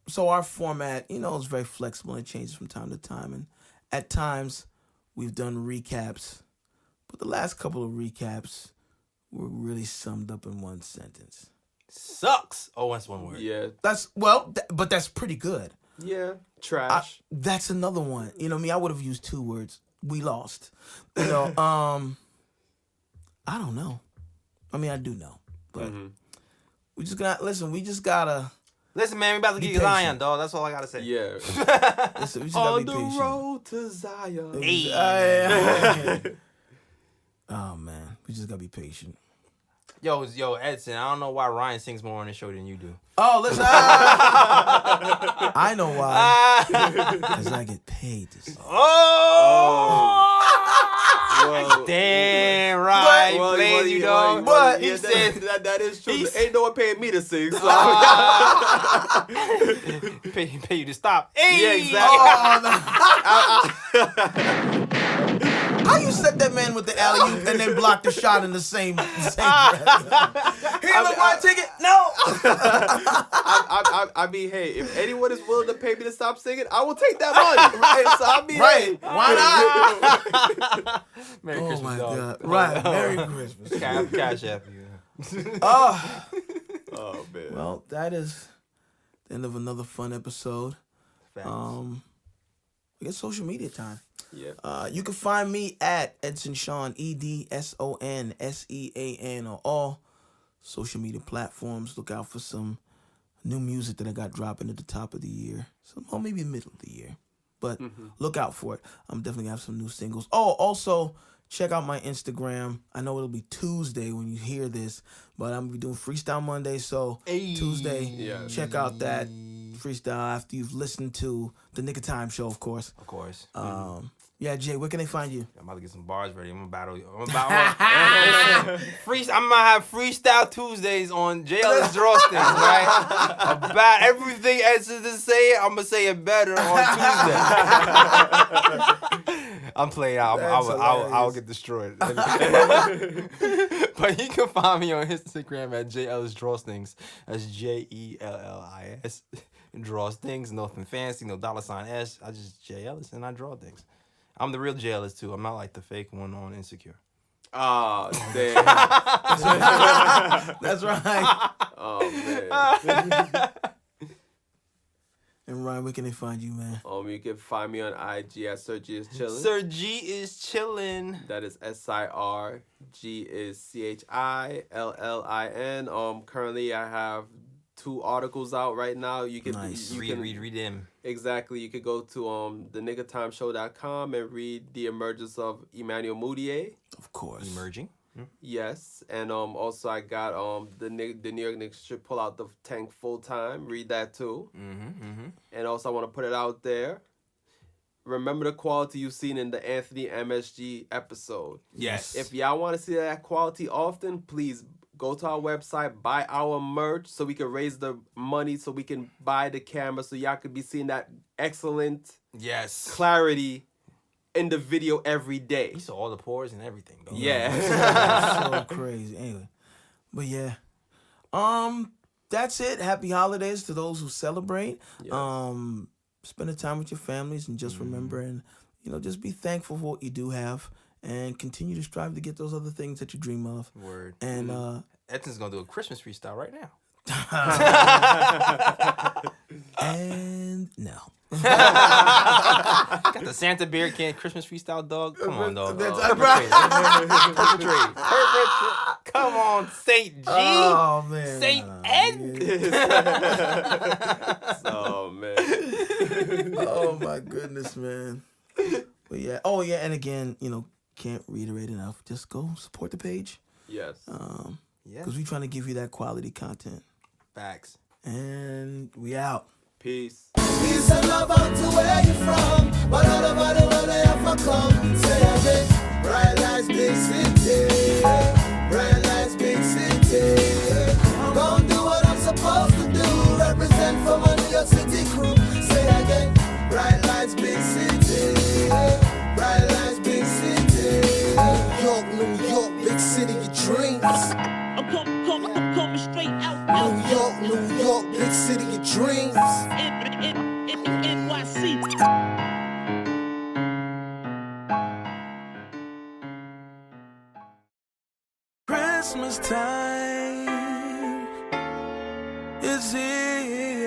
Speaker 2: so our format, is very flexible and it changes from time to time. And at times we've done recaps, but the last couple of recaps were really summed up in one sentence.
Speaker 1: Sucks. Oh, that's one word.
Speaker 3: yeah,
Speaker 2: But that's pretty good.
Speaker 3: yeah, trash.
Speaker 2: That's another one. I would have used 2 words. We lost. I don't know. I mean, I do know, but we just gotta
Speaker 1: Listen, man, we about to
Speaker 2: Be
Speaker 1: get Zion,
Speaker 2: patient.
Speaker 1: dog. That's all I gotta say.
Speaker 3: Yeah.
Speaker 2: listen. We just gotta
Speaker 3: On
Speaker 2: be
Speaker 3: the
Speaker 2: patient.
Speaker 3: road to Zion.
Speaker 1: Hey.
Speaker 2: Oh man, we just gotta be patient.
Speaker 1: Yo, Edson, I don't know why Ryan sings more on the show than you do.
Speaker 2: Oh, listen. I know why. Because I get paid to sing.
Speaker 3: Well,
Speaker 1: Damn, right.
Speaker 3: well,
Speaker 1: He plays you, dog.
Speaker 2: but
Speaker 1: he
Speaker 3: yeah,
Speaker 1: said
Speaker 3: that is true.
Speaker 1: he's-
Speaker 3: Ain't no one paying me to sing. So.
Speaker 1: pay you to stop. Hey!
Speaker 3: Yeah, exactly.
Speaker 2: How you set that man with the alley-oop and then block the shot in the same breath? Here, look, my ticket. No.
Speaker 3: I mean, hey, if anyone is willing to pay me to stop singing, I will take that money. Right? So I mean,
Speaker 2: Right.
Speaker 3: hey,
Speaker 2: Why not?
Speaker 1: Merry
Speaker 2: Oh
Speaker 1: Christmas,
Speaker 2: my
Speaker 1: dog.
Speaker 2: God. Right. Merry Christmas.
Speaker 1: Cash app you.
Speaker 2: Oh.
Speaker 3: Oh man.
Speaker 2: Well, that is the end of another fun episode.
Speaker 1: Facts.
Speaker 2: We get social media time.
Speaker 3: Yeah.
Speaker 2: You can find me at Edson Sean, EDSONSEAN, on all social media platforms. Look out for some new music that I got dropping at the top of the year. Or maybe middle of the year. But look out for it. I'm definitely going to have some new singles. Oh, also, check out my Instagram. I know it'll be Tuesday when you hear this, but I'm going to be doing Freestyle Monday. So Tuesday,
Speaker 3: Yeah.
Speaker 2: check out that freestyle after you've listened to the Nick of Time show, of course.
Speaker 1: Of course.
Speaker 2: Yeah, Jay, where can they find you?
Speaker 1: I'm about to get some bars ready. I'm gonna battle you. I'm gonna have Freestyle Tuesdays on JL's Drawstings, right? About everything Edson to say, I'm gonna say it better on Tuesday. I'm playing out. I'll get destroyed. But you can find me on Instagram at JL's Drawstings. That's JELLIS. Drawstings, nothing fancy, no $S. I just JLS and I draw things. I'm the real JLS too. I'm not like the fake one on Insecure.
Speaker 3: Oh damn.
Speaker 2: That's right.
Speaker 3: Oh man.
Speaker 2: And Ryan, where can they find you, man?
Speaker 3: You can find me on IG at Sir G is chillin'.
Speaker 1: Sir G is chillin'.
Speaker 3: That is SIR. G is CHILLIN. Currently I have 2 articles out right now. You can
Speaker 2: Nice.
Speaker 1: Read them.
Speaker 3: Exactly. You could go to theniggatimeshow.com and read The Emergence of Emmanuel Mudiay.
Speaker 2: Of course.
Speaker 1: Emerging.
Speaker 3: Yes. And also I got the New York Knicks should pull out the tank full time. Read that too. And also I want to put it out there. Remember the quality you've seen in the Anthony MSG episode.
Speaker 1: Yes.
Speaker 3: If y'all want to see that quality often, please go to our website, buy our merch so we can raise the money so we can buy the camera so y'all could be seeing that excellent clarity in the video every day.
Speaker 1: He saw all the pores and everything, though.
Speaker 3: Yeah.
Speaker 2: So crazy. Anyway. But yeah. That's it. Happy holidays to those who celebrate.
Speaker 3: Yes.
Speaker 2: Spend the time with your families and just remember and just be thankful for what you do have and continue to strive to get those other things that you dream of.
Speaker 1: Word.
Speaker 2: And
Speaker 1: Edson's gonna do a Christmas freestyle right now.
Speaker 2: and no.
Speaker 1: Got the Santa Bear Can Christmas freestyle, dog. Come on, dog. Perpetrate. Come on, Saint G.
Speaker 2: Oh man.
Speaker 1: Saint Ed.
Speaker 3: Oh man.
Speaker 2: Oh my goodness, man. But yeah. Oh yeah. And again, can't reiterate enough. Just go support the page.
Speaker 3: Yes.
Speaker 2: Because we're trying to give you that quality content.
Speaker 1: Facts.
Speaker 2: And we out.
Speaker 3: Peace.
Speaker 4: Peace and love out to where you from. But all about the world they have to come. Say again. Bright lights, big city. Bright lights, big city. Gonna do what I'm supposed to do. Represent for my New York City crew. Say again. Bright lights, big city. Bright lights, big city. New York, big city of dreams.
Speaker 5: I'm coming straight out.
Speaker 4: New York, big city of dreams.
Speaker 5: NYC.
Speaker 2: Christmas time is here.